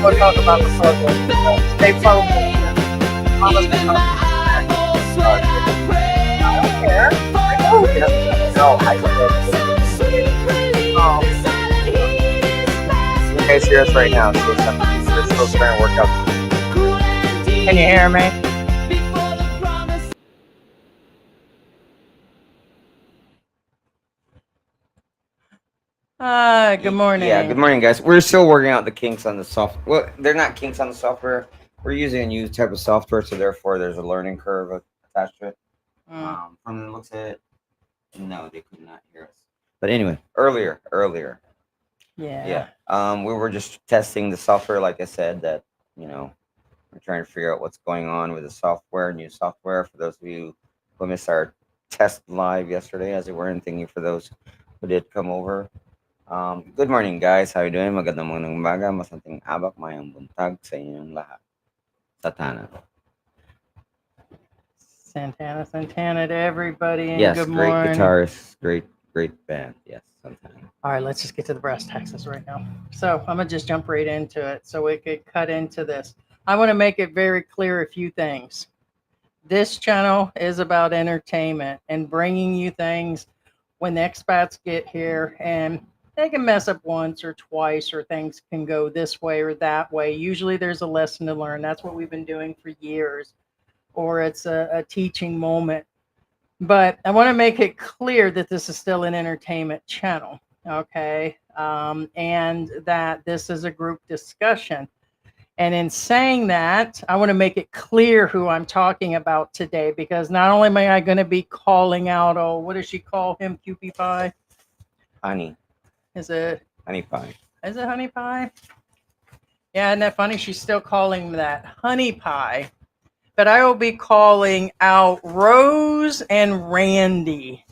we'll talk about the puzzle. Stay focused. Mama's been talking. I don't care. I know you. No, I okay, serious right now. So it's still trying to work out. Can you hear me? Good morning. Yeah, good morning, guys. We're still working out the kinks on the software. Well, they're not kinks on the software. We're using a new type of software, so therefore there's a learning curve attached to it. From the looks of it, no, they could not hear us. But anyway, earlier. Yeah. We were just testing the software, like I said, that, we're trying to figure out what's going on with the software, new software. For those of you who missed our test live yesterday, as it were, and thank you for those who did come over. Good morning, guys. How you doing? Magandang umaga, masanting abak, mayang buntag sa inyong lahat. Satana. Santana to everybody. And yes, good great morning. guitarist, great band. Yes, Santana. All right, let's just get to the brass taxes right now. So I'm gonna just jump right into it, so we could cut into this. I want to make it very clear a few things. This channel is about entertainment and bringing you things when the expats get here, and they can mess up once or twice, or things can go this way or that way. Usually there's a lesson to learn. That's what we've been doing for years, or it's a teaching moment. But I want to make it clear that this is still an entertainment channel, okay? And that this is a group discussion. And in saying that, I want to make it clear who I'm talking about today, because not only am I going to be calling out, oh, what does she call him, QP Pie? Honey. Is it? Honey Pie. Is it Honey Pie? Yeah, isn't that funny? She's still calling that Honey Pie. But I will be calling out Rose and Randy.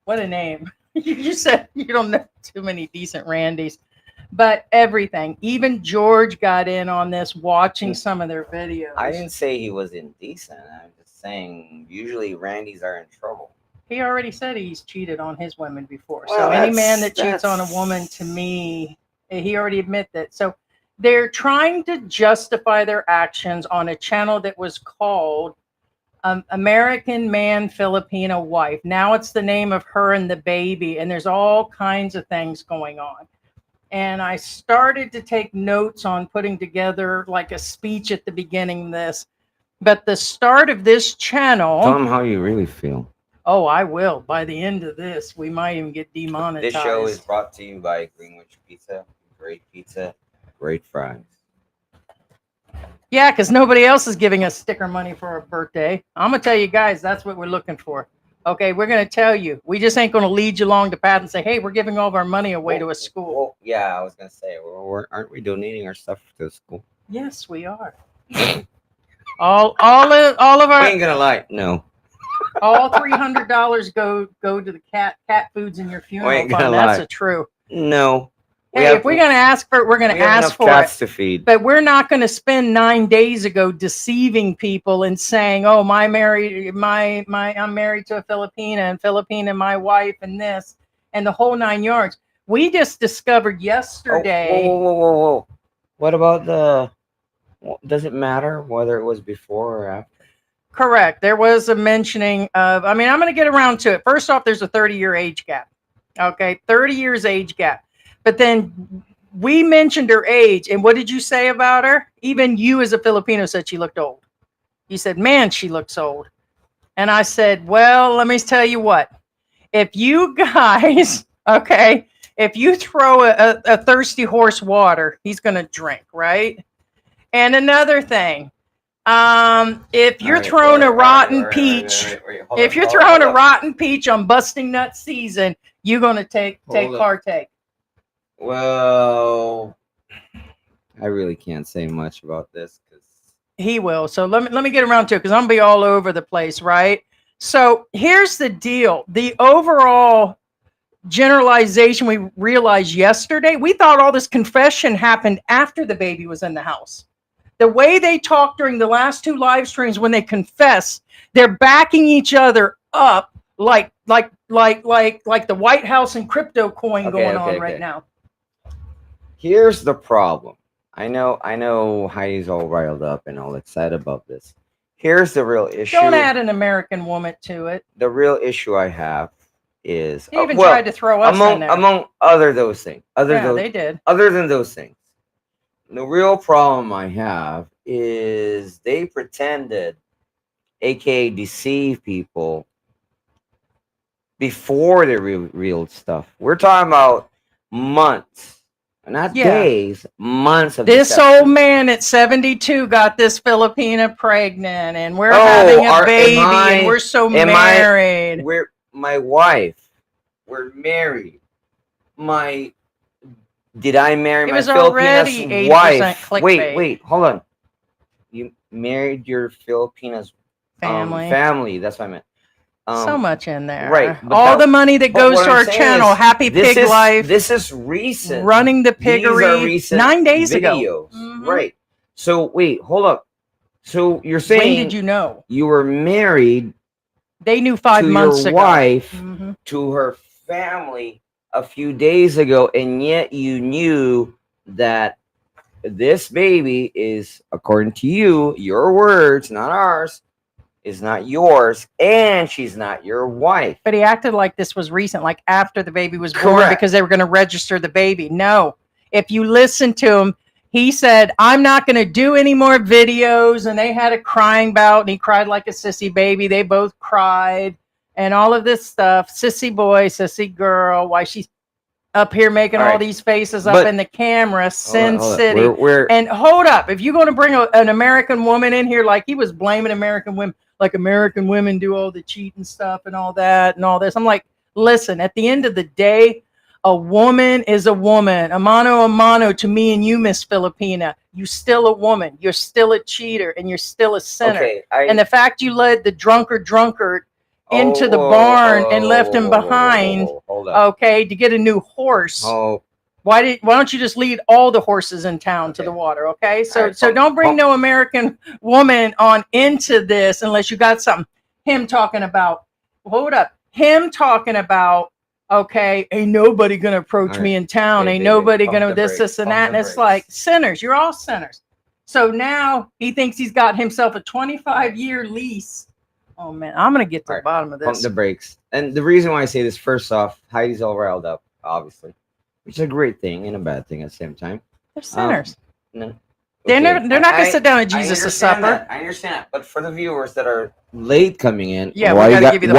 What a name. You said you don't know too many decent Randys. But everything. Even George got in on this, watching some of their videos. I didn't say he was indecent. I'm just saying usually Randys are in trouble. He already said he's cheated on his women before. Well, so any man that cheats on a woman, to me, he already admit that. So they're trying to justify their actions on a channel that was called American-Filipino wife. Now it's the name of her and the baby, and there's all kinds of things going on. And I started to take notes on putting together like a speech at the beginning of this. But the start of this channel... Tell them how you really feel. Oh, I will. By the end of this, we might even get demonetized. This show is brought to you by Greenwich Pizza. Great pizza, great fries. Yeah, because nobody else is giving us sticker money for our birthday. I'm going to tell you guys, that's what we're looking for. Okay, we're going to tell you. We just ain't going to lead you along the path and say, hey, we're ggiving all of our money away to a school. Well, yeah, I was going to say, aren't we donating our stuff to the school? Yes, we are. all of our... I ain't going to lie, no. All $300 go to the cat foods in your funeral fund. That's a true. No. Hey, if we're going to ask for it, we're going to ask for cats to feed. But we're not going to spend 9 days ago deceiving people and saying, "Oh, I'm married to a Filipina, and Filipina, my wife, and this, and the whole 9 yards." We just discovered yesterday. Whoa. What about does it matter whether it was before or after? Correct. There was a mentioning of, I'm going to get around to it. First off, there's a 30-year age gap. Okay, 30 years age gap. But then we mentioned her age. And what did you say about her? Even you as a Filipino said she looked old. You said, man, she looks old. And I said, well, let me tell you what. If you guys, okay, if you throw a thirsty horse water, he's going to drink, right? And another thing. If you're throwing a rotten peach, if you're throwing a rotten peach on busting nut season, you're gonna partake. Well, I really can't say much about this because he will. So let me get around to it, because I'm gonna be all over the place, right? So here's the deal: the overall generalization we realized yesterday. We thought all this confession happened after the baby was in the house. The way they talk during the last 2 live streams when they confess, they're backing each other up like the White House and crypto coin going on right now. Here's the problem. I know Heidi's all riled up and all excited about this. Here's the real issue. Don't add an American woman to it. The real issue I have is They even tried to throw us in there. among other those things. They did. Other than those things. The real problem I have is they pretended, aka deceive people, before they revealed stuff. We're talking about months, not days, months of this deception. old man at 72 got this Filipina pregnant, and we're having a baby, and we're so married. We're my wife. We're married. Did I marry my Filipina's wife? Wait, hold on. You married your Filipina's family. That's what I meant. So much in there. Right. All the money that goes to our channel, Happy Pig Life. This is recent. Running the piggery 9 days ago. Right. So wait, hold up. So you're saying, when did you know? You were married. They knew 5 months ago. To your wife, to her family a few days ago, and yet you knew that this baby is, according to you, your words, not ours, is not yours, and she's not your wife. But he acted like this was recent, like after the baby was born, because they were going to register the baby. No. If you listen to him, he said, I'm not going to do any more videos, and they had a crying bout, and he cried like a sissy baby. They both cried, and all of this stuff. Sissy boy, sissy girl, why she's up here making all these faces up in the camera, Sin City. And hold up, if you're going to bring an American woman in here, like he was blaming American women, like American women do all the cheating stuff and all that and all this. I'm like, listen, at the end of the day, a woman is a woman. A mano to me and you, Miss Filipina. You still a woman. You're still a cheater, and you're still a sinner. Okay, and the fact you led the drunkard into the barn and left him behind, okay, to get a new horse. Why don't you just lead all the horses in town to the water, okay? So don't bring no American woman on into this unless you got something. Him talking about, hold up, him talking about, okay, ain't nobody gonna approach me in town, ain't nobody gonna this and that, and it's like, sinners, you're all sinners. So now he thinks he's got himself a 25-year lease. Oh man, I'm gonna get to the bottom of this. Pump the brakes. And the reason why I say this, first off, Heidi's all riled up, obviously, which is a great thing and a bad thing at the same time. They're sinners. No. They're not gonna sit down at Jesus' supper. I understand that, but for the viewers that are late coming in, why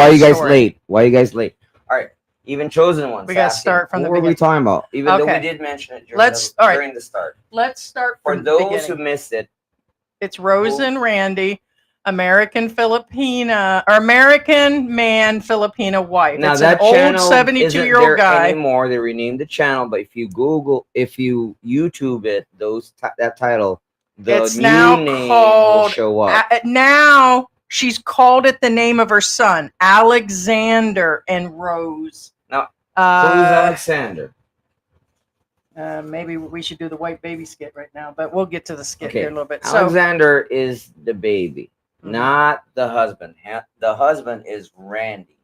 you guys late? Why are you guys late? All right, even chosen ones. We got to start from the beginning. What were we talking about? Even though we did mention it during the start. Let's start from the beginning. For those who missed it, it's Rose and Randy, American-Filipina, or American man, Filipina wife. Now it's that an old 72-year-old guy. Anymore, they renamed the channel, but if you YouTube it, that title, it's new now name called, will show up. Now she's called it the name of her son, Alexander and Rose. Now, who's Alexander? Maybe we should do the white baby skit right now, but we'll get to the skit here in a little bit. Alexander is the baby, not the husband. The husband is Randy.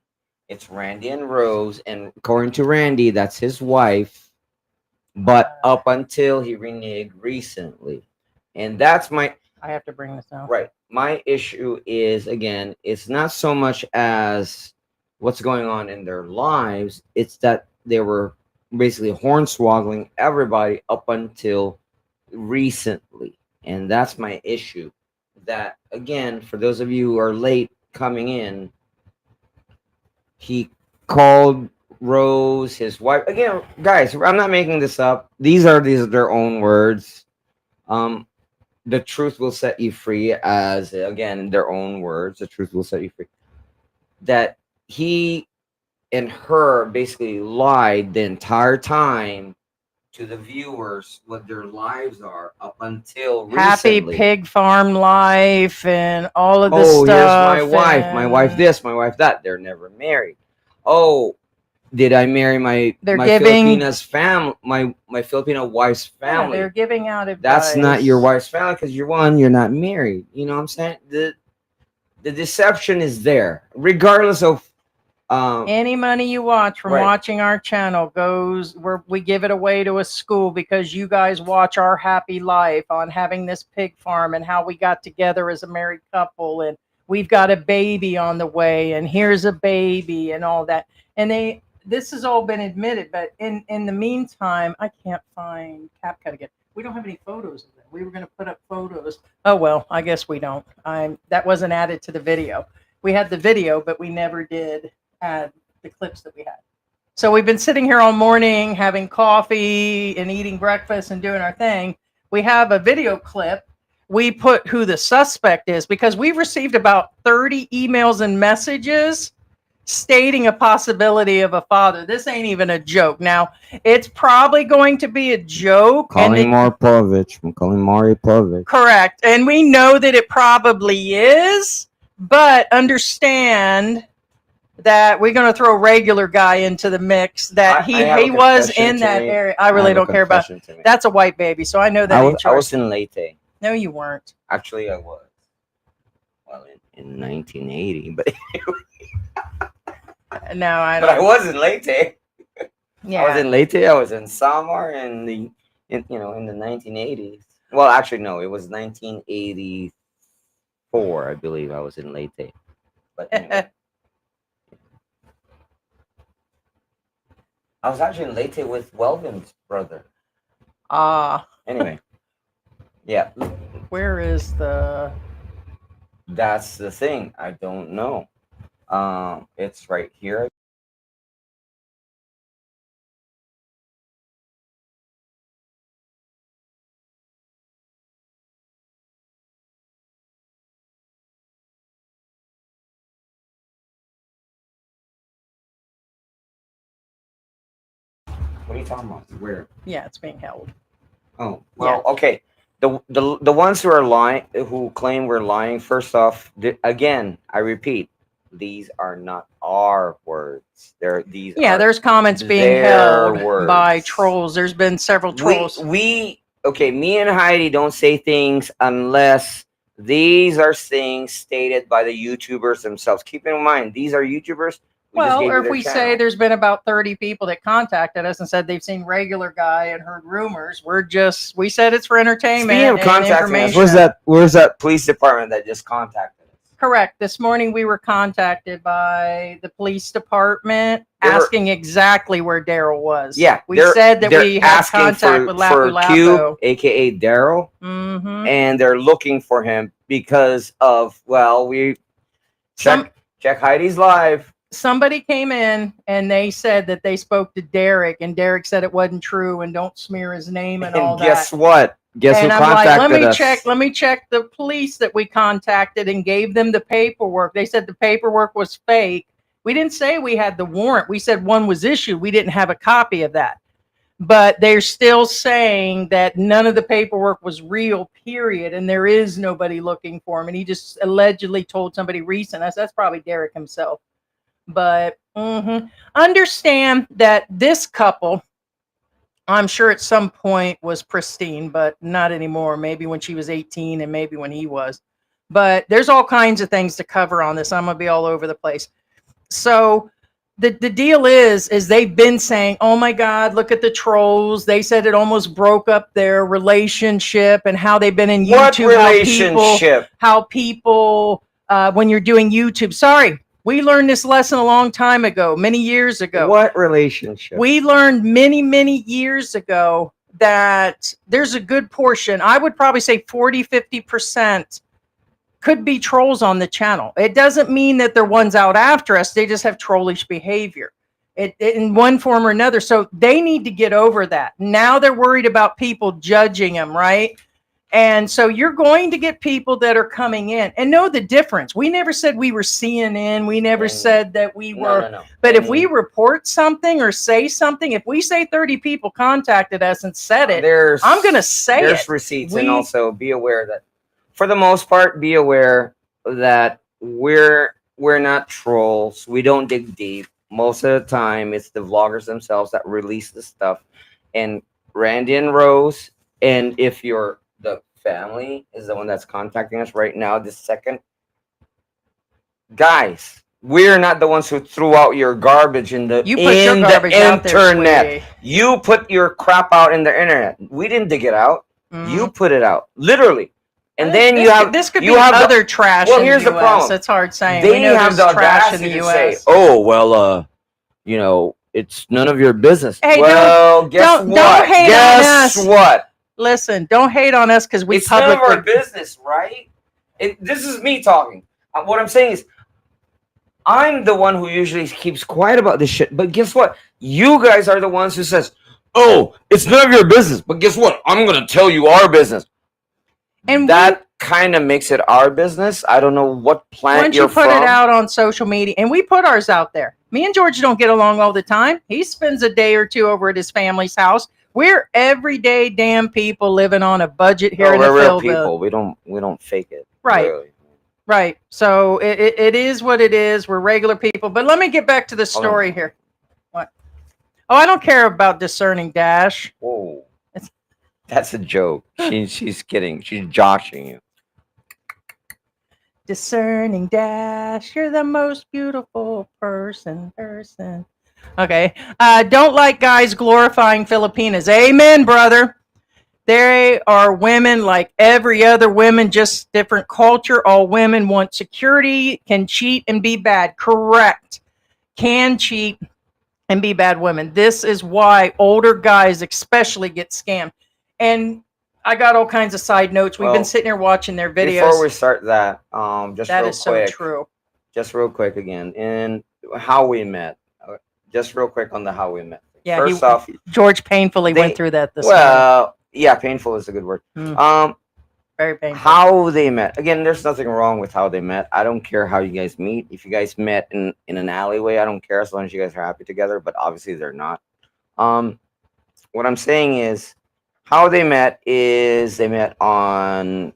It's Randy and Rose, and according to Randy, that's his wife, but up until he reneged recently. And that's I have to bring this out. Right. My issue is, again, it's not so much as what's going on in their lives, it's that they were basically hornswoggling everybody up until recently. And that's my issue. That, again, for those of you who are late coming in, he called Rose his wife. Again, guys, I'm not making this up. These are their own words. The truth will set you free, as, again, their own words. The truth will set you free. That he and her basically lied the entire time to the viewers what their lives are up until recently. Happy pig farm life and all of this stuff. Oh, here's my wife this, my wife that. They're never married. Oh, did I marry my Filipina's family, my Filipino wife's family? Yeah, they're giving out advice. That's not your wife's family because you're not married. You know what I'm saying? The deception is there, regardless of Any money you watch from Right. watching our channel goes where we give it away to a school because you guys watch our happy life on having this pig farm and how we got together as a married couple and we've got a baby on the way and here's a baby and all that. And this has all been admitted, but in the meantime, I can't find CapCut again. We don't have any photos of that. We were going to put up photos. Oh well, I guess we don't. That wasn't added to the video. We had the video, but we never did add the clips that we had. So we've been sitting here all morning having coffee and eating breakfast and doing our thing. We have a video clip. We put who the suspect is because we've received about 30 emails and messages stating a possibility of a father. This ain't even a joke. Now, it's probably going to be a joke. Calling Maripovich. I'm calling Maripovich. Correct. And we know that it probably is, but understand that we're going to throw a regular guy into the mix that he was in that area. I really don't care about. That's a white baby, so I know that. I was in Leyte. No, you weren't. Actually, I was. Well, in 1980, but no, I don't. But I was in Leyte. Yeah, I was in Leyte. I was in Samar in the 1980s. Well, actually, no, it was 1984, I believe. I was in Leyte. But anyway. I was actually in Leyte with Welvin's brother. Anyway. Yeah. Where is the... That's the thing. I don't know. It's right here. What are you talking about? Where? Yeah, it's being held. Oh, well, yeah. Okay. The ones who are lying, who claim we're lying, first off, again, I repeat, these are not our words. There's comments being held by trolls. There's been several trolls. Me and Heidi don't say things unless these are things stated by the YouTubers themselves. Keep in mind, these are YouTubers. Well, or if we say there's been about 30 people that contacted us and said they've seen regular guy and heard rumors, we said it's for entertainment. Speaking of contacting us, where's that police department that just contacted us? Correct. This morning we were contacted by the police department asking exactly where Daryl was. Yeah, we said that we had contact with Q, aka Daryl, and they're looking for him because of check Heidi's live. Somebody came in and they said that they spoke to Derek, and Derek said it wasn't true and don't smear his name and all that. Guess what? Guess who contacted us? Let me check the police that we contacted and gave them the paperwork. They said the paperwork was fake. We didn't say we had the warrant. We said one was issued. We didn't have a copy of that. But they're still saying that none of the paperwork was real, period, and there is nobody looking for him. And he just allegedly told somebody recent. That's probably Derek himself. But understand that this couple, I'm sure at some point was pristine, but not anymore. Maybe when she was 18 and maybe when he was. But there's all kinds of things to cover on this. I'm going to be all over the place. So the deal is they've been saying, oh, my God, look at the trolls. They said it almost broke up their relationship and how they've been in YouTube. What relationship? How people when you're doing YouTube. Sorry. We learned this lesson a long time ago, many years ago. What relationship? We learned many, many years ago that there's a good portion, I would probably say 40, 50% could be trolls on the channel. It doesn't mean that they're ones out after us. They just have trollish behavior in one form or another. So they need to get over that. Now they're worried about people judging them, right? And so you're going to get people that are coming in and know the difference. We never said we were CNN. We never said that we were. No. But if we report something or say something, if we say 30 people contacted us and said it, I'm going to say there's receipts. And also be aware that for the most part, be aware that we're not trolls. We don't dig deep. Most of the time, it's the vloggers themselves that release the stuff. And Randy and Rose, and if you're the family is the one that's contacting us right now, this second. Guys, We're not the ones who threw out your garbage in the You put your garbage out there, internet. sweetie. You put your crap out in the internet. We didn't dig it out. You Mhm. put it out, literally. And I then think you have this could you be have the- other trash well, in here's the the US. problem. It's hard saying. They We know have there's the trash in audacity the to say, US. "Oh well, you know, it's none of your business." Hey, well, guess don't what? hate on Guess us. what? Listen, don't hate on us because we It's none of publicly. our business, right? This is me talking. What I'm saying is, I'm the one who usually keeps quiet about this shit. But guess what? You guys are the ones who says, "Oh, it's none of your business." But guess what? I'm gonna tell you our business. And that kind of makes it our business. I don't know what planet once you're you put from. it out on social media, and we put ours out there. Me and George don't get along all the time. He spends a day or two over at his family's house. We're everyday damn people living on a budget here No, in the we're real Philville. people. We don't fake it. Right. Really. Right. So it is what it is. We're regular people. But let me get back to the Hold on. story here. What? Oh, I don't care about discerning Dash. Whoa. It's- That's a joke. She's kidding. She's joshing you. Discerning Dash, you're the most beautiful person. Okay. Don't like guys glorifying Filipinas. Amen, brother. They are women like every other woman, just different culture. All women want security, can cheat and be bad. Correct. Can cheat and be bad women. This is why older guys especially get scammed. And I got all kinds of side notes. We've been Well, sitting here watching their videos. Before we start that, just That real is so quick, true. just real quick again, and how we met. Just real quick on the how we met. Yeah, First off, George painfully they- went through that this morning. well, yeah, painful is a good word. Very painful. How they met. Again, there's nothing wrong with how they met. I don't care how you guys meet. If you guys met in an alleyway, I don't care as long as you guys are happy together. But obviously, they're not. What I'm saying is, how they met is they met on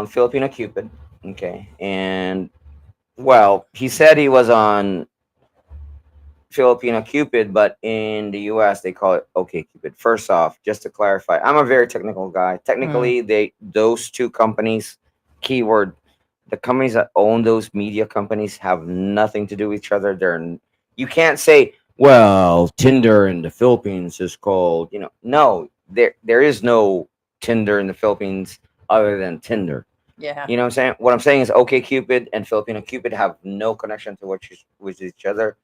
Filipino Cupid. Okay, and well, he said he was on Filipino Cupid, but in the US they call it OK Cupid. First off, just to clarify, I'm a very technical guy. Technically, those two companies, keyword, the companies that own those media companies have nothing to do with each other. You can't say, well, Tinder in the Philippines is called, no, there is no Tinder in the Philippines other than Tinder. Yeah. You know what I'm saying? What I'm saying is OK Cupid and Filipino Cupid have no connection to with each other.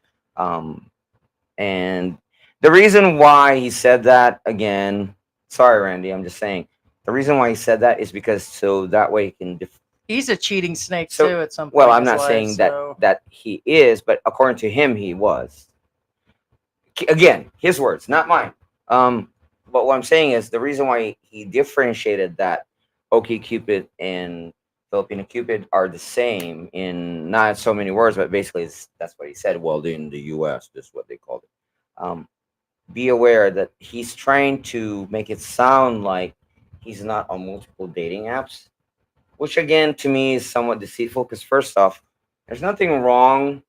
And the reason why he said that, again, sorry, Randy, I'm just saying, the reason why he said that is because so that way he can He's a cheating snake So- too at some point. well, in I'm his not life, saying so- that he is, but according to him, he was. Again, his words, not mine. But what I'm saying is the reason why he differentiated that OK Cupid and Filipino Cupid are the same in not so many words, but basically that's what he said. Well, in the U.S., this is what they called it. Be aware that he's trying to make it sound like he's not on multiple dating apps, which again to me is somewhat deceitful. Because first off, there's nothing wrong.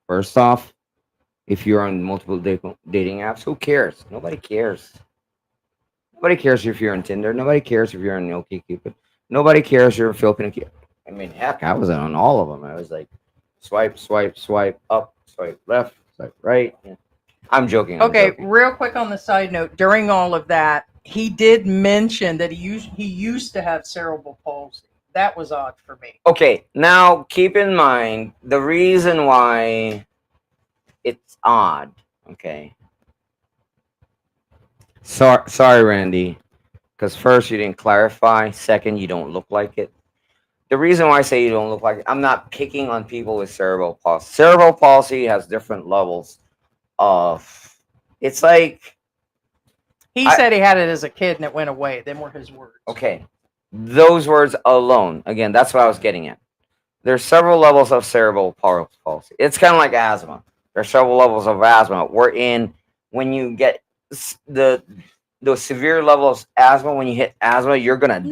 First off, if you're on multiple dating apps, who cares? Nobody cares. Nobody cares if you're on Tinder. Nobody cares if you're on OkCupid. Nobody cares if you're a Filipino. I mean, heck, I was on all of them. I was like, swipe, swipe, swipe up, swipe left, swipe right. Yeah. I'm joking. Okay, joking. real quick on the side note, during all of that, he did mention that he used to have cerebral palsy. That was odd for me. Okay, now keep in mind the reason why it's odd. Okay. Sorry, Randy. Because first, you didn't clarify. Second, you don't look like it. The reason why I say you don't look like it, I'm not picking on people with cerebral palsy. Cerebral palsy has different levels of. It's like. He said he had it as a kid and it went away. Them were his words. Okay. Those words alone. Again, that's what I was getting at. There's several levels of cerebral palsy. It's kind of like asthma. There's several levels of asthma. When you get the severe level of asthma, when you hit asthma, you're gonna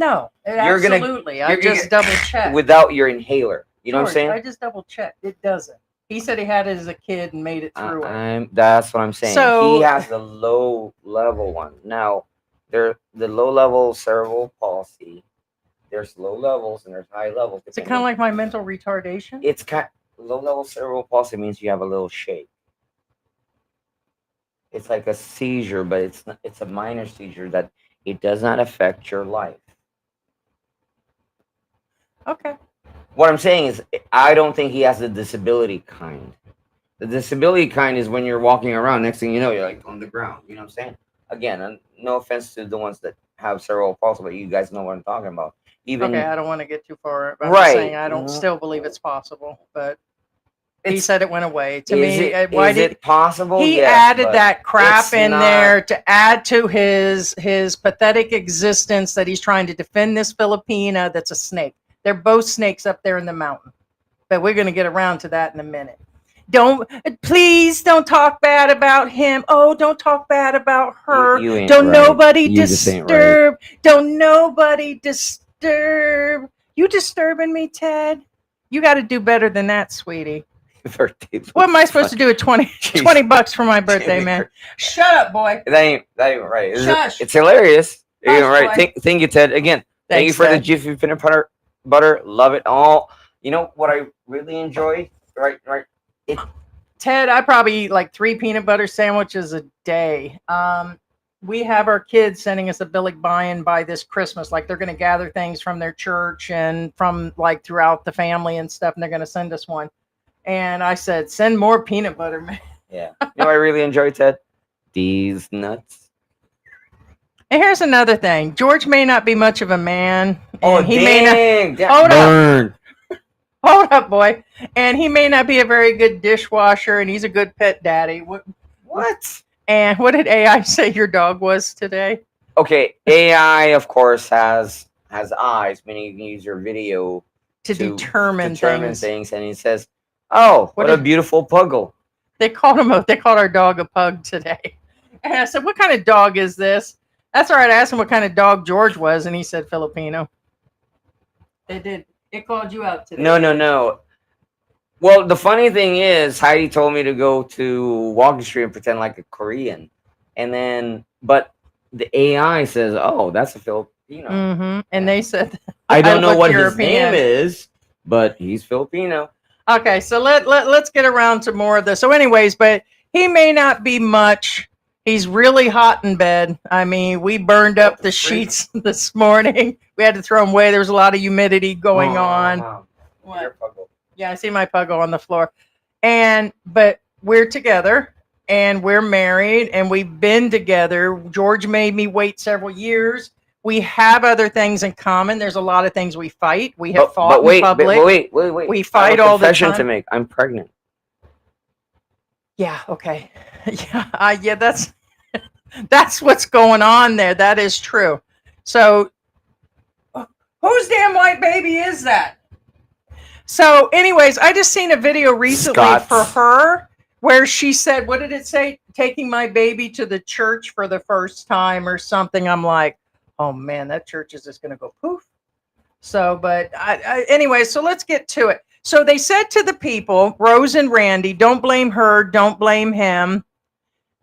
Absolutely. I just double checked without your inhaler. You know what I'm George, saying? I just double checked. It doesn't. He said he had it as a kid and made it through it. That's what I'm saying. So- He has the low level one. Now, the low level cerebral palsy. There's low levels and there's high levels. Is it kind of like my mental retardation? It's kind. Low-level cerebral palsy means you have a little shake. It's like a seizure, but it's not, it's a minor seizure that it does not affect your life. Okay. What I'm saying is, I don't think he has the disability kind. The disability kind is when you're walking around, next thing you know, you're like on the ground. You know what I'm saying? Again, no offense to the ones that have cerebral palsy, but you guys know what I'm talking about. Even Okay, I don't want to get too far. I'm just saying right. I don't still believe it's possible, but he It's, said it went away. To is me, it why is did it possible? he Yes, added but that crap it's in not. there to add to his pathetic existence that he's trying to defend this Filipina that's a snake. They're both snakes up there in the mountain. But we're going to get around to that in a minute. Please don't talk bad about him. Oh, don't talk bad about her. You ain't Don't right. nobody You just ain't right. disturb. Don't nobody disturb. You disturbing me, Ted? You got to do better than that, sweetie. What am I supposed to do with 20 bucks for my birthday, man? Shut up, boy. That ain't right. Shush. It's hilarious. Hush, You're right. Thank you, Ted. Again, thank you Thanks, for the Ted. Jiffy peanut butter. Love it all. You know what I really enjoy? Right. Ted, I probably eat like 3 peanut butter sandwiches a day. We have our kids sending us a Billy buy-in by this Christmas. Like they're going to gather things from their church and from like throughout the family and stuff, and they're going to send us one. And I said, send more peanut butter, man. Yeah. You know what I really enjoy, Ted? These nuts. And here's another thing. George may not be much of a man. Oh, he dang. may not. Hold up. Hold up, boy. And he may not be a very good dishwasher, and he's a good pet daddy. What? And what did AI say your dog was today? Okay, AI, of course, has eyes, meaning you can use your video to determine things. And he says, "Oh, what a beautiful puggle." They called our dog a pug today. And I said, "What kind of dog is this?" That's all right. I asked him what kind of dog George was, and he said Filipino. They did. It called you out today. No. Well, the funny thing is, Heidi told me to go to Walking Street and pretend like a Korean, but the AI says, "Oh, that's a Filipino." Mm-hmm. And they said, "I don't know what his name is, but he's Filipino." Okay, so let's get around to more of this. So, anyways, but he may not be much. He's really hot in bed. I mean, we burned up the sheets this morning. We had to throw them away. There was a lot of humidity going on. Wow. What? Yeah, I see my puggo on the floor. But we're together and we're married and we've been together. George made me wait several years. We have other things in common. There's a lot of things we fight. We have fought in public. Wait. We fight all the time. To make. I'm pregnant. Yeah. Okay. Yeah. That's what's going on there. That is true. So, whose damn white baby is that? So, anyways, I just seen a video recently for her where she said, what did it say? Taking my baby to the church for the first time or something. I'm like, oh man, that church is just going to go poof. So, but anyway, so let's get to it. So they said to the people, Rose and Randy, don't blame her, don't blame him.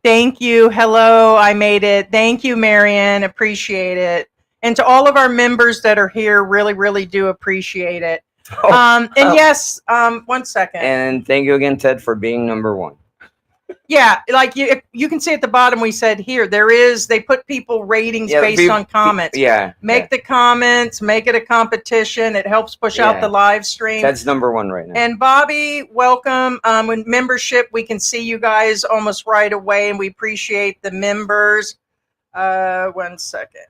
Thank you. Hello, I made it. Thank you, Marianne. Appreciate it. And to all of our members that are here, really, really do appreciate it. Yes, 1 second. And thank you again, Ted, for being number one. Yeah, like you can see at the bottom, we said here, they put people ratings based on comments. Make the comments, make it a competition. It helps push out the live stream. That's number one right now. And Bobby, welcome. With membership, we can see you guys almost right away, and we appreciate the members. 1 second.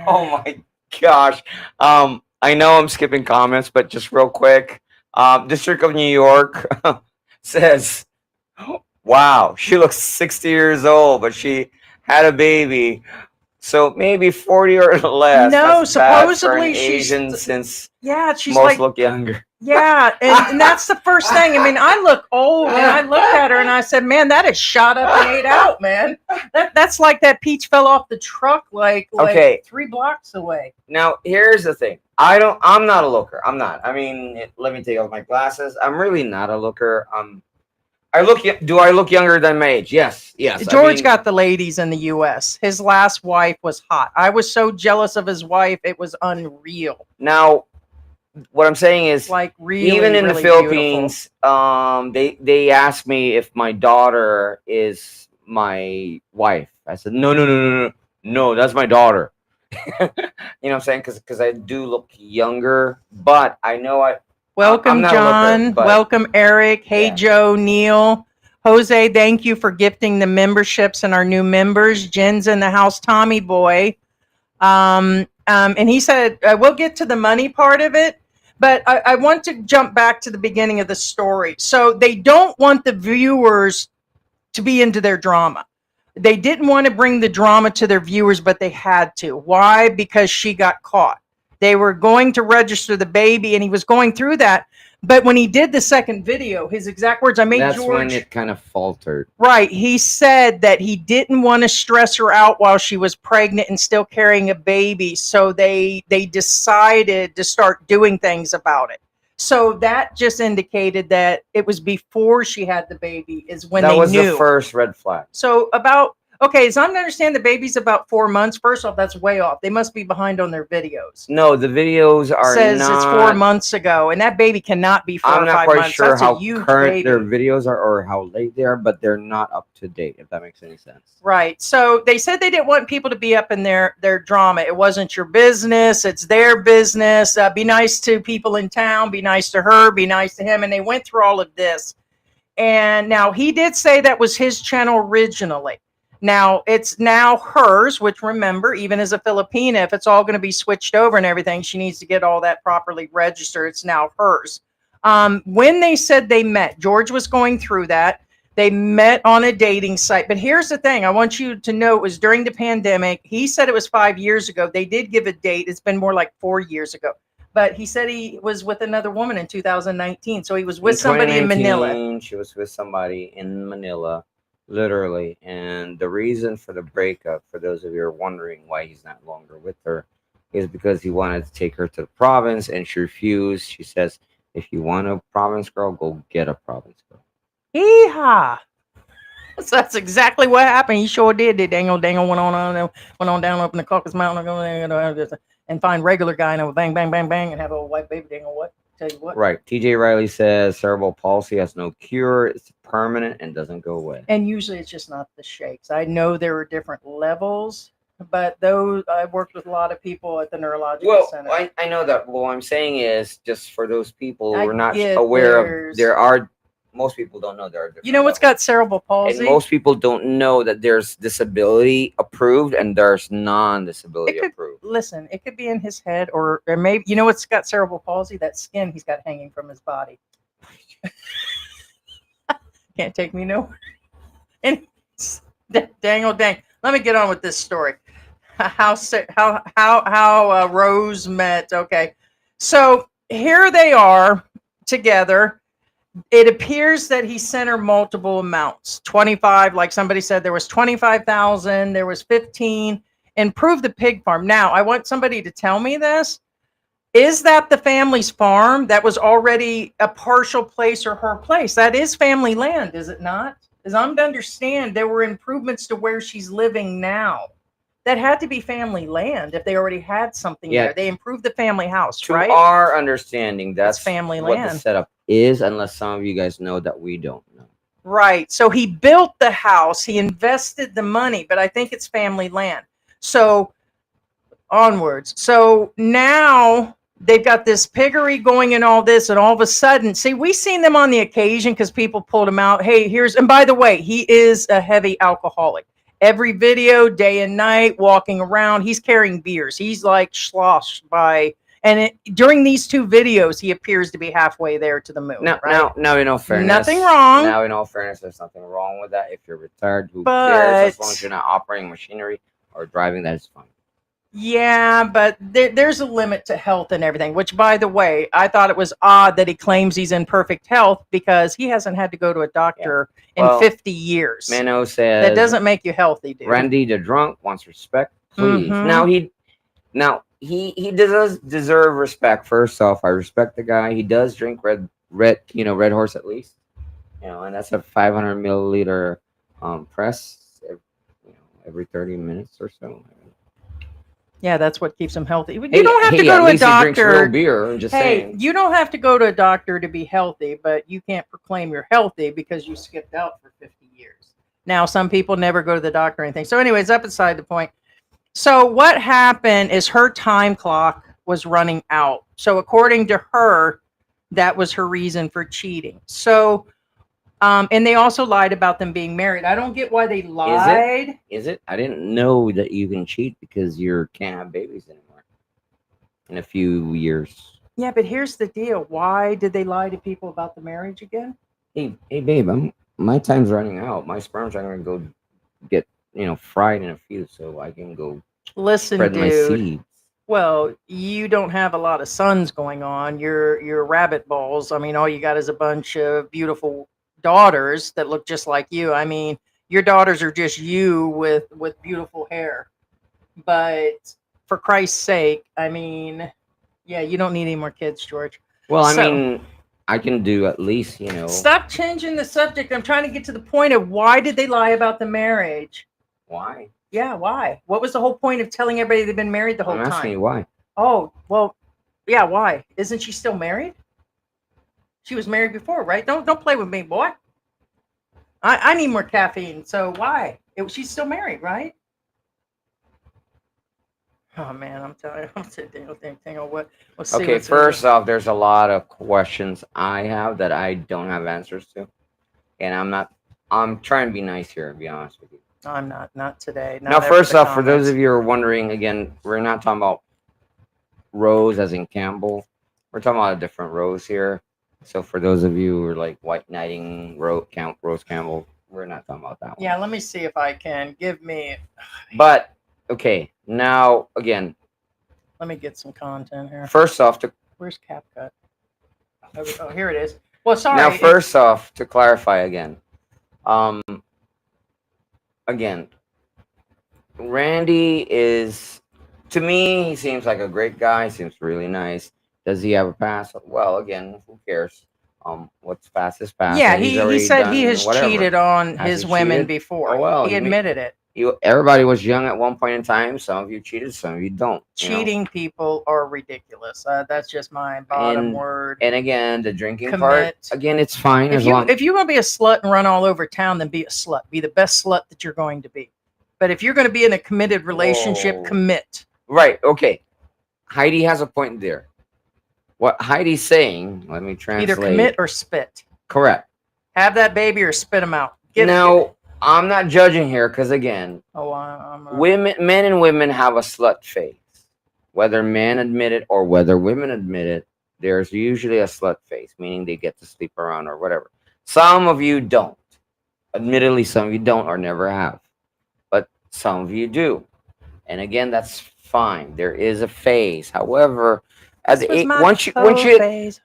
Oh my gosh. I know I'm skipping comments, but just real quick. District of New York says, wow, she looks 60 years old, but she had a baby. So maybe 40 or less. No, supposedly she's Asian, since she's most look younger. Yeah, and that's the first thing. I mean, I look old, and I looked at her, and I said, "Man, that is shot up and ate out, man. That's like that peach fell off the truck, like 3 blocks away." Now, here's the thing. I'm not a looker. I'm not. I mean, let me take off my glasses. I'm really not a looker. Do I look younger than my age? Yes. George got the ladies in the U.S. His last wife was hot. I was so jealous of his wife, it was unreal. Now, what I'm saying is, like really, even in really the Philippines, they asked me if my daughter is my wife. I said no, that's my daughter. You know what I'm saying? Because I do look younger, but I know I'm Welcome, not a looker, John. but Welcome, Eric. Hey, yeah. Joe, Neil, Jose. Thank you for gifting the memberships and our new members. Jen's in the house. Tommy boy. And he said, we'll get to the money part of it, but I want to jump back to the beginning of the story. So they don't want the viewers to be into their drama. They didn't want to bring the drama to their viewers, but they had to. Why? Because she got caught. They were going to register the baby, and he was going through that. But when he did the second video, his exact words, I made That's George. when it kind of faltered. Right. He said that he didn't want to stress her out while she was pregnant and still carrying a baby. So they decided to start doing things about it. So that just indicated that it was before she had the baby is when that they was knew. the first red flag. So okay, so I'm to understand the baby's about 4 months. First off, that's way off. They must be behind on their videos. No, the videos are Says not, it's 4 months ago, and that baby cannot be 4 I'm or not 5 quite months. sure That's how a huge current baby. their videos are or how late they are, but they're not up to date, if that makes any sense. Right. So they said they didn't want people to be up in their drama. It wasn't your business. It's their business. Be nice to people in town. Be nice to her. Be nice to him. And they went through all of this. And now he did say that was his channel originally. Now it's now hers, which remember, even as a Filipina, if it's all going to be switched over and everything, she needs to get all that properly registered. It's now hers. When they said they met, George was going through that. They met on a dating site. But here's the thing I want you to know, it was during the pandemic. He said it was 5 years ago. They did give a date. It's been more like 4 years ago. But he said he was with another woman in 2019. So he was with somebody in Manila. She was with somebody in Manila, literally. And the reason for the breakup, for those of you who are wondering why he's not longer with her, is because he wanted to take her to the province and she refused. She says, if you want a province girl, go get a province girl. Yeehaw. So that's exactly what happened. He sure did. The dangle went on down up in the Caucasus Mountain and find regular guy and bang, bang, bang, bang, and have a white baby. Dangle what? Tell you what. Right. TJ Riley says cerebral palsy has no cure. It's permanent and doesn't go away. And usually it's just not the shakes. I know there are different levels, but those I worked with a lot of people at the neurological center. I know that. What I'm saying is, just for those people who are not get aware of, there are, most people don't know there are different You know what's levels. got cerebral palsy? And most people don't know that there's disability approved and there's non-disability approved. Listen, it could be in his head or maybe, you know what's got cerebral palsy? That skin he's got hanging from his body. Can't take me nowhere. And dang. Let me get on with this story. How Rose met. Okay. So here they are together. It appears that he sent her multiple amounts. 25, like somebody said, there was 25,000, there was 15, and prove the pig farm. Now, I want somebody to tell me this. Is that the family's farm that was already a partial place or her place? That is family land, is it not? As I'm to understand, there were improvements to where she's living now. That had to be family land if they already had something there. They improved the family house, right? To our understanding, that's family what land. the setup is, unless some of you guys know that we don't know. Right. So he built the house, he invested the money, but I think it's family land. So onwards. So now they've got this piggery going and all this, and all of a sudden, see, we seen them on the occasion because people pulled him out. Hey, and by the way, he is a heavy alcoholic. Every video, day and night, walking around, he's carrying beers. He's like sloshed by, and during these two videos, he appears to be halfway there to the moon. Now, in all fairness, nothing wrong. Now, in all fairness, there's nothing wrong with that. If you're retired, who cares? As long as you're not operating machinery or driving, that is fine. Yeah, but there's a limit to health and everything, which, by the way, I thought it was odd that he claims he's in perfect health because he hasn't had to go to a doctor in 50 years. Mano says that doesn't make you healthy, dude. Randy the drunk wants respect, please. Now he does deserve respect. First off, I respect the guy. He does drink red horse at least, and that's a 500 milliliter press every 30 minutes or so. Yeah, that's what keeps them healthy. You Hey, don't have to hey, go at to a least he drinks real doctor. beer. I'm just Hey, saying. you don't have to go to a doctor to be healthy, but you can't proclaim you're healthy because you skipped out for 50 years. Now, some people never go to the doctor or anything. So, anyways, up beside the point. So, what happened is her time clock was running out. So, according to her, that was her reason for cheating. So, and they also lied about them being married. I don't get why they lied. Is it? I didn't know that you can cheat because you can't have babies anymore in a few years. Yeah, but here's the deal. Why did they lie to people about the marriage again? Hey, babe, my time's running out. My sperms are gonna go get fried in a few, so I can go Listen, spread my dude. seeds. Well, you don't have a lot of sons going on. You're rabbit balls. I mean, all you got is a bunch of beautiful daughters that look just like you. I mean, your daughters are just you with beautiful hair. But for Christ's sake, I mean, yeah, you don't need any more kids, George. Well, I So- mean, I can do at least Stop changing the subject. I'm trying to get to the point of why did they lie about the marriage? Why? Yeah, why? What was the whole point of telling everybody they've been married the whole I'm time? asking you why. Oh, well, yeah, why? Isn't she still married? She was married before, right? Don't play with me, boy. I need more caffeine. So why? She's still married, right? Oh man, I'm telling you, I'm sitting there what. Let's see Okay, what's first off, there's a lot of questions I have that I don't have answers to, and I'm trying to be nice here, to be honest with you. I'm not today. Now, first off, for those of you who are wondering, again, we're not talking about Rose as in Campbell. We're talking about a different Rose here. So for those of you who are like white knighting Rose Campbell, we're not talking about that one. Yeah, let me see if I can give me. But okay, now again, Let me get some content here. first off, Where's CapCut? Oh, here it is. Well, sorry. now first off, to clarify again, again, Randy is, to me, he seems like a great guy. Seems really nice. Does he have a past? Well, again, who cares? What's past is past. Yeah, and he's he already said he done has whatever. cheated on Has his he women cheated? before. Oh, well, he admitted it. Everybody was young at one point in time. Some of you cheated, some of you don't. Cheating people are ridiculous. That's just my bottom word. And again, the drinking Commit. part, again, it's fine If as long. if you're going to be a slut and run all over town, then be a slut. Be the best slut that you're going to be. But if you're going to be in a committed relationship, Whoa. commit. Right. Okay. Heidi has a point there. What Heidi's saying, let me translate. Either commit or spit. Correct. Have that baby or spit him out. I'm not judging here because again, men and women have a slut phase. Whether men admit it or whether women admit it, there's usually a slut phase, meaning they get to sleep around or whatever. Some of you don't. Admittedly, some of you don't or never have. But some of you do. And again, that's fine. There is a phase. However, once you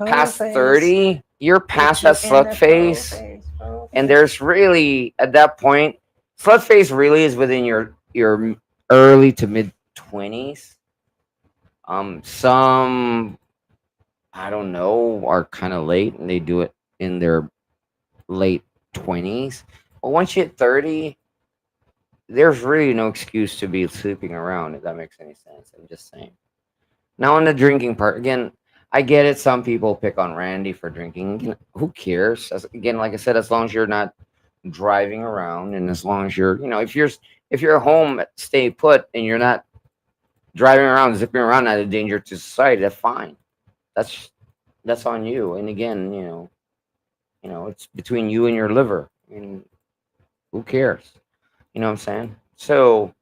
past 30, you're past that slut phase. And there's really, at that point, slut phase really is within your early to mid 20s. Some, I don't know, are kind of late and they do it in their late 20s. But once you hit 30, there's really no excuse to be sleeping around, if that makes any sense. I'm just saying. Now, on the drinking part, again, I get it. Some people pick on Randy for drinking. Who cares? Again, like I said, as long as you're not driving around, and as long as you're, if you're home, stay put, and you're not driving around, zipping around at a danger to society, that's fine. That's on you. And again, it's between you and your liver. I mean, who cares? You know what I'm saying? So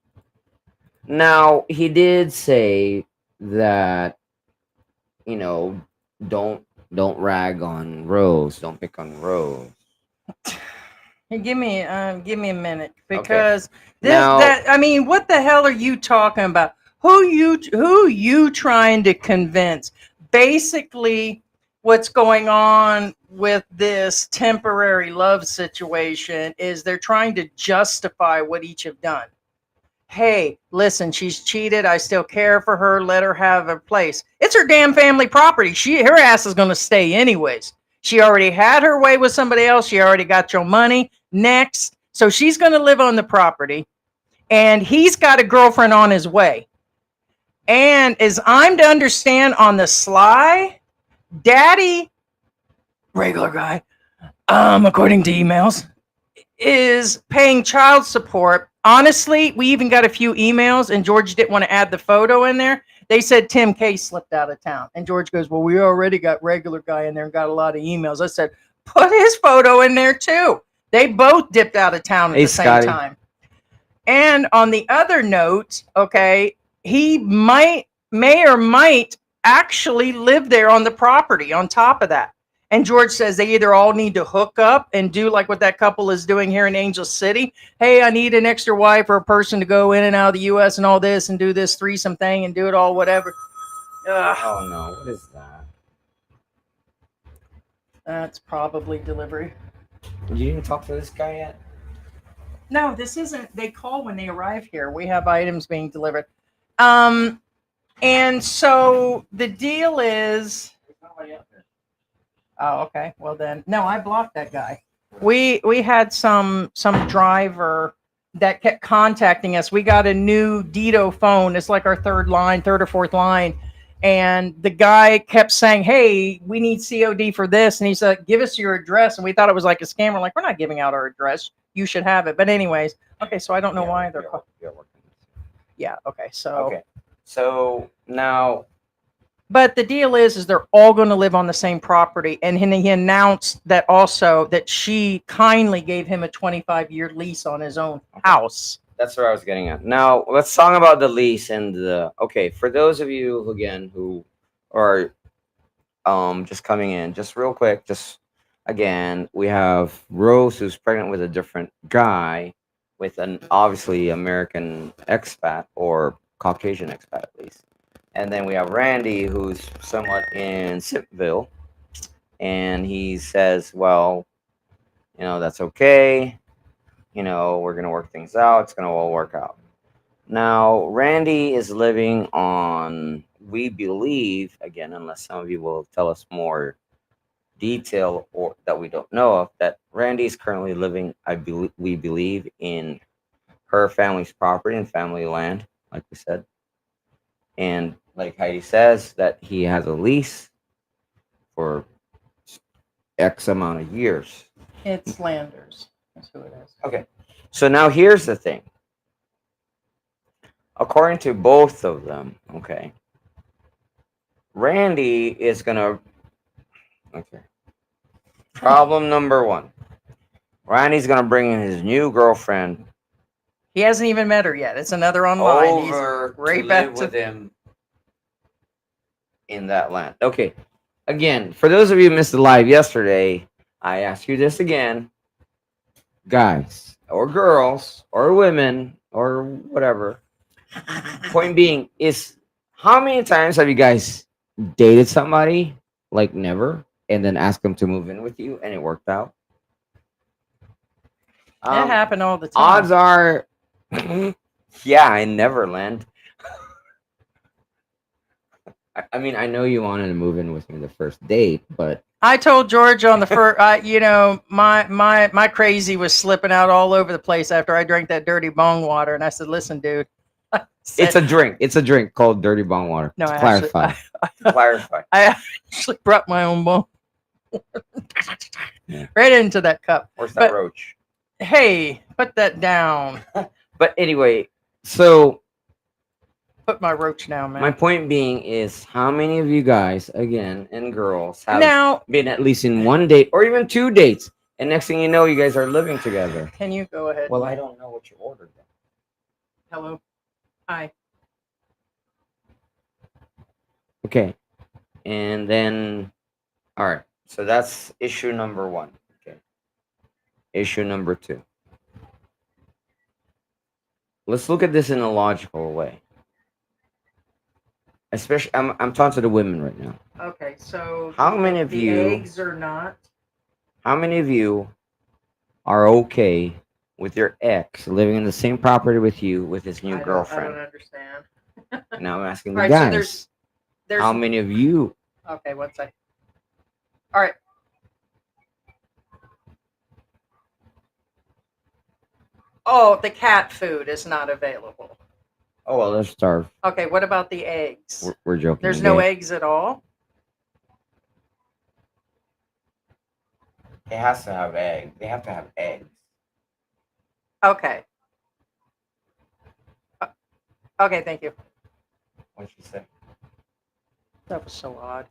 now he did say that, don't rag on Rose. Don't pick on Rose. Hey, give me a minute because Okay. I mean, what the hell are you talking about? Who you trying to convince? Basically, what's going on with this temporary love situation is they're trying to justify what each have done. Hey, listen, she's cheated. I still care for her. Let her have her place. It's her damn family property. Her ass is going to stay anyways. She already had her way with somebody else. She already got your money. Next. So she's going to live on the property. And he's got a girlfriend on his way. And as I'm to understand on the sly, Daddy, regular guy, according to emails, is paying child support. Honestly, we even got a few emails, and George didn't want to add the photo in there. They said Tim K slipped out of town. And George goes, well, we already got regular guy in there and got a lot of emails. I said, put his photo in there too. They both dipped out of town at Hey, the same Scotty. time. And on the other note, okay, he may or might actually live there on the property on top of that. And George says they either all need to hook up and do like what that couple is doing here in Angel City. Hey, I need an extra wife or a person to go in and out of the U.S. and all this and do this threesome thing and do it all, whatever. Oh no, what is that? That's probably delivery. You didn't talk to this guy yet? No, this isn't. They call when they arrive here. We have items being delivered. And so the deal is. Oh, okay. Well then, no, I blocked that guy. We had some driver that kept contacting us. We got a new Dito phone. It's like our third or fourth line. And the guy kept saying, hey, we need COD for this. And he said, give us your address. And we thought it was like a scam. We're like, we're not giving out our address. You should have it. But anyways, okay, so I don't know why they're yeah, okay. So now, but the deal is they're all going to live on the same property. And he announced that also that she kindly gave him a 25-year lease on his own house. that's where I was getting at. Now let's talk about the lease and the. Okay, for those of you who are just coming in, just real quick, just again, we have Rose who's pregnant with a different guy, with an obviously American expat or Caucasian expat at least. And then we have Randy, who's somewhat in Simpville, and he says, well, that's okay. We're going to work things out. It's going to all work out. Now, Randy is living on, we believe, again, unless some of you will tell us more detail or that we don't know of, that Randy is currently living, we believe, in her family's property and family land, like we said. And like Heidi says, that he has a lease for X amount of years. It's Landers. That's who it is. Okay. So now here's the thing. According to both of them, okay, Randy is going to... Okay. Problem number one. Randy's going to bring in his new girlfriend. He hasn't even met her yet. It's another online. Over right to back live with him in that land. Okay. Again, for those of you who missed the live yesterday, I ask you this again. Guys or girls or women or whatever. Point being is, how many times have you guys dated somebody like never and then asked them to move in with you and it worked out? That happened all the time. Odds are, yeah, in Neverland. I mean, I know you wanted to move in with me the first date, but I told George on the first, my crazy was slipping out all over the place after I drank that dirty bong water, and I said, "Listen, dude, it's a drink. It's a drink called dirty bong water." No, clarify. Clarify. I actually brought my own bong right into that cup. Where's that roach? Hey, put that down. But anyway, so put my roach down, man. My point being is, how many of you guys, again, and girls, have been at least in one date or even two dates, and next thing you know, you guys are living together? Can you go ahead? Well, I don't know what you ordered. Hello. Hi. Okay. And then, all right. So that's issue number one. Okay. Issue number two. Let's look at this in a logical way. Especially, I'm talking to the women right now. Okay, so how many of you? Eggs or not? How many of you are okay with your ex living in the same property with you with his new girlfriend? I don't understand. Now I'm asking the guys. So there's how many of you? Okay, one second. All right. Oh, the cat food is not available. Oh well, let's starve. Okay, what about the eggs? We're joking. There's no okay? eggs at all? It has to have eggs. They have to have eggs. Okay. Okay, thank you. What'd she say? That was so odd.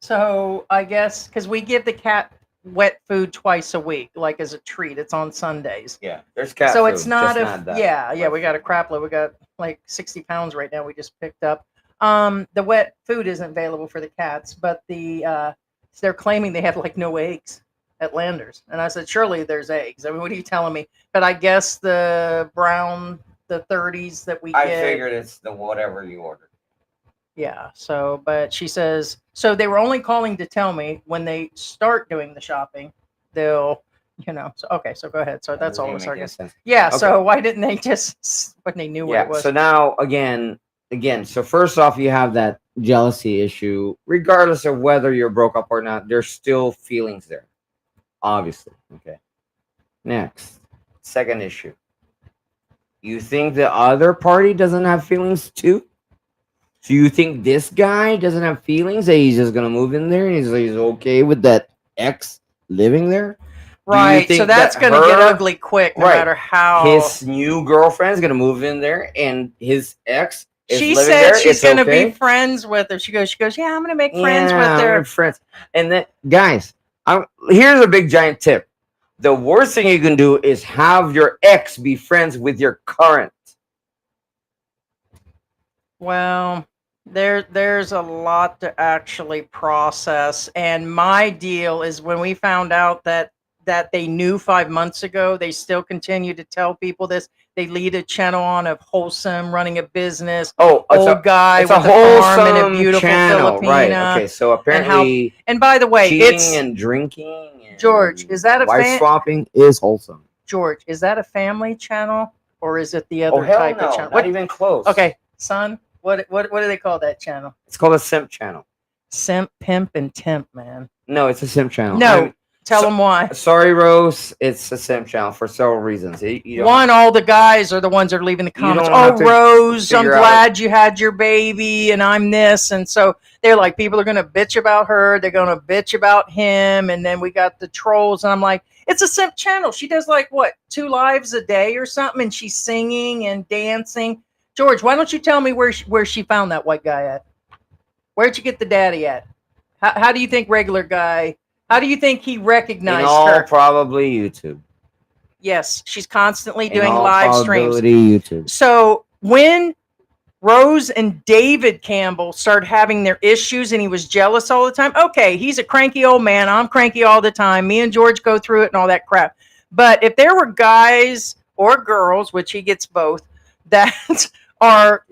So I guess because we give the cat wet food twice a week, like as a treat. It's on Sundays. Yeah, there's cat So food. it's not just a not that. yeah, we got a crap load. We got like 60 pounds right now. We just picked up. The wet food isn't available for the cats, but they're claiming they have like no eggs at Landers. And I said, surely there's eggs. I mean, what are you telling me? But I guess the brown, the 30s that we I get. figured it's the whatever you ordered. Yeah. So, but she says, so they were only calling to tell me when they start doing the shopping, they'll, so, okay. So go ahead. So that's all of us, I guess. Yeah. Okay. So why didn't they just, when they knew what it was? So now again, so first off, you have that jealousy issue. Regardless of whether you're broke up or not, there's still feelings there. Obviously. Okay. Next, second issue. You think the other party doesn't have feelings too? So you think this guy doesn't have feelings that he's just gonna move in there and he's okay with that ex living there? Right. So that's gonna get ugly quick, no matter how. His new girlfriend's gonna move in there and his ex is she living said there. She's gonna be friends with her. She goes, yeah, I'm gonna make friends with her. Friends. And then guys, here's a big giant tip. The worst thing you can do is have your ex be friends with your current. Well, there's a lot to actually process. And my deal is when we found out that they knew 5 months ago, they still continue to tell people this. They lead a channel on of wholesome, running a business. Old guy with a farm and a beautiful channel, Filipina. Right. Okay. So apparently, and by the way, cheating and drinking. And George, is that a wife swapping is wholesome. George, is that a family channel or is it the other hell type no, of channel? Not even close. Okay, son. What do they call that channel? It's called a simp channel. Simp, pimp, and temp, man. No, it's a simp channel. No, tell them why. Sorry, Rose. It's a simp channel for several reasons. All the guys are the ones that are leaving the comments. Oh, Rose, I'm glad you had your baby, and I'm this, and so they're like, people are gonna bitch about her. They're gonna bitch about him, and then we got the trolls, and I'm like, it's a simp channel. She does like what 2 lives a day or something, and she's singing and dancing. George, why don't you tell me where she found that white guy at? Where'd you get the daddy at? How do you think regular guy? How do you think he recognized her? Probably YouTube. Yes, she's constantly doing live streams. YouTube. So when Rose and David Campbell started having their issues and he was jealous all the time, okay, he's a cranky old man. I'm cranky all the time. Me and George go through it and all that crap. But if there were guys or girls, which he gets both, that are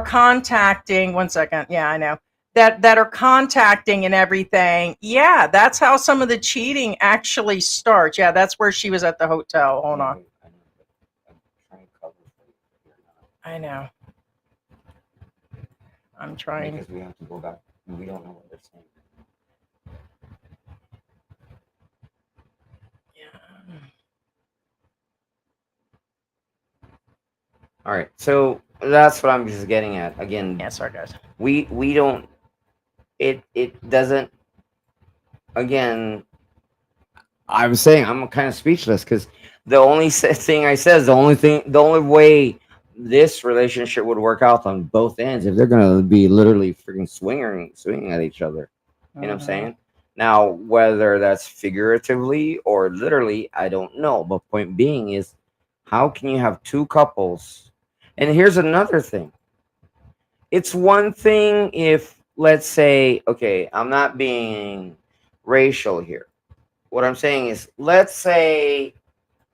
contacting, 1 second, yeah, I know, that are contacting and everything, yeah, that's how some of the cheating actually starts. Yeah, that's where she was at the hotel. Hold on. I know. I'm trying. Because we have to go back. We don't know what they're saying. Yeah. All right, so that's what I'm just getting at. Again, yeah, sorry guys. We don't. It doesn't. Again, I was saying I'm kind of speechless because the only thing I said is the only way this relationship would work out on both ends if they're gonna be literally freaking swinging at each other. You know what I'm saying? Now, whether that's figuratively or literally, I don't know. But point being is, how can you have two couples? And here's another thing. It's one thing if, let's say, okay, I'm not being racial here. What I'm saying is, let's say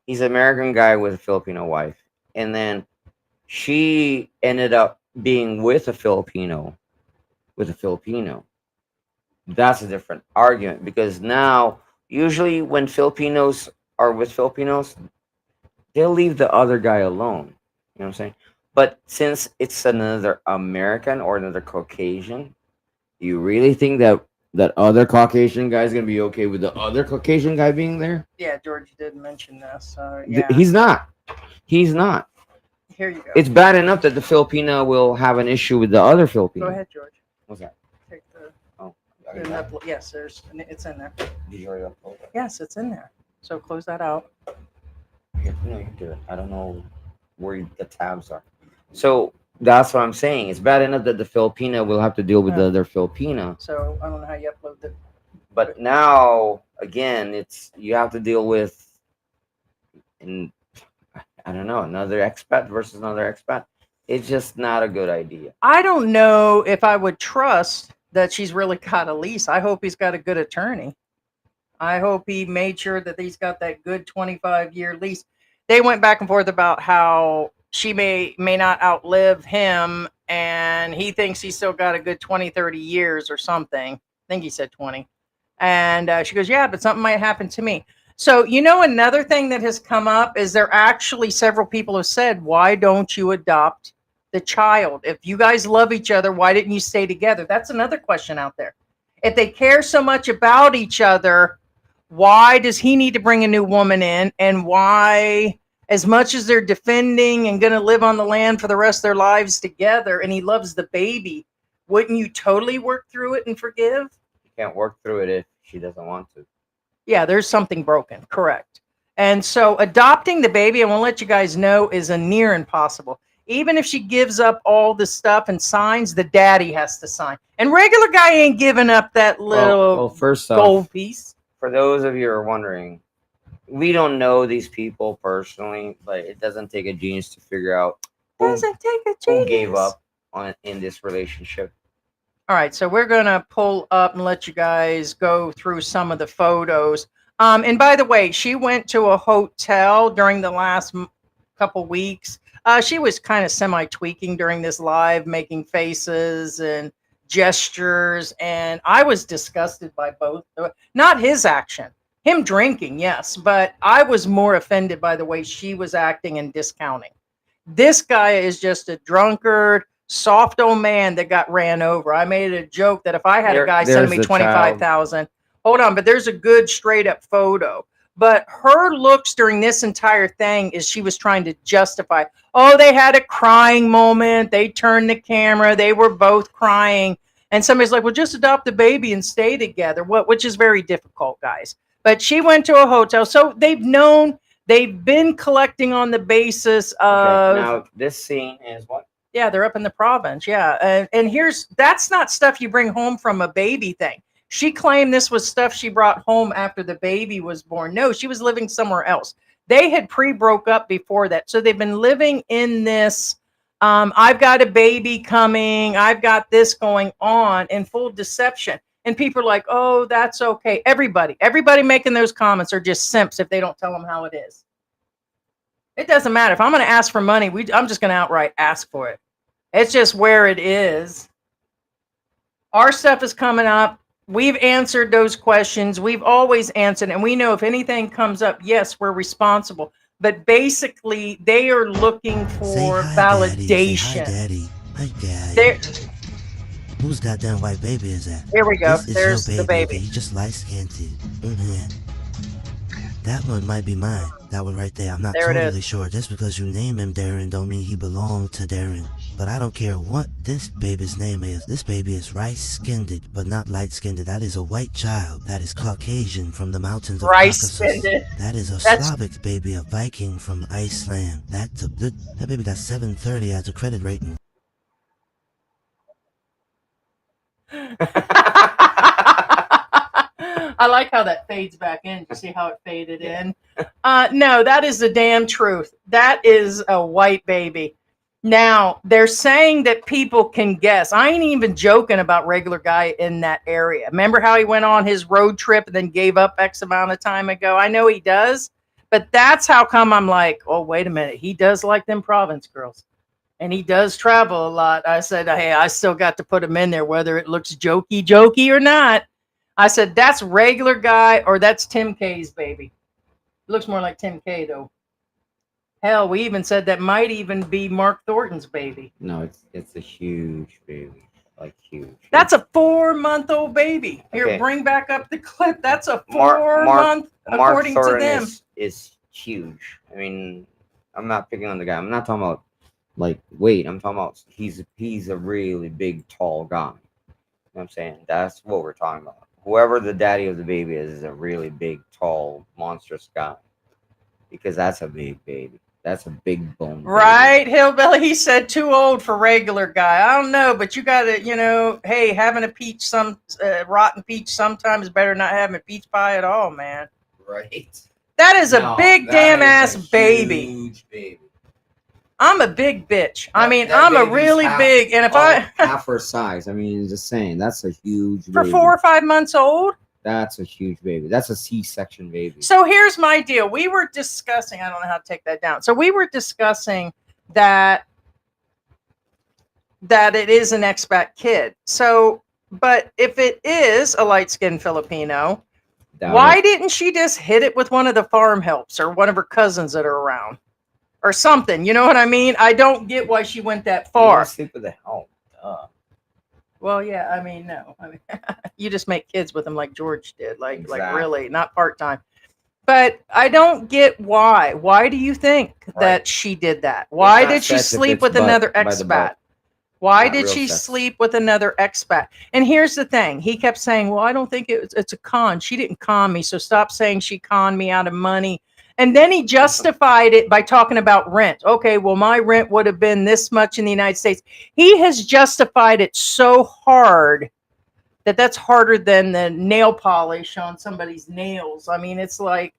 he's an American guy with a Filipino wife, and then she ended up being with a Filipino. That's a different argument because now, usually when Filipinos are with Filipinos, they'll leave the other guy alone. You know what I'm saying? But since it's another American or another Caucasian, you really think that other Caucasian guy is going to be okay with the other Caucasian guy being there? Yeah, George did mention this. Yeah. He's not. Here you go. It's bad enough that the Filipina will have an issue with the other Filipino. Go ahead, George. What's that? Take the. Oh, Yes, it's in there. did you already upload it? Yes, it's in there. So close that out. No, you do it. I don't know where the tabs are. So that's what I'm saying. It's bad enough that the Filipina will have to deal with the other Filipina. So I don't know how you upload it. But now, again, it's you have to deal with, and I don't know, another expat versus another expat. It's just not a good idea. I don't know if I would trust that she's really got a lease. I hope he's got a good attorney. I hope he made sure that he's got that good 25-year lease. They went back and forth about how she may not outlive him, and he thinks he's still got a good 20, 30 years or something. I think he said 20. And she goes, yeah, but something might happen to me. So, another thing that has come up is there actually several people have said, why don't you adopt the child? If you guys love each other, why didn't you stay together? That's another question out there. If they care so much about each other, why does he need to bring a new woman in? And why, as much as they're defending and going to live on the land for the rest of their lives together, and he loves the baby, wouldn't you totally work through it and forgive? You can't work through it if she doesn't want to. Yeah, there's something broken. Correct. And so adopting the baby, I want to let you guys know, is a near impossible. Even if she gives up all the stuff and signs, the daddy has to sign. And regular guy ain't giving up that little first gold off, piece. For those of you who are wondering, we don't know these people personally, but it doesn't take a genius to figure out who gave up in this relationship. All right, so we're going to pull up and let you guys go through some of the photos. And by the way, she went to a hotel during the last couple weeks. She was kind of semi-tweaking during this live, making faces and gestures. And I was disgusted by both. Not his action. Him drinking, yes. But I was more offended by the way she was acting and discounting. This guy is just a drunkard, soft old man that got ran over. I made a joke that if I had a guy send me 25,000, hold on, but there's a good straight up photo. But her looks during this entire thing is she was trying to justify, oh, they had a crying moment. They turned the camera. They were both crying. And somebody's like, well, just adopt the baby and stay together, which is very difficult, guys. But she went to a hotel. So they've been collecting on the basis of. Now, this scene is what? Yeah, they're up in the province. Yeah. And that's not stuff you bring home from a baby thing. She claimed this was stuff she brought home after the baby was born. No, she was living somewhere else. They had broke up before that. So they've been living in this, I've got a baby coming. I've got this going on in full deception. And people are like, oh, that's okay. Everybody making those comments are just simps if they don't tell them how it is. It doesn't matter. If I'm going to ask for money, I'm just going to outright ask for it. It's just where it is. Our stuff is coming up. We've answered those questions. We've always answered. And we know if anything comes up, yes, we're responsible. But basically, they are looking for validation. Daddy. Hi, Daddy. Whose goddamn white baby is that? Here we go. This There's your the baby. Okay? He just light-skinned. That one might be mine. That one right there. I'm not totally sure. Just because you name him Darren don't mean he belonged to Darren. But I don't care what this baby's name is. This baby is rice-skinned, but not light-skinned. That is a white child. That is Caucasian from the mountains of Caucasus. That is a Slavic baby, a Viking from Iceland. That baby got 730 as a credit rating. I like how that fades back in. You see how it faded in? No, that is the damn truth. That is a white baby. Now, they're saying that people can guess. I ain't even joking about regular guy in that area. Remember how he went on his road trip and then gave up X amount of time ago? I know he does, but that's how come I'm like, oh, wait a minute. He does like them province girls. And he does travel a lot. I said, hey, I still got to put him in there, whether it looks jokey or not. I said, that's regular guy or that's Tim K's baby. It looks more like Tim K, though. Hell, we even said that might even be Mark Thornton's baby. No, it's a huge baby. Like huge. That's a 4-month-old baby. Here, bring back up the clip. That's a 4-month, according to them. Is huge. I mean, I'm not picking on the guy. I'm not talking about Like weight. I'm talking about he's a really big, tall guy. You know what I'm saying? That's what we're talking about. Whoever the daddy of the baby is a really big, tall, monstrous guy. Because that's a big baby. That's a big bone baby. Right, Hillbilly. He said too old for regular guy. I don't know, but you got to, hey, having a peach, rotten peach sometimes is better than not having a peach pie at all, man. Right. That is a big damn ass baby. Huge baby. I'm a big bitch. I mean, That I'm a baby's really big, and if I half her size, I mean, just saying, that's a huge for baby. 4 or 5 months old. That's a huge baby. That's a C-section baby. So here's my deal. We were discussing. I don't know how to take that down. So we were discussing that it is an expat kid. So, but if it is a light-skinned Filipino, why didn't she just hit it with one of the farm helps or one of her cousins that are around? Or something, you know what I mean? I don't get why she went that far. You sleep with the help. Duh. Well, yeah, I mean, no. I mean, you just make kids with them like George did, like Exactly. really, not part-time. But I don't get why. Why do you think that she did that? Why did she sleep with another expat? Why did she sleep with another expat? And here's the thing. He kept saying, well, I don't think it's a con. She didn't con me, so stop saying she conned me out of money. And then he justified it by talking about rent. Okay, well, my rent would have been this much in the United States. He has justified it so hard that that's harder than the nail polish on somebody's nails. I mean, it's like,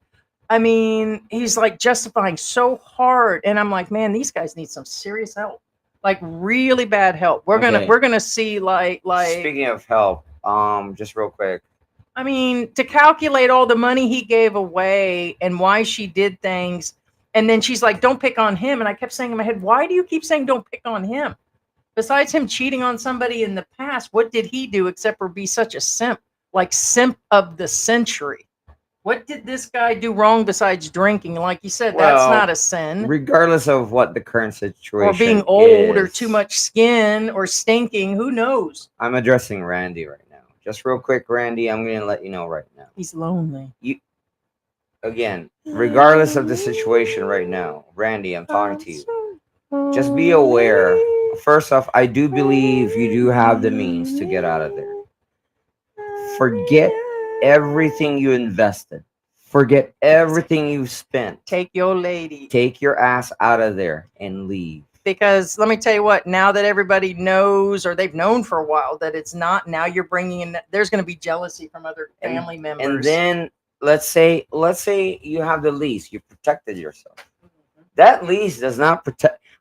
he's like justifying so hard. And I'm like, man, these guys need some serious help. Like really bad help. We're gonna see like speaking of help, just real quick. I mean, to calculate all the money he gave away and why she did things. And then she's like, don't pick on him. And I kept saying in my head, why do you keep saying don't pick on him? Besides him cheating on somebody in the past, what did he do except for be such a simp? Like simp of the century. What did this guy do wrong besides drinking? Like you said, that's not a sin. Regardless of what the current situation or being old or too much skin or stinking, who knows? I'm addressing Randy right now. Just real quick, Randy, I'm going to let you know right now. He's lonely. Again, regardless of the situation right now, Randy, I'm talking to you. Just be aware. First off, I do believe you do have the means to get out of there. Forget everything you invested. Forget everything you've spent. Take your lady. Take your ass out of there and leave. Because let me tell you what, now that everybody knows, or they've known for a while that it's not, now you're bringing in, there's going to be jealousy from other family members. And then let's say you have the lease, you protected yourself. That lease does not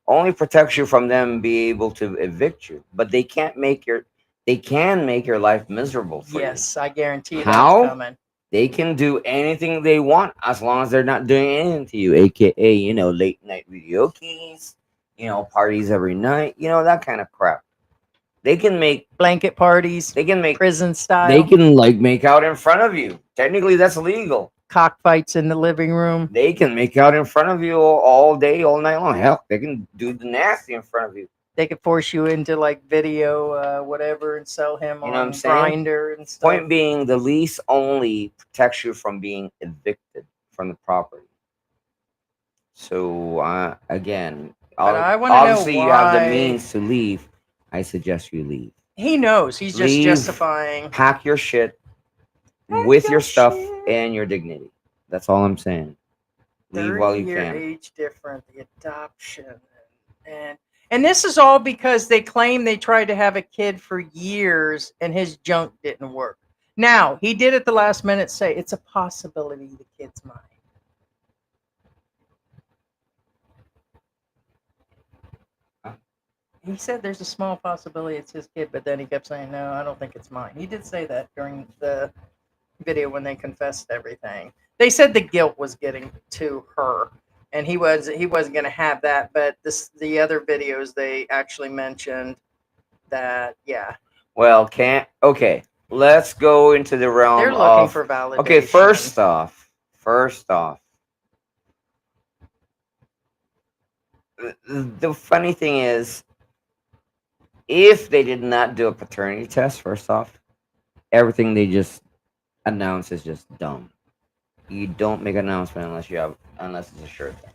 only protects you from them being able to evict you, but they can make your life miserable for you. Yes, I guarantee that's coming. They can do anything they want as long as they're not doing anything to you, aka, late night video keys, parties every night, that kind of crap. They can make blanket parties. They can make prison style. They can make out in front of you. Technically, that's illegal. Cockfights in the living room. They can make out in front of you all day, all night long. Hell, they can do the nasty in front of you. They could force you into video, whatever, and sell him on Grindr and stuff. Point being, the lease only protects you from being evicted from the property. So again, obviously you have the means to leave. I suggest you leave. He knows. He's just justifying. Pack your shit with your stuff and your dignity. That's all I'm saying. Leave while you can. Age different, the adoption, and this is all because they claim they tried to have a kid for years and his junk didn't work. Now, he did at the last minute say it's a possibility the kid's mine. He said there's a small possibility it's his kid, but then he kept saying, no, I don't think it's mine. He did say that during the video when they confessed everything. They said the guilt was getting to her, and he wasn't going to have that. But the other videos, they actually mentioned that, yeah. Well, okay. Let's go into the realm They're looking for validation. Okay, first off, the funny thing is, if they did not do a paternity test, first off, everything they just announced is just dumb. You don't make an announcement unless it's a sure thing.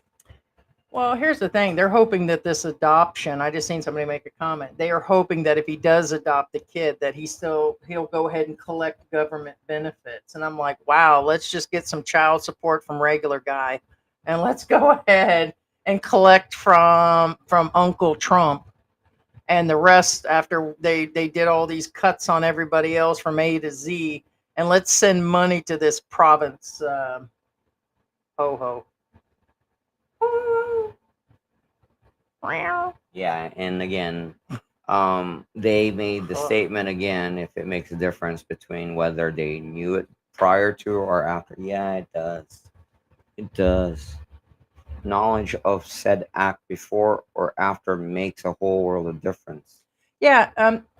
Well, here's the thing. They're hoping that this adoption, I just seen somebody make a comment. They are hoping that if he does adopt the kid, that he'll go ahead and collect government benefits. And I'm like, wow, let's just get some child support from regular guy. And let's go ahead and collect from Uncle Trump and the rest after they did all these cuts on everybody else from A to Z. And let's send money to this province. Ho ho. Yeah, and again, they made the statement again, if it makes a difference between whether they knew it prior to or after. Yeah, it does. It does. Knowledge of said act before or after makes a whole world of difference. Yeah,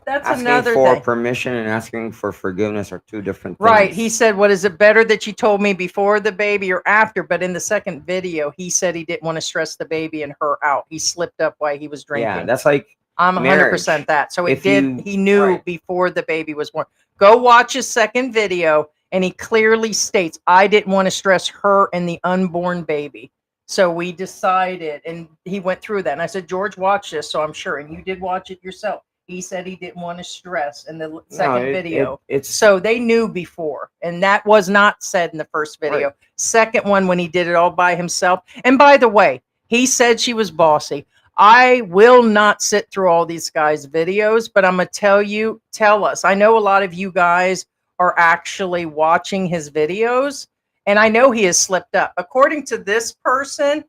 that's Asking another for thing. permission and asking for forgiveness are two different things. Right. He said, what is it better that you told me before the baby or after? But in the second video, he said he didn't want to stress the baby and her out. He slipped up while he was drinking. Yeah, that's like I'm 100% marriage. that. So If he knew right. before the baby was born. Go watch his second video, and he clearly states, I didn't want to stress her and the unborn baby. So we decided, and he went through that. And I said, George, watch this. So I'm sure. And you did watch it yourself. He said he didn't want to stress in the second video. So they knew before. And that was not said in the first video. Right. Second one, when he did it all by himself. And by the way, he said she was bossy. I will not sit through all these guys' videos, but I'm going to tell us. I know a lot of you guys are actually watching his videos, and I know he has slipped up. According to this person,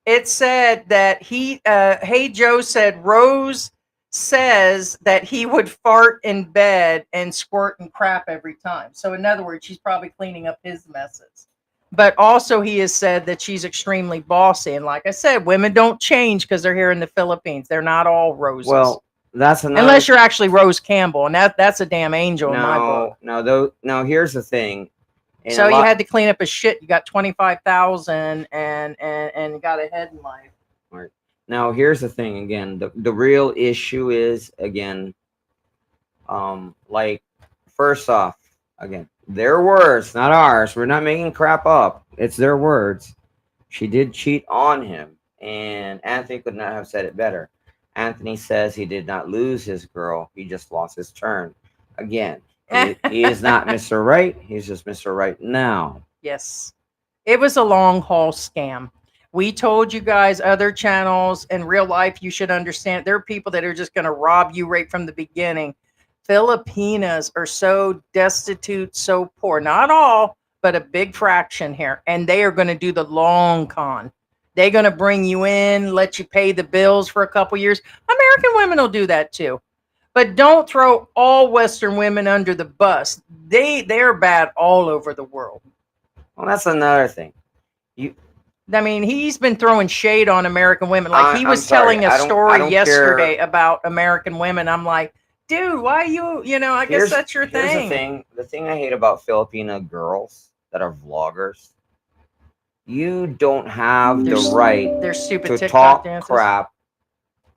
it said that Hey Joe said Rose says that he would fart in bed and squirt and crap every time. So in other words, she's probably cleaning up his messes. But also he has said that she's extremely bossy. And like I said, women don't change because they're here in the Philippines. They're not all roses. Well, that's another. Unless you're actually Rose Campbell, and that's a damn angel in my book. No, here's the thing. So you had to clean up his shit. You got 25,000 and got ahead in life. Right. Now here's the thing again. The real issue is again, like first off, again, their words, not ours. We're not making crap up. It's their words. She did cheat on him, and Anthony could not have said it better. Anthony says he did not lose his girl. He just lost his turn. Again, he is not Mr. Right. He's just Mr. Right now. Yes. It was a long haul scam. We told you guys other channels in real life, you should understand. There are people that are just going to rob you right from the beginning. Filipinas are so destitute, so poor. Not all, but a big fraction here. And they are going to do the long con. They're going to bring you in, let you pay the bills for a couple years. American women will do that too. But don't throw all Western women under the bus. They're bad all over the world. Well, that's another thing. I mean, he's been throwing shade on American women. Like he was telling a story yesterday about American women. I'm like, dude, why I guess that's your thing. The thing I hate about Filipina girls that are vloggers, you don't have the right to talk crap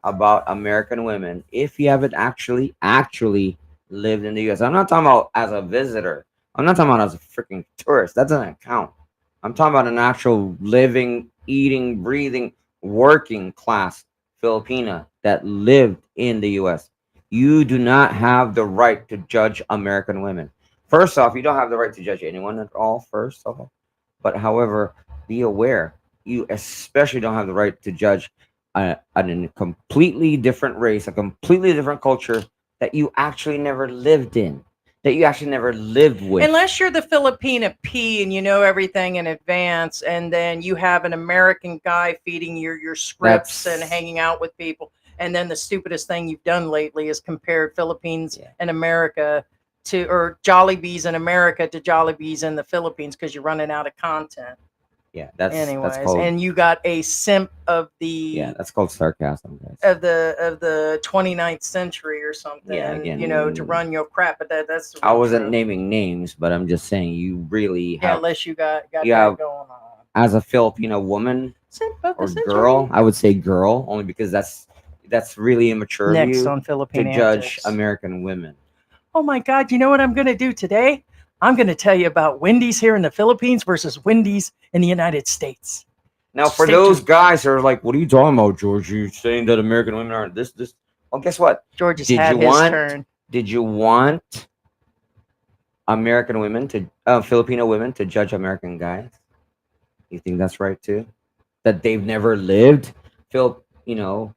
about American women if you haven't actually lived in the U.S. I'm not talking about as a visitor. I'm not talking about as a freaking tourist. That doesn't count. I'm talking about an actual living, eating, breathing, working class Filipina that lived in the U.S. You do not have the right to judge American women. First off, you don't have the right to judge anyone at all, first of all. But however, be aware, you especially don't have the right to judge a completely different race, a completely different culture that you actually never lived in, that you actually never lived with. Unless you're the Filipina P and you know everything in advance, and then you have an American guy feeding your scripts and hanging out with people. And then the stupidest thing you've done lately is compared Philippines and America or Jollibees in America to Jollibees in the Philippines because you're running out of content. Yeah, anyways, that's called, and you got a simp of the that's called sarcasm, guys. Of the 29th century or something. Yeah, again, to run your crap. But that's I wasn't naming names, but I'm just saying you really have. Unless you got that going on. As a Filipino woman or girl, I would say girl only because that's really immature Next of you on Philippine to judge Antics. American women. Oh my God! You know what I'm going to do today? I'm going to tell you about Wendy's here in the Philippines versus Wendy's in the United States. Now, for Stay those tuned. guys who are like, "What are you talking about, George? You're saying that American women aren't this?" Well, guess what? George has Did had you his want? turn. Did you want American women to Filipino women to judge American guys? You think that's right too? That they've never lived? You know,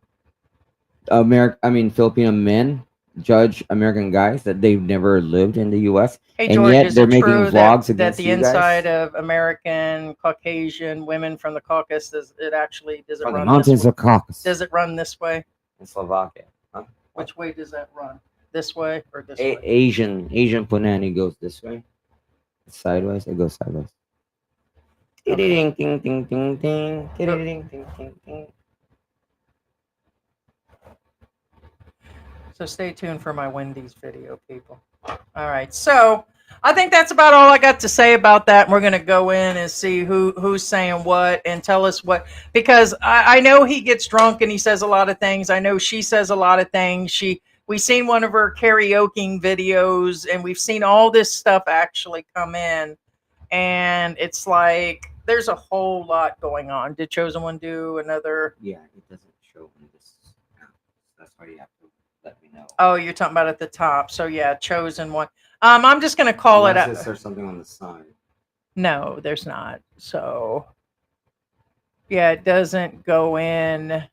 Filipino men judge American guys that they've never lived in the U.S. Hey and George, yet is they're it making true vlogs that against the you guys inside of American Caucasian women from the Caucasus does it from the run this mountains way? of Caucasus Does it run this way? in Slovakia. Huh? Which way does that run? This way or this way? Asian punani goes this way. Sideways. It goes sideways. Okay. Ting, ting, ting, ting, ting. Ting, ting, ting, ting. So stay tuned for my Wendy's video, people. All right. So I think that's about all I got to say about that. We're gonna go in and see who's saying what and tell us what, because I know he gets drunk and he says a lot of things. I know she says a lot of things. We've seen one of her karaoke videos and we've seen all this stuff actually come in, and it's like there's a whole lot going on. Did Chosen One do another? Yeah, it doesn't show in this. That's why you have to let me know. Oh, you're talking about at the top. So yeah, Chosen One. I'm just gonna call it. Unless there's something on the side. No, there's not. So yeah, it doesn't go in.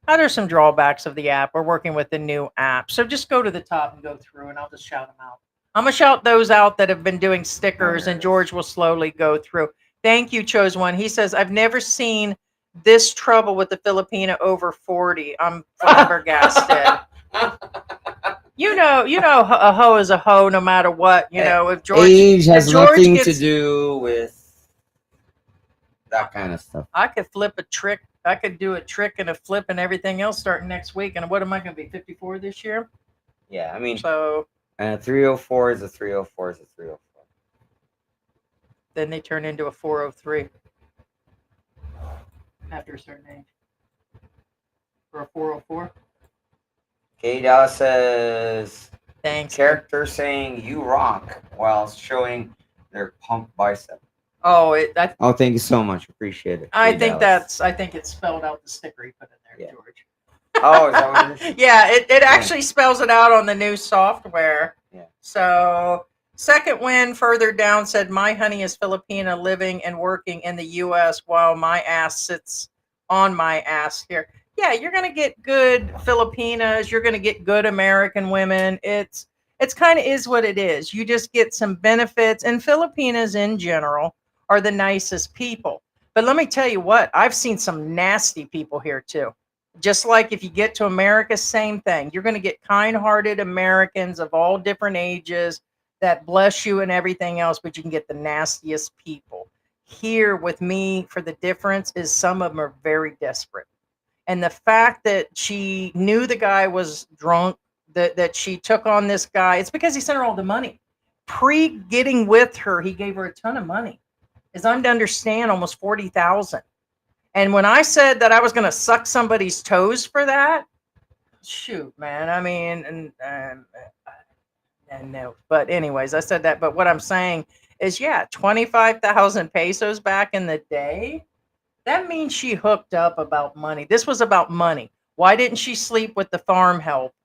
Oh, there's some drawbacks of the app. We're working with the new app. So just go to the top and go through, and I'll just shout them out. I'm going to shout those out that have been doing stickers, and George will slowly go through. Thank you, Chose One. He says, I've never seen this trouble with the Filipina over 40. I'm flabbergasted. A hoe is a hoe no matter what. If George Age has if George nothing gets, to do with that kind of stuff. I could flip a trick. I could do a trick and a flip and everything else starting next week. And what am I going to be, 54 this year? Yeah, I mean, So 304 is a 304 is a 304. then they turn into a 403 after a certain age. Or a 404. K Dallas says Thanks. character saying you rock while showing their pump bicep. Oh, thank you so much. Appreciate it. I think it's spelled out the sticker he put in there, Yeah. George. Oh, is that what it is? Yeah, it actually spells it out on the new software. Yeah. So second win further down said, my honey is Filipina living and working in the US while my ass sits on my ass here. Yeah, you're gonna get good Filipinas, you're gonna get good American women. It's kind of is what it is. You just get some benefits, and Filipinas in general are the nicest people. But let me tell you what, I've seen some nasty people here too. Just like if you get to America, same thing. You're going to get kind-hearted Americans of all different ages that bless you and everything else, but you can get the nastiest people. Here with me, for the difference is some of them are very desperate. And the fact that she knew the guy was drunk, that she took on this guy, it's because he sent her all the money. Pre getting with her, he gave her a ton of money. As I'm to understand, almost 40,000. And when I said that I was going to suck somebody's toes for that, shoot, man. I mean, and no. But anyways, I said that. But what I'm saying is, yeah, 25,000 pesos back in the day. That means she hooked up about money. This was about money. Why didn't she sleep with the farm help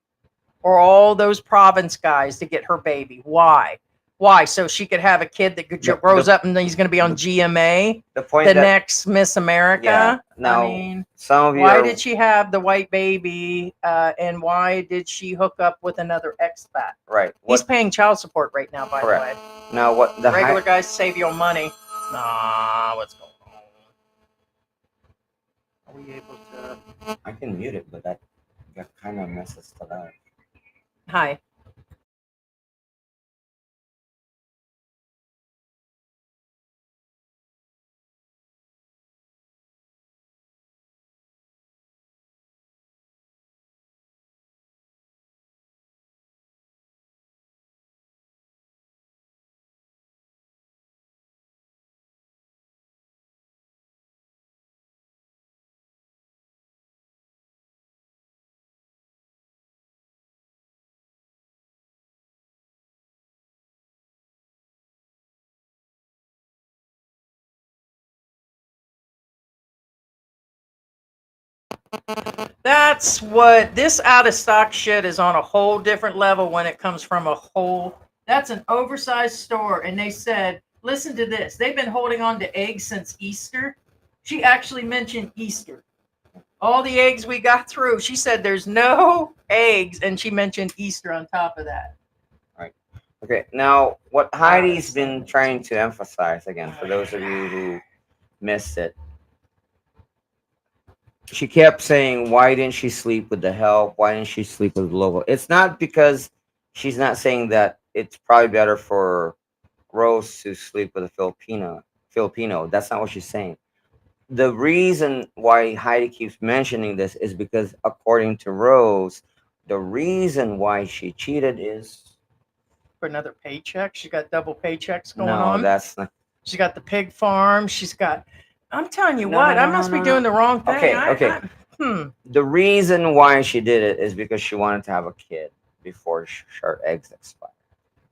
or all those province guys to get her baby? Why? Why? So she could have a kid that grows up and he's going to be on GMA, the next Miss America. Yeah, now, I mean, some of you why did she have the white baby, and why did she hook up with another expat? Right. He's paying child support right now, by Correct. the way. Now, what the Regular guys save your money. Nah, what's going on? Are we able to? I can mute it, but that kind of messes stuff up. Hi. That's what this out of stock shit is on a whole different level when it comes from a whole. That's an oversized store, and they said, listen to this. They've been holding on to eggs since Easter. She actually mentioned Easter. All the eggs we got through, she said there's no eggs, and she mentioned Easter on top of that. Right. Okay. Now, what Heidi's been trying to emphasize again, for those of you who missed it, she kept saying, "Why didn't she sleep with the help? Why didn't she sleep with the local?" It's not because she's not saying that it's probably better for Rose to sleep with a Filipino. Filipino. That's not what she's saying. The reason why Heidi keeps mentioning this is because, according to Rose, the reason why she cheated is For another paycheck, she got double paychecks going no, on. that's not. She's got the pig farm. She's got. I'm telling you No, what, no, I no, must no, be no. doing the wrong thing. Okay, okay. The reason why she did it is because she wanted to have a kid before her eggs expire.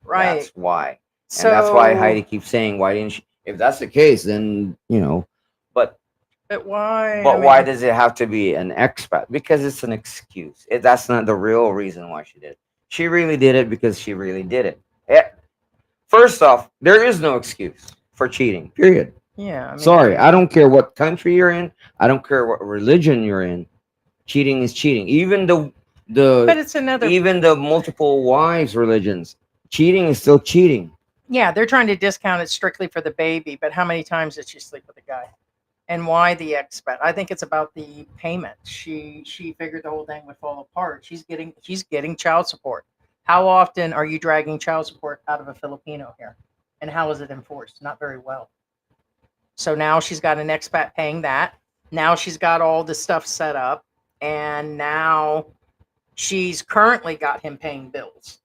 Right. That's why. So And that's why Heidi keeps saying, "Why didn't she?" If that's the case, then But But why? but why does it have to be an expat? Because it's an excuse. That's not the real reason why she did it. She really did it because she really did it. First off, there is no excuse for cheating. Period. Yeah. I mean, Sorry, I don't care what country you're in. I don't care what religion you're in. Cheating is cheating. Even But it's another. even the multiple wives religions, cheating is still cheating. Yeah, they're trying to discount it strictly for the baby. But how many times did she sleep with a guy? And why the expat? I think it's about the payment. She figured the whole thing would fall apart. She's getting child support. How often are you dragging child support out of a Filipino here? And how is it enforced? Not very well. So now she's got an expat paying that. Now she's got all the stuff set up. And now she's currently got him paying bills.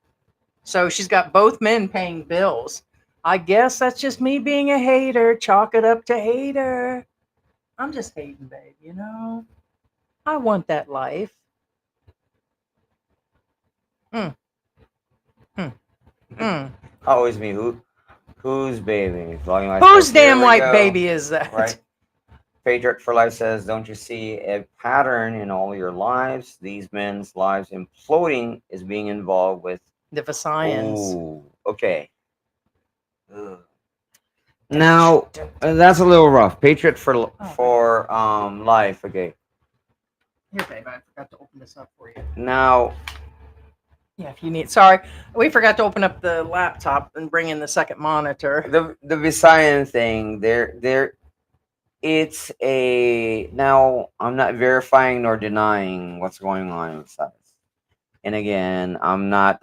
So she's got both men paying bills. I guess that's just me being a hater. Chalk it up to hater. I'm just hating, babe, you know? I want that life. Mm, mm, mm. Always me. Who's baby? Whose damn white baby is that? Right. Patriot for Life says, "Don't you see a pattern in all your lives? These men's lives imploding is being involved with." The Visayans. Ooh, okay. Ugh. Now that's a little rough. Patriot for Life. Okay. Here, babe, I forgot to open this up for you. Now, Yeah, if you need. Sorry, we forgot to open up the laptop and bring in the second monitor. the Visayan thing. It's a now. I'm not verifying nor denying what's going on in Visayas. And again, I'm not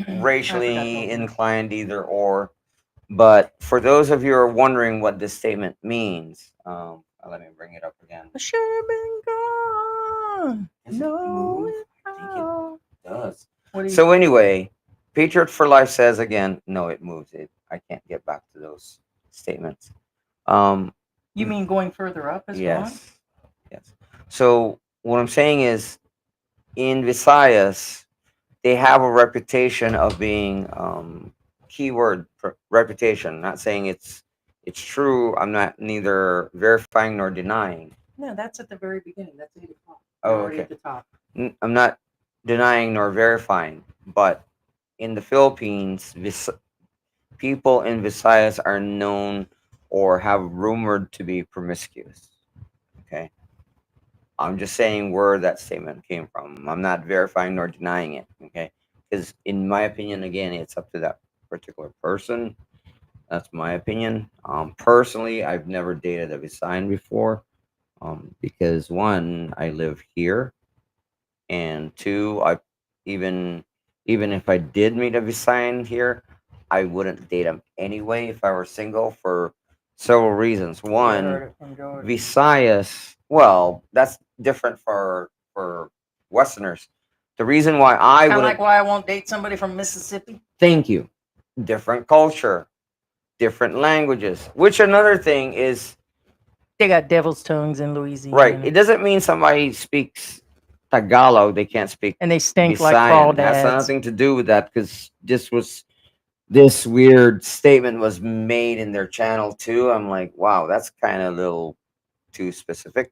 racially inclined either or. But for those of you who are wondering what this statement means, let me bring it up again. I should have been gone. No, It does. What So anyway, Patriot for Life says again, no, it moves. I can't get back to those statements. you mean going further up as well? Yes, yes. So what I'm saying is, in Visayas, they have a reputation of being keyword reputation. Not saying it's true. I'm not neither verifying nor denying. No, that's at the very beginning. That's 8 o'clock. Oh, Already okay. at the top. I'm not denying nor verifying, but in the Philippines, people in Visayas are known or have rumored to be promiscuous. Okay. I'm just saying where that statement came from. I'm not verifying nor denying it. Okay. Because in my opinion, again, it's up to that particular person. That's my opinion. Personally, I've never dated a Visayan before. Because one, I live here, and two, I even if I did meet a Visayan here, I wouldn't date him anyway if I were single for several reasons. One, Visayas, well, that's different for Westerners. The reason why I Kind of would like why I won't date somebody from Mississippi. thank you, different culture, different languages. Which another thing is, They got devil's tongues in Louisiana. right? It doesn't mean somebody speaks Tagalog, they can't speak And they stink Visayan. like Has crawdads. nothing to do with that, because this weird statement was made in their channel too. I'm like, wow, that's kind of a little too specific.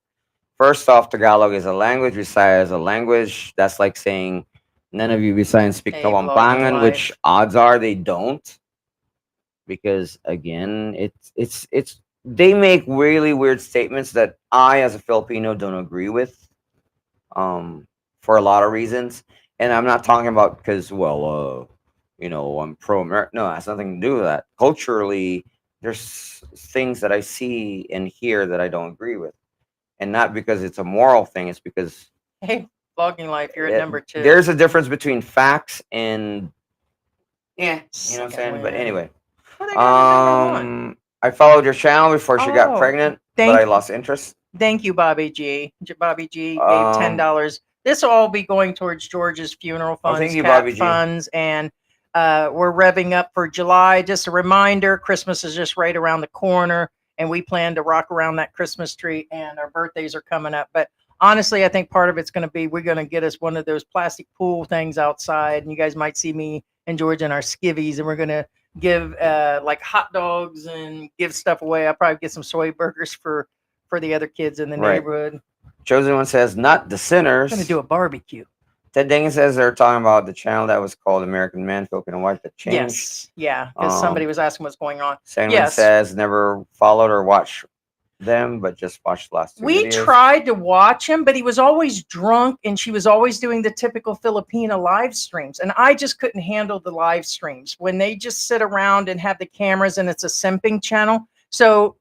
First off, Tagalog is a language. Visaya is a language. That's like saying none of you Visayans speak Hey, vlogging Kapampangan, which life. odds are they don't. Because again, it's they make really weird statements that I, as a Filipino, don't agree with. For a lot of reasons, and I'm not talking about because, well, I'm pro-American. No, it has nothing to do with that. Culturally, there's things that I see and hear that I don't agree with, and not because it's a moral thing. It's because Hey, vlogging life, you're at number 2. there's a difference between facts and you know what I'm Second saying. But win. anyway, Well, they got number 1. I followed your channel before she got Oh, pregnant, but thank I you. lost interest. Thank you, Bobby G. Bobby G gave $10. This will all be going towards George's funeral funds, thank you, cat Bobby G. funds, and we're revving up for July. Just a reminder, Christmas is just right around the corner, and we plan to rock around that Christmas tree, and our birthdays are coming up. But honestly, I think part of it's going to be we're going to get us one of those plastic pool things outside, and you guys might see me and George in our skivvies, and we're going to give like hot dogs and give stuff away. I'll probably get some soy burgers for the other kids in the Right. neighborhood. Chosen One says, not the sinners. I'm going to do a barbecue. Ted Dingan says they're talking about the channel that was called American Man, Filipino Wife that changed. Yes. Yeah. Because somebody was asking what's going on. Someone says never followed or watched them, but just watched the last 2 We videos. tried to watch him, but he was always drunk and she was always doing the typical Filipina live streams. And I just couldn't handle the live streams when they just sit around and have the cameras and it's a simping channel. So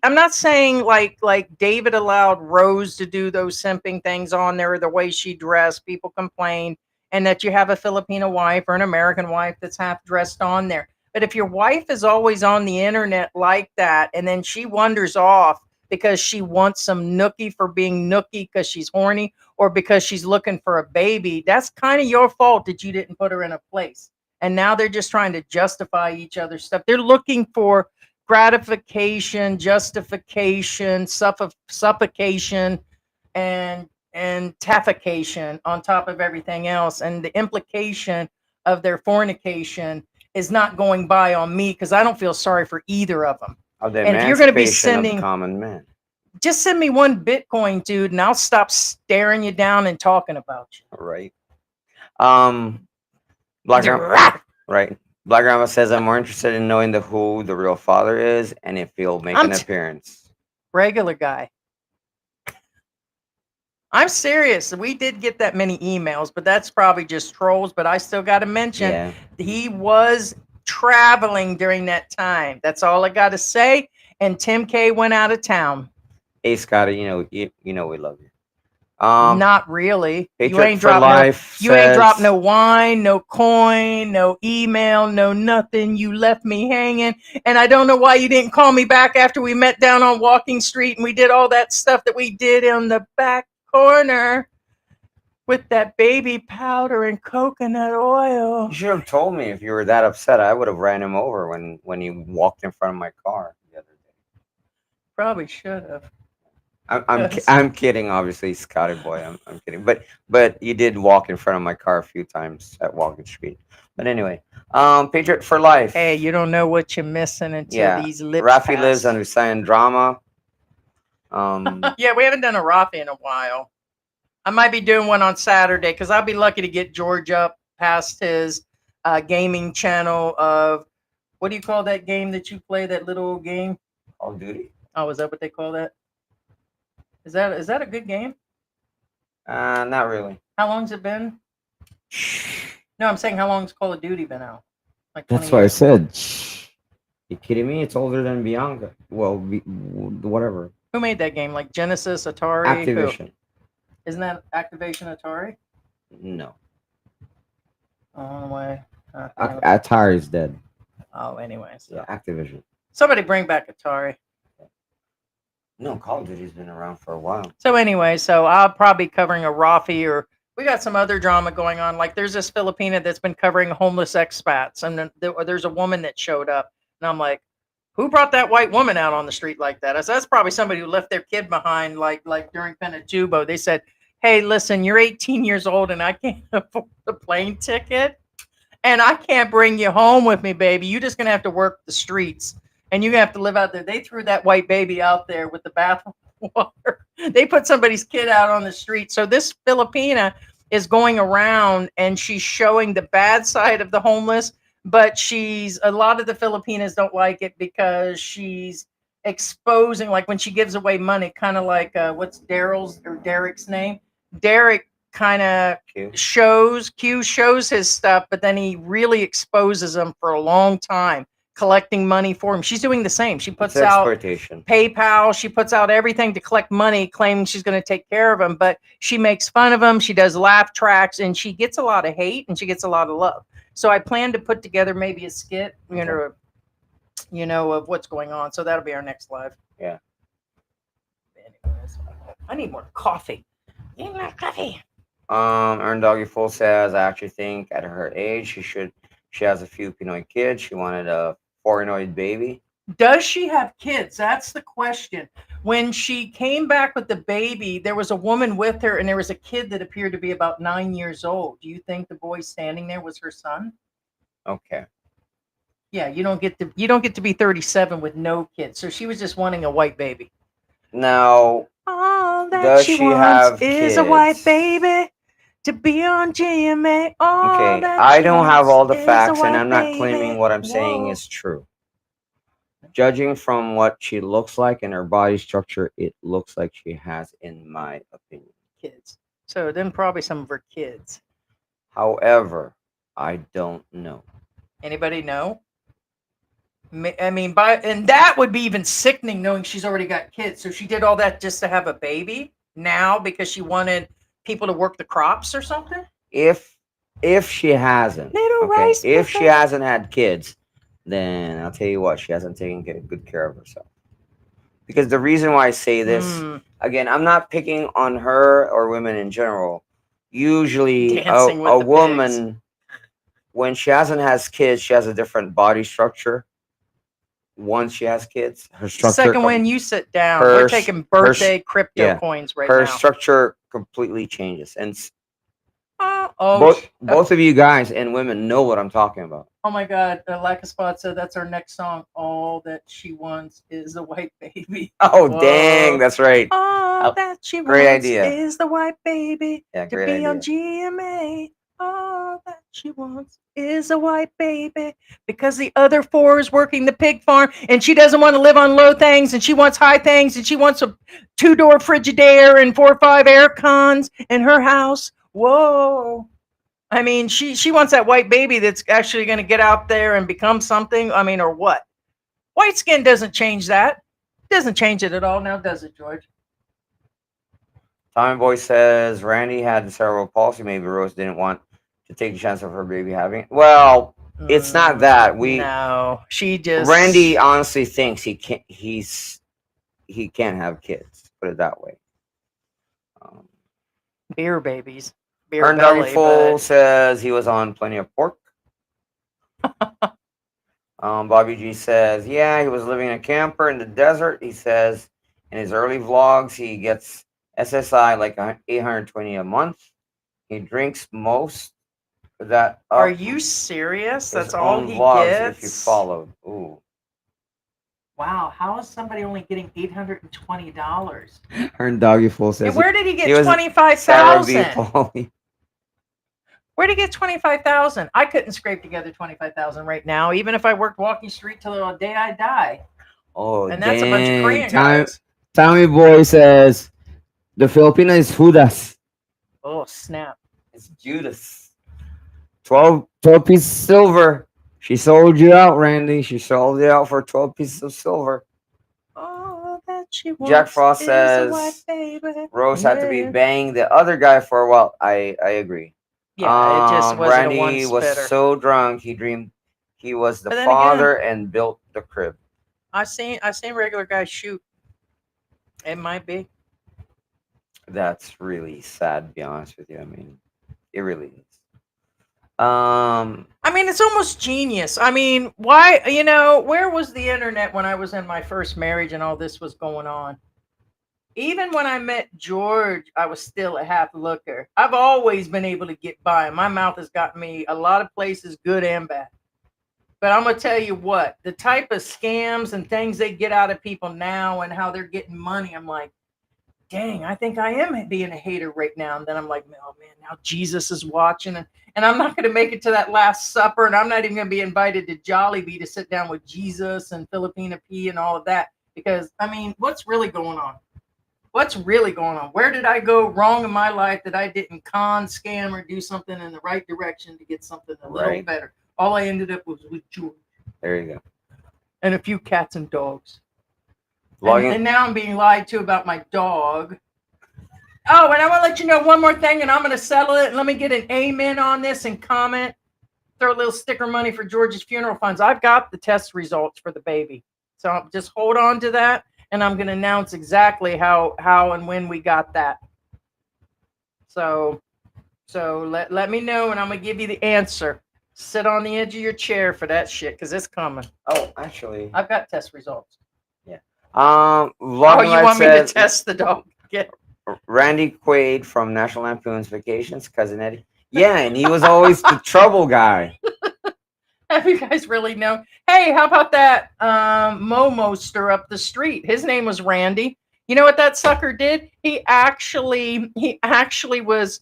I'm not saying like David allowed Rose to do those simping things on there, the way she dressed, people complained, and that you have a Filipino wife or an American wife that's half dressed on there. But if your wife is always on the internet like that, and then she wanders off because she wants some nookie for being nookie because she's horny or because she's looking for a baby, that's kind of your fault that you didn't put her in a place. And now they're just trying to justify each other's stuff. They're looking for gratification, justification, suffocation, and taffication on top of everything else. And the implication of their fornication is not going by on me because I don't feel sorry for either of them. Of the And if you're going to be emancipation of the sending, common man. just send me one Bitcoin, dude, and I'll stop staring you down and talking about you. Right. Black Grandma, right. Black Grandma says, I'm more interested in knowing who the real father is and if he'll make an appearance. Regular guy. I'm serious. We did get that many emails, but that's probably just trolls. But I still got to mention he was traveling during that time. That's all I got to say. And Tim K went out of town. Hey, Scotty, you know we love you. Not really. You ain't dropped ain't dropped no wine, no coin, no email, no nothing. You left me hanging, and I don't know why you didn't call me back after we met down on Walking Street and we did all that stuff that we did in the back corner with that baby powder and coconut oil. You should have told me if you were that upset. I would have ran him over when he walked in front of my car the other day. Probably should have. I'm kidding, obviously, Scotty boy. I'm kidding, but you did walk in front of my car a few times at Walking Street. But anyway, Patriot for Life. Hey, you don't know what you're missing until these lips Rafi pass. lives on Visayan drama. Yeah, we haven't done a Rafi in a while. I might be doing one on Saturday because I'll be lucky to get George up past his gaming channel of what do you call that game that you play? That little game? Call of Duty. Oh, is that what they call that? Is that a good game? Not really. How long's it been? No, I'm saying how long's Call of Duty been out? Like that's what I said. You kidding me? It's older than Bianca. Well, whatever. Who made that game? Like Genesis, Atari? Activision. Who? Isn't that Activation Atari? No. Oh, way. Atari's dead. Oh, anyway. So. Yeah, Activision. Somebody bring back Atari. No, Call of Duty's been around for a while. So anyway, so I'll probably be covering a Rafi, or we got some other drama going on. Like there's this Filipina that's been covering homeless expats, and then there's a woman that showed up, and I'm like, who brought that white woman out on the street like that? I said, that's probably somebody who left their kid behind, like during Pinatubo. They said, hey, listen, you're 18 years old, and I can't afford the plane ticket, and I can't bring you home with me, baby. You're just gonna have to work the streets. And you're going to have to live out there. They threw that white baby out there with the water. They put somebody's kid out on the street. So this Filipina is going around and she's showing the bad side of the homeless, but she's a lot of the Filipinas don't like it because she's exposing, like when she gives away money, kind of like what's Daryl's or Derek's name? Derek kind of Q shows his stuff, but then he really exposes them for a long time, collecting money for him. She's doing the same. She puts out PayPal. She puts out everything to collect money, claiming she's going to take care of him, but she makes fun of him. She does laugh tracks, and she gets a lot of hate and she gets a lot of love. So I plan to put together maybe a skit, of what's going on. So that'll be our next live. Yeah. Anyways, I need more coffee. Need more coffee. Earn Doggy Full says, I actually think at her age she has a few Pinoy kids. She wanted a foreignoid baby. Does she have kids? That's the question. When she came back with the baby, there was a woman with her and there was a kid that appeared to be about 9 years old. Do you think the boy standing there was her son? Okay. Yeah, you don't get to be 37 with no kids. So she was just wanting a white baby. Now, all that does she she wants have is kids? A white baby to be on GMA. All Okay, that I she don't have all the wants is a facts, and white I'm not baby. claiming what I'm saying is true. Judging from what she looks like and her body structure, it looks like she has, in my opinion, kids. So then probably some of her kids. However, I don't know. Anybody know? I mean, and that would be even sickening knowing she's already got kids. So she did all that just to have a baby now because she wanted people to work the crops or something? If she hasn't, if she hasn't had kids, then I'll tell you what, she hasn't taken good care of herself. Because the reason why I say this, again, I'm not picking on her or women in general. Usually a woman, when she hasn't has kids, she has a different body structure. Once she has kids, her structure. Second, when you sit down, we're taking birthday crypto coins right now. Her structure completely changes, and both of you guys and women know what I'm talking about. Oh my God, Laka Spot said that's our next song. All that she wants is a white baby. Oh, dang, that's right. All that she wants is the white baby to be on GMA. All that she wants is a white baby because the other four is working the pig farm and she doesn't want to live on low things and she wants high things and she wants a 2-door Frigidaire and 4 or 5 air cons in her house. Whoa. I mean, she wants that white baby that's actually going to get out there and become something. I mean, or what? White skin doesn't change that. It doesn't change it at all now, does it, George? Tommy Boy says Randy had cerebral palsy. Maybe Rose didn't want to take the chance of her baby having it. Well, it's not that. No, she just. Randy honestly thinks he can't have kids. Put it that way. Beer babies. Earn Doggy Full says he was on Plenty of Pork. Bobby G says, yeah, he was living in a camper in the desert. He says in his early vlogs he gets SSI like $820 a month. He drinks most of that. Are you serious? That's all he gets? If you followed. Ooh. Wow, how is somebody only getting $820? Earn Doggy Full says. And where did he get $25,000? Where did he get $25,000? I couldn't scrape together $25,000 right now, even if I worked walking street till the day I die. Oh, and that's a bunch of Korean guys. Tommy Boy says the Filipina is Judas. Oh snap! It's Judas. 12 pieces of silver. She sold you out, Randy. She sold you out for 12 pieces of silver. Oh, that she wants. Jack Frost says Rose had to be banging the other guy for a while. I agree. Yeah, it just wasn't Randy a one-spitter. was so drunk he dreamed he was the father and built the crib. I seen regular guys shoot. It might be. That's really sad, to be honest with you. I mean, it really is. I mean, it's almost genius. I mean, why, where was the internet when I was in my first marriage and all this was going on? Even when I met George, I was still a half looker. I've always been able to get by. My mouth has gotten me a lot of places, good and bad. But I'm going to tell you what, the type of scams and things they get out of people now and how they're getting money, I'm like, dang, I think I am being a hater right now. And then I'm like, oh man, now Jesus is watching, and I'm not going to make it to that Last Supper, and I'm not even going to be invited to Jollibee to sit down with Jesus and Filipina P and all of that, because I mean, what's really going on? What's really going on? Where did I go wrong in my life that I didn't scam, or do something in the right direction to get something a little better? All I ended up was with George. There you go. And a few cats and dogs. And now I'm being lied to about my dog. Oh, and I want to let you know one more thing, and I'm going to settle it. Let me get an amen on this and comment. Throw a little sticker money for George's funeral funds. I've got the test results for the baby. So just hold on to that. And I'm going to announce exactly how and when we got that. So let me know, and I'm going to give you the answer. Sit on the edge of your chair for that shit, because it's coming. Oh, actually, I've got test results. Yeah. Oh, you want me to test the dog? Yeah. Randy Quaid from National Lampoon's Vacations, cousin Eddie. Yeah, and he was always the trouble guy. Have you guys really known? Hey, how about that Momoster up the street? His name was Randy. You know what that sucker did? He actually was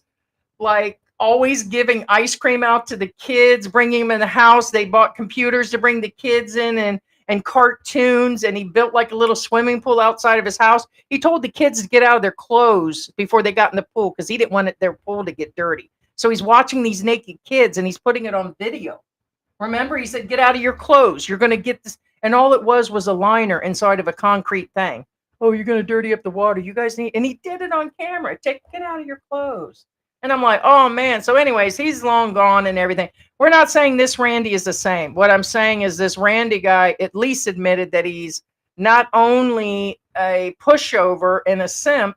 like always giving ice cream out to the kids, bringing them in the house. They bought computers to bring the kids in, and cartoons, and he built like a little swimming pool outside of his house. He told the kids to get out of their clothes before they got in the pool, because he didn't want their pool to get dirty. So he's watching these naked kids, and he's putting it on video. Remember, he said, get out of your clothes. You're going to get this. And all it was a liner inside of a concrete thing. Oh, you're going to dirty up the water. You guys need, and he did it on camera. Get out of your clothes. And I'm like, oh man. So anyways, he's long gone and everything. We're not saying this Randy is the same. What I'm saying is this Randy guy at least admitted that he's not only a pushover and a simp,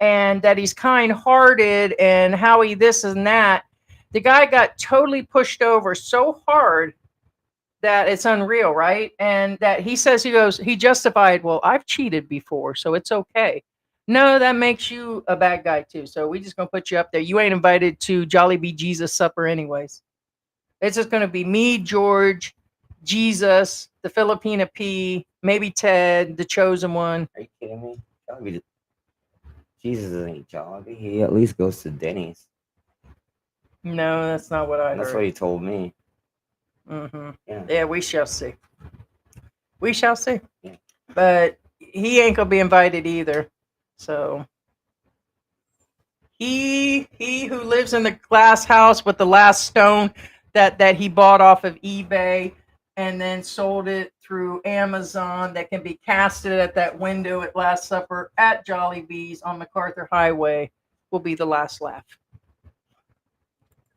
and that he's kind-hearted, and how he this and that. The guy got totally pushed over so hard that it's unreal, right? And that he says, he justified, well, I've cheated before, so it's okay. No, that makes you a bad guy too. So we just gonna put you up there. You ain't invited to Jollibee Jesus supper anyways. It's just gonna be me, George, Jesus, the Filipina P, maybe Ted, the chosen one. Are you kidding me? Jesus isn't eat Jollibee. He at least goes to Denny's. No, that's not what I heard. That's what he told me. Mm-hmm. Yeah. Yeah, we shall see. We shall see. Yeah. But he ain't gonna be invited either. So he who lives in the glass house with the last stone that he bought off of eBay and then sold it through Amazon, that can be casted at that window at Last Supper at Jollibee's on MacArthur Highway, will be the last laugh.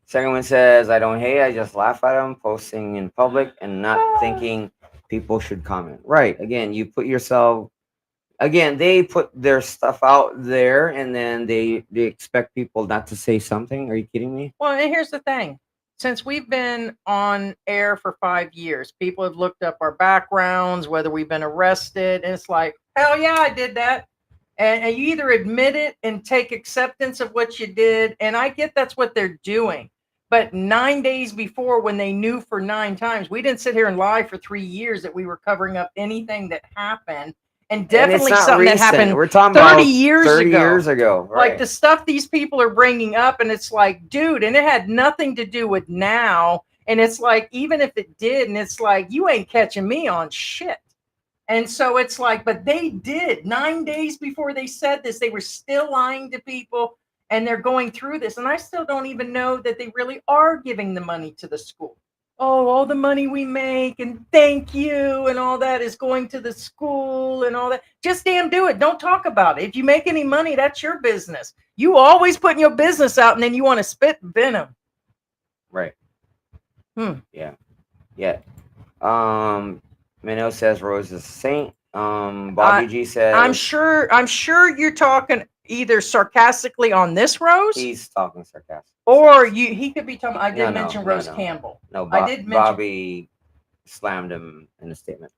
Second one says, I don't hate, I just laugh at them, posting in public and not thinking people should comment. Right. Again, you put yourself, they put their stuff out there, and then they expect people not to say something. Are you kidding me? Well, and here's the thing. Since we've been on air for 5 years, people have looked up our backgrounds, whether we've been arrested, and it's like, hell yeah, I did that. And you either admit it and take acceptance of what you did, and I get that's what they're doing. But 9 days before, when they knew for 9 times, we didn't sit here and lie for 3 years that we were covering up anything that happened. And definitely something that happened we're talking 30 about years 30 ago. years ago. Right. Like the stuff these people are bringing up, and it's like, dude, and it had nothing to do with now. And it's like, even if it did, and it's like, you ain't catching me on shit. And so it's like, but they did. 9 days before they said this, they were still lying to people, and they're going through this. And I still don't even know that they really are giving the money to the school. Oh, all the money we make and thank you and all that is going to the school and all that. Just damn do it. Don't talk about it. If you make any money, that's your business. You always putting your business out, and then you want to spit venom. Right. Yeah. Yeah. Minnow says Rose is a saint. Bobby G says, I'm sure you're talking either sarcastically on this Rose. He's talking sarcastic. Or he could be talking. I did mention Rose Campbell. No, I did mention Bobby slammed him in a statement.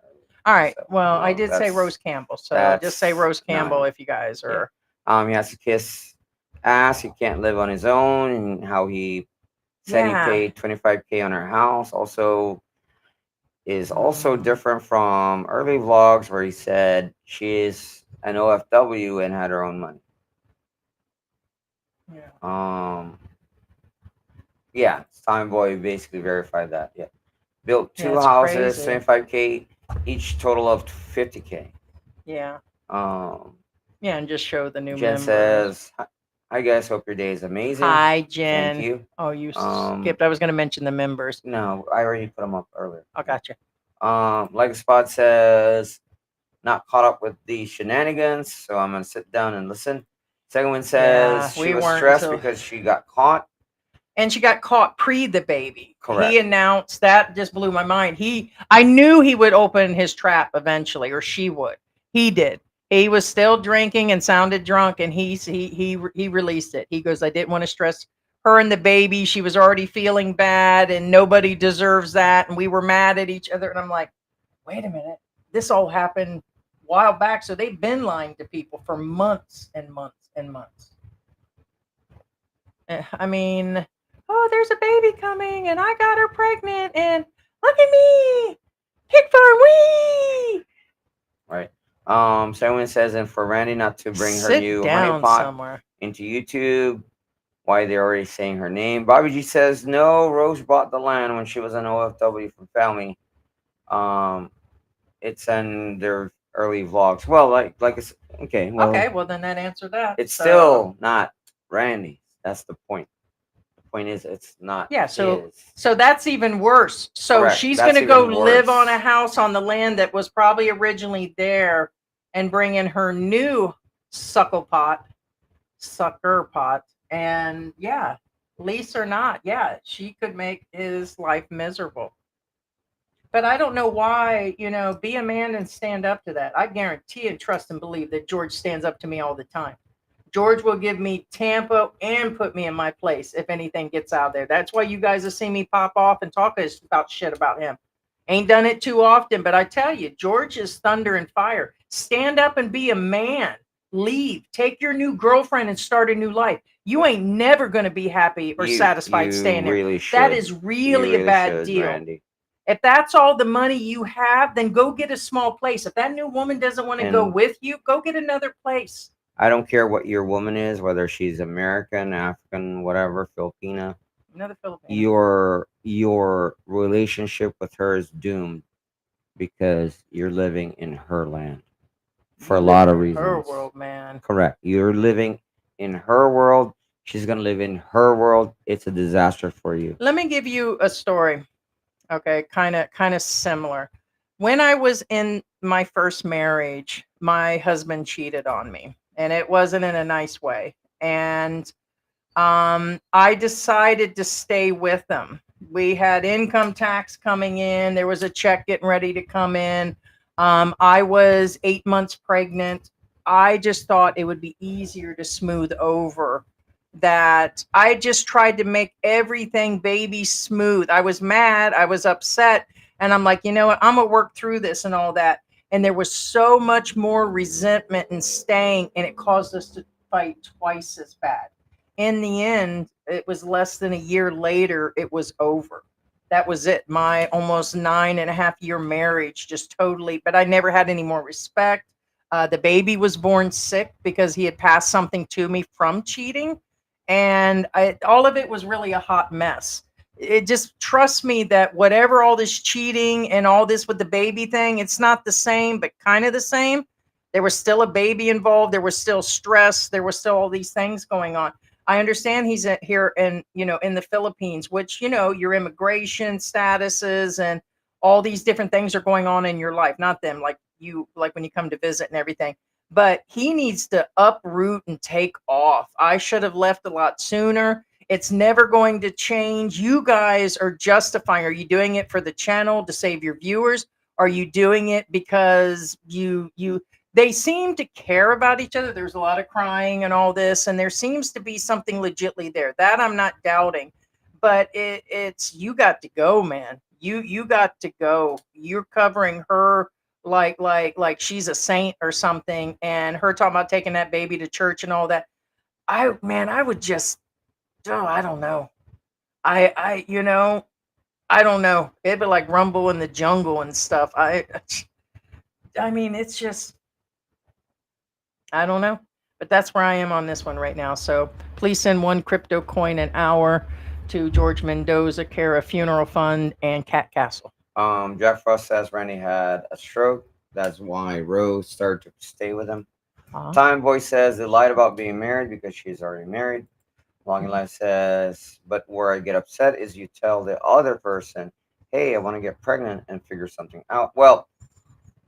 All right. So, well, I did say Rose Campbell, so just say Rose Campbell if you guys are. Yeah. He has to kiss ass. He can't live on his own, and how he said he paid $25K on her house. Is also different from early vlogs where he said she is an OFW and had her own money. Yeah. Yeah, Tommy Boy basically verified that. Yeah. Built Yeah, 2 it's houses, crazy. 25K, each total of 50K. Yeah. Um, Yeah, and just show the new Jen members. says, "Hi guys, hope your day is amazing." Hi, Jen. Thank you. Oh, you skipped. I was going to mention the members. No, I already put them up earlier. I gotcha. Like Spot says, not caught up with the shenanigans, so I'm gonna sit down and listen. Second one says Yeah, she we was weren't stressed until- because she got caught. And she got caught pre the baby. Correct. He announced that just blew my mind. I knew he would open his trap eventually, or she would. He did. He was still drinking and sounded drunk, and he released it. He goes, "I didn't want to stress her and the baby. She was already feeling bad, and nobody deserves that. And we were mad at each other." And I'm like, wait a minute, this all happened a while back. So they've been lying to people for months and months and months. I mean, oh, there's a baby coming and I got her pregnant and look at me, kick for wee. Right. Someone says, and for Randy not to bring her Sit new down honeypot somewhere. into YouTube. Why they're already saying her name. Bobby G says, no, Rose bought the land when she was an OFW from family. It's in their early vlogs. Well, like it's okay. Well, Okay, well then that answered that. it's still not Randy. That's the point. The point is, it's not. Yeah, so his. so that's even worse. So Correct. she's That's going to go even live worse. on a house on the land that was probably originally there, and bring in her new sucker pot, and yeah, lease or not, yeah, she could make his life miserable. But I don't know why, be a man and stand up to that. I guarantee and trust and believe that George stands up to me all the time. George will give me Tampa and put me in my place if anything gets out there. That's why you guys have seen me pop off and talk about shit about him. Ain't done it too often, but I tell you, George is thunder and fire. Stand up and be a man. Leave. Take your new girlfriend and start a new life. You ain't never going to be happy or satisfied staying there. Really should. That is really a bad deal. Randy. If that's all the money you have, then go get a small place. If that new woman doesn't want to go with you, go get another place. I don't care what your woman is, whether she's American, African, whatever, Filipina. Another Filipina. Your relationship with her is doomed because you're living in her land for a lot of reasons. Her world, man. Correct. You're living in her world. She's gonna live in her world. It's a disaster for you. Let me give you a story. Okay, kind of similar. When I was in my first marriage, my husband cheated on me, and it wasn't in a nice way. And I decided to stay with him. We had income tax coming in. There was a check getting ready to come in. I was 8 months pregnant. I just thought it would be easier to smooth over that. I just tried to make everything baby smooth. I was mad. I was upset. And I'm like, you know what? I'm going to work through this and all that. And there was so much more resentment and staying, and it caused us to fight twice as bad. In the end, it was less than a year later, it was over. That was it. My almost 9.5 year marriage just totally, but I never had any more respect. The baby was born sick because he had passed something to me from cheating. And all of it was really a hot mess. It just, trust me that whatever all this cheating and all this with the baby thing, it's not the same, but kind of the same. There was still a baby involved. There was still stress. There was still all these things going on. I understand he's here in the Philippines, which, your immigration statuses and all these different things are going on in your life. Not them, like when you come to visit and everything. But he needs to uproot and take off. I should have left a lot sooner. It's never going to change. You guys are justifying. Are you doing it for the channel to save your viewers? Are you doing it because they seem to care about each other? There's a lot of crying and all this, and there seems to be something legitly there. That I'm not doubting. But it's you got to go, man. You got to go. You're covering her like she's a saint or something, and her talking about taking that baby to church and all that. I would just, I don't know. I don't know. It'd be like Rumble in the Jungle and stuff. I mean, it's just, I don't know. But that's where I am on this one right now. So please send 1 crypto coin an hour to George Mendoza, Cara Funeral Fund, and Cat Castle. Jack Frost says Randy had a stroke. That's why Rose started to stay with him. Time Boy says they lied about being married because she's already married. Long Life says, but where I get upset is you tell the other person, hey, I want to get pregnant and figure something out. Well,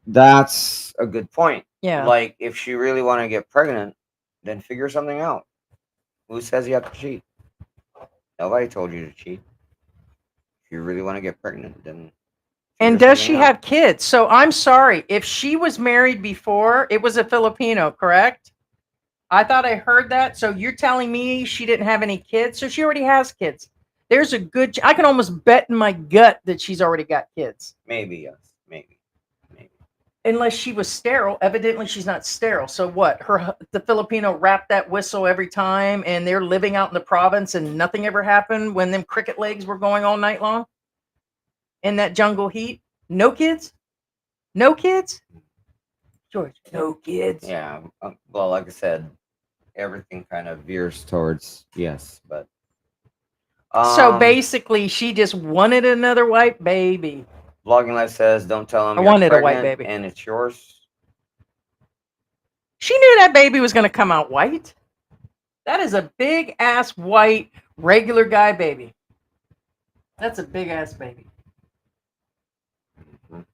that's a good point. Yeah. Like, if she really want to get pregnant, then figure something out. Who says you have to cheat? Nobody told you to cheat. If you really want to get pregnant, then. And does she have kids? So I'm sorry. If she was married before, it was a Filipino, correct? I thought I heard that. So you're telling me she didn't have any kids? So she already has kids. There's a good, I can almost bet in my gut that she's already got kids. Maybe, yes. Maybe. Unless she was sterile. Evidently, she's not sterile. So what? The Filipino wrapped that whistle every time, and they're living out in the province, and nothing ever happened when them cricket legs were going all night long in that jungle heat. No kids? No kids? George, no kids. Yeah. Well, like I said, everything kind of veers towards yes, but. So basically, she just wanted another white baby. Vlogging Life says, don't tell him I you're wanted a white pregnant baby. and it's yours. She knew that baby was going to come out white. That is a big ass white regular guy baby. That's a big ass baby. Mhm.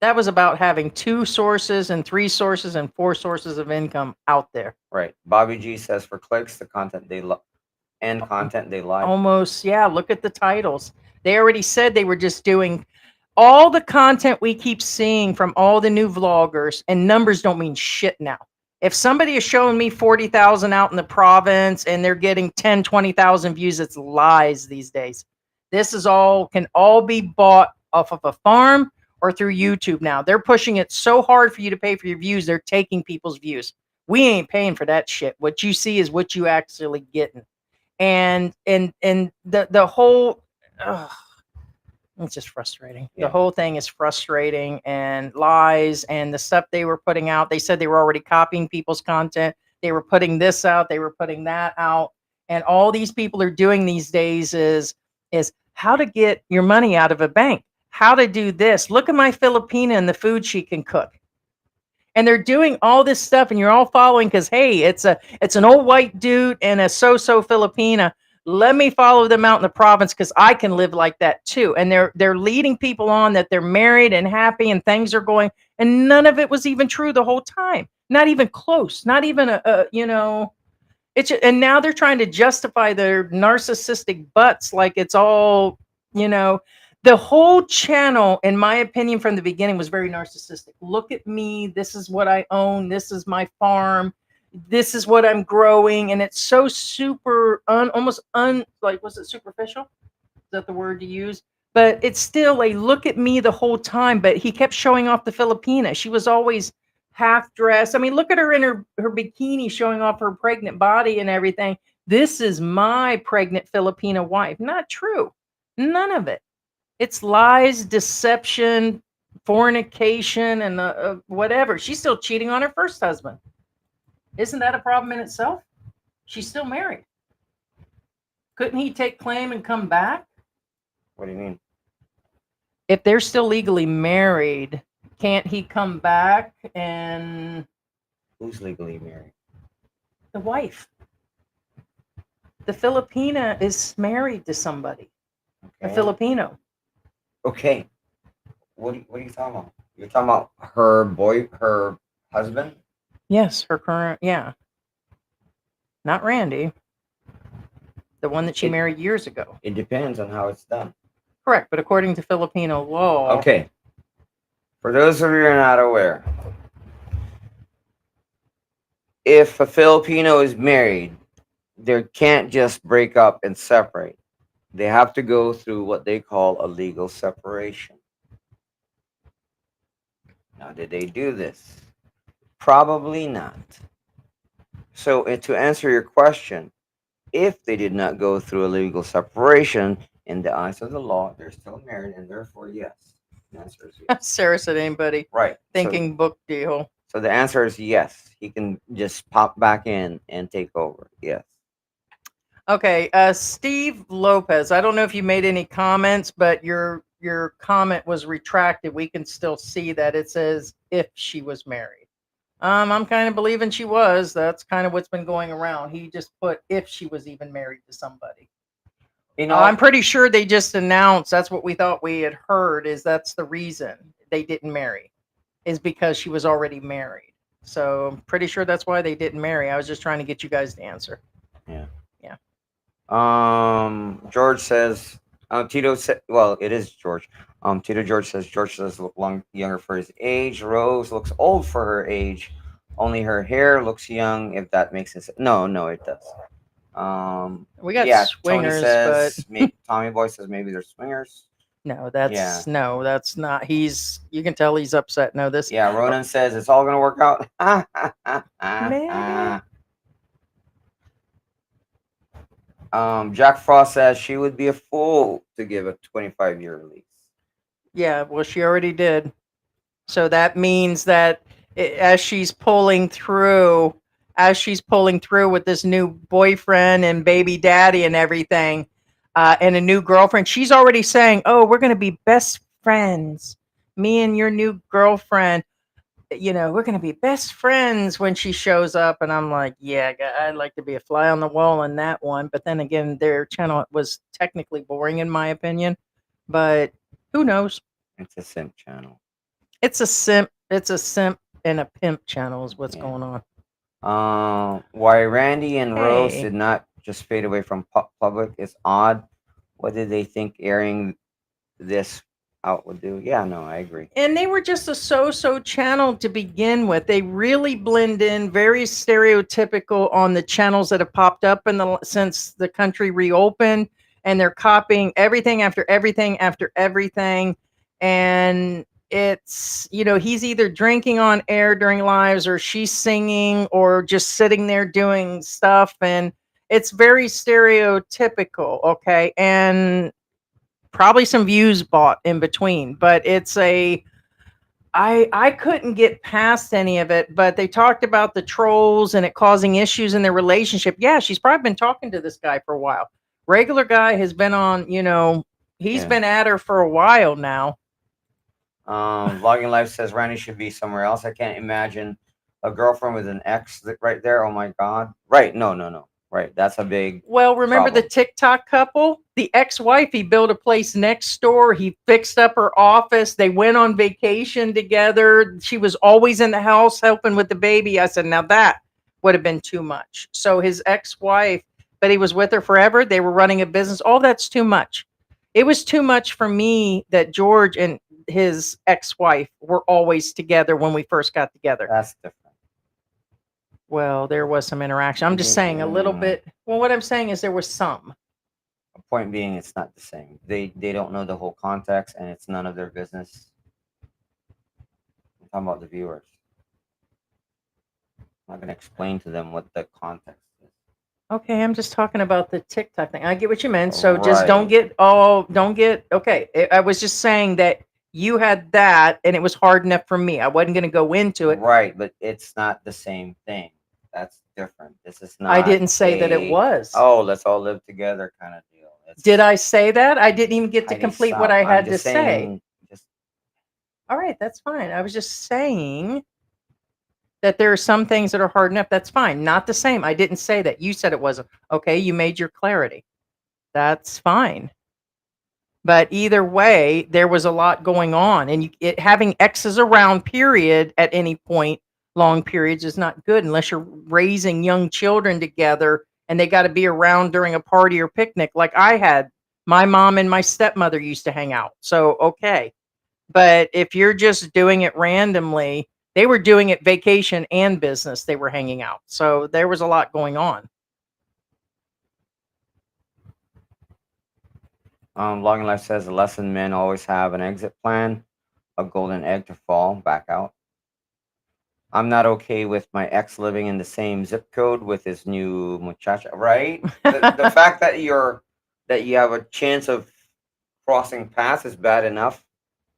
That was about having 2 sources and 3 sources and 4 sources of income out there. Right. Bobby G says for clicks, the content they love and content they like. Almost, yeah. Look at the titles. They already said they were just doing all the content we keep seeing from all the new vloggers, and numbers don't mean shit now. If somebody is showing me 40,000 out in the province and they're getting 10, 20,000 views, it's lies these days. This is can all be bought off of a farm or through YouTube now. They're pushing it so hard for you to pay for your views, they're taking people's views. We ain't paying for that shit. What you see is what you actually getting. And the whole it's just frustrating. Yeah. The whole thing is frustrating, and lies, and the stuff they were putting out. They said they were already copying people's content. They were putting this out. They were putting that out. And all these people are doing these days is how to get your money out of a bank, how to do this. Look at my Filipina and the food she can cook. And they're doing all this stuff, and you're all following because, hey, it's an old white dude and a so-so Filipina. Let me follow them out in the province because I can live like that too. And they're leading people on that they're married and happy and things are going, and none of it was even true the whole time. Not even close. Not even and now they're trying to justify their narcissistic butts like it's all, the whole channel, in my opinion, from the beginning was very narcissistic. Look at me. This is what I own. This is my farm. This is what I'm growing. And it's so super was it superficial? Is that the word to use? But it's still a look at me the whole time. But he kept showing off the Filipina. She was always half dressed. I mean, look at her in her bikini showing off her pregnant body and everything. This is my pregnant Filipina wife. Not true. None of it. It's lies, deception, fornication, and whatever. She's still cheating on her first husband. Isn't that a problem in itself? She's still married. Couldn't he take claim and come back? What do you mean? If they're still legally married, can't he come back and... Who's legally married? The wife. The Filipina is married to somebody. Okay. A Filipino. Okay. What are you talking about? You're talking about her husband? Yes, her current, yeah. Not Randy. The one that she married years ago. It depends on how it's done. Correct, but according to Filipino law... Okay. For those of you who are not aware, if a Filipino is married, they can't just break up and separate. They have to go through what they call a legal separation. Now, did they do this? Probably not. So, to answer your question, if they did not go through a legal separation, in the eyes of the law, they're still married, and therefore, yes. The answer is yes. Sarah said anybody. Right. Thinking book deal. So the answer is yes. He can just pop back in and take over. Yes. Okay, Steve Lopez. I don't know if you made any comments, but your comment was retracted. We can still see that it says if she was married. I'm kind of believing she was. That's kind of what's been going around. He just put if she was even married to somebody. You know, I'm pretty sure they just announced that's what we thought we had heard is that's the reason they didn't marry is because she was already married. So I'm pretty sure that's why they didn't marry. I was just trying to get you guys to answer. yeah. Yeah. George says, Tito said, well, it is George. Tito George says look younger for his age. Rose looks old for her age. Only her hair looks young. If that makes sense. No, it does. We got Yeah. Tony swingers, but says, Tommy Boy says maybe they're swingers. no, Yeah. that's not. You can tell he's upset. No, this Yeah. Ronan says it's all gonna work out. man. Jack Frost says she would be a fool to give a 25-year lease. Yeah, well, she already did. So that means that as she's pulling through, with this new boyfriend and baby daddy and everything, and a new girlfriend, she's already saying, "Oh, we're going to be best friends. Me and your new girlfriend, we're going to be best friends when she shows up." And I'm like, "Yeah, I'd like to be a fly on the wall in that one." But then again, their channel was technically boring in my opinion. But who knows? It's a simp channel. It's a simp. It's a simp and a pimp channel is what's Yeah. going on. Why Randy and Rose Hey. did not just fade away from public is odd. What did they think airing this out would do? Yeah, no, I agree. And they were just a so-so channel to begin with. They really blend in, very stereotypical on the channels that have popped up since the country reopened, and they're copying everything after everything after everything. And it's he's either drinking on air during lives, or she's singing, or just sitting there doing stuff, and it's very stereotypical. Okay, and probably some views bought in between, but I couldn't get past any of it. But they talked about the trolls and it causing issues in their relationship. Yeah, she's probably been talking to this guy for a while. Regular guy has been on, he's Yeah. been at her for a while now. Vlogging Life says Randy should be somewhere else. I can't imagine a girlfriend with an ex right there. Oh my god. Right. No. Right. That's a big Well, remember the problem. TikTok couple? The ex-wife, he built a place next door. He fixed up her office. They went on vacation together. She was always in the house helping with the baby. I said, now that would have been too much. So his ex-wife, but he was with her forever. They were running a business. All that's too much. It was too much for me that George and his ex-wife were always together when we first got together. That's different. Well, there was some interaction. I'm just saying a little bit. Well, what I'm saying is there was some. Point being, it's not the same. They don't know the whole context, and it's none of their business. I'm talking about the viewers. I'm not going to explain to them what the context is. Okay, I'm just talking about the TikTok thing. I get what you meant. So just Right. okay. I was just saying that you had that and it was hard enough for me. I wasn't going to go into it. Right, but it's not the same thing. That's different. This is not. I didn't say that it was. Oh, let's all live together kind of deal. Did I say that? I didn't even get to Heidi, complete stop. what I I'm had to just say. saying, just All right, that's fine. I was just saying that there are some things that are hard enough. That's fine. Not the same. I didn't say that. You said it wasn't. Okay, you made your clarity. That's fine. But either way, there was a lot going on, and having exes around, period, at any point, long periods, is not good unless you're raising young children together and they got to be around during a party or picnic. Like I had, my mom and my stepmother used to hang out. So okay, but if you're just doing it randomly, they were doing it vacation and business. They were hanging out, so there was a lot going on. Long Life says the lesson men always have an exit plan, a golden egg to fall back out. I'm not okay with my ex living in the same zip code with his new muchacha. Right? The fact that you have a chance of crossing paths is bad enough,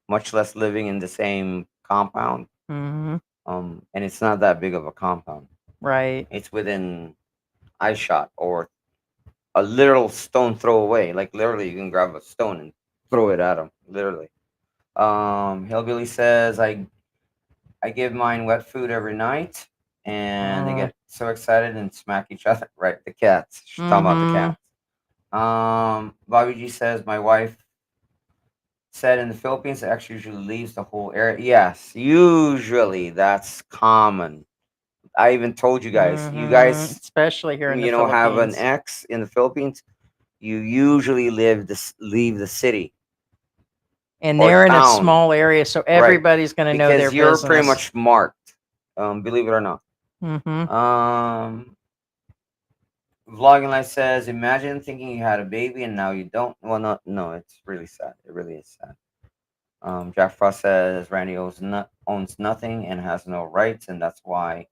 much less living in the same compound. Mhm. And it's not that big of a compound. Right. It's within eye shot or a literal stone throw away. Like literally, you can grab a stone and throw it at them. Literally. Hillbilly says, I give mine wet food every night, and they get so excited and smack each other. Right, the cats. She's talking about the cats. Bobby G says, my wife said in the Philippines, the ex usually leaves the whole area. Yes, usually that's common. I even told you guys. You guys, especially here in the have an Philippines. ex in the Philippines. You usually leave the city. And or they're in a town. small area, so Right. everybody's going to know their Because you're business. pretty much marked, believe it or not. Mm-hmm. Vlogging Life says, imagine thinking you had a baby and now you don't. Well, no, it's really sad. It really is sad. Jack Frost says Randy owns nothing and has no rights, and that's why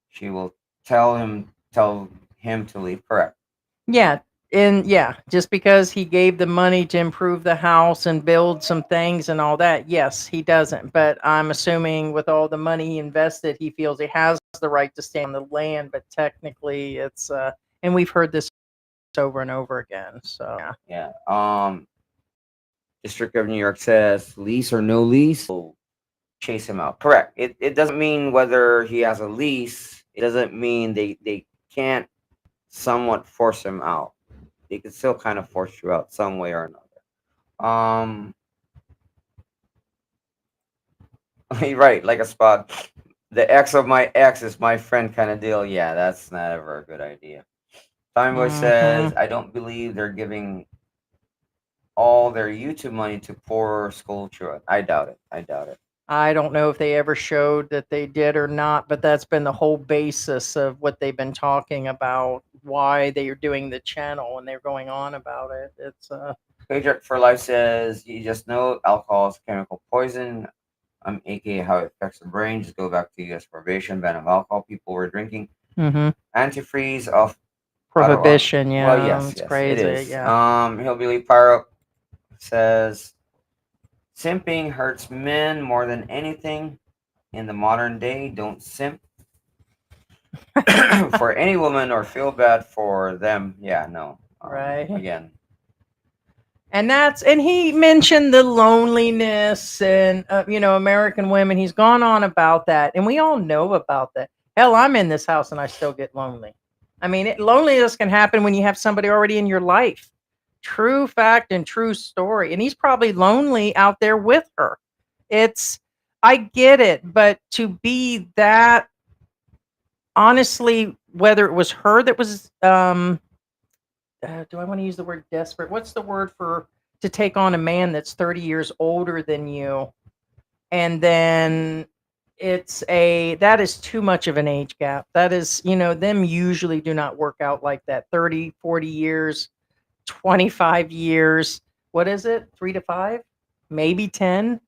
she will tell him to leave. Correct. Yeah. And yeah, just because he gave the money to improve the house and build some things and all that, yes, he doesn't. But I'm assuming with all the money he invested, he feels he has the right to stay on the land. But technically, it's and we've heard this over and over again. So Yeah. District of New York says lease or no lease, will chase him out. Correct. It doesn't mean whether he has a lease. It doesn't mean they can't somewhat force him out. They can still kind of force you out some way or another. Right, like a spot. The ex of my ex is my friend kind of deal. Yeah, that's not ever a good idea. Tommy Boy says, I don't believe they're giving all their YouTube money to poor school children. I doubt it. I don't know if they ever showed that they did or not, but that's been the whole basis of what they've been talking about, why they are doing the channel and they're going on about it. It's Paycheck for Life says, you just know alcohol is chemical poison. AKA how it affects the brain. Just go back to U.S. probation, ban of alcohol. People were drinking. Antifreeze of prohibition. Adderall. Yeah, Well, yes, it's yes, crazy. it is. Yeah. Hillbilly Pyro says, simping hurts men more than anything in the modern day. Don't simp for any woman or feel bad for them. Yeah, no. Right. Again. And he mentioned the loneliness and American women. He's gone on about that, and we all know about that. Hell, I'm in this house and I still get lonely. I mean, loneliness can happen when you have somebody already in your life. True fact and true story. And he's probably lonely out there with her. I get it, but to be that, honestly, whether it was her that was do I want to use the word desperate? What's the word for to take on a man that's 30 years older than you? And then that is too much of an age gap. That is, them usually do not work out like that. 30, 40 years, 25 years. What is it? 3 to 5? Maybe 10?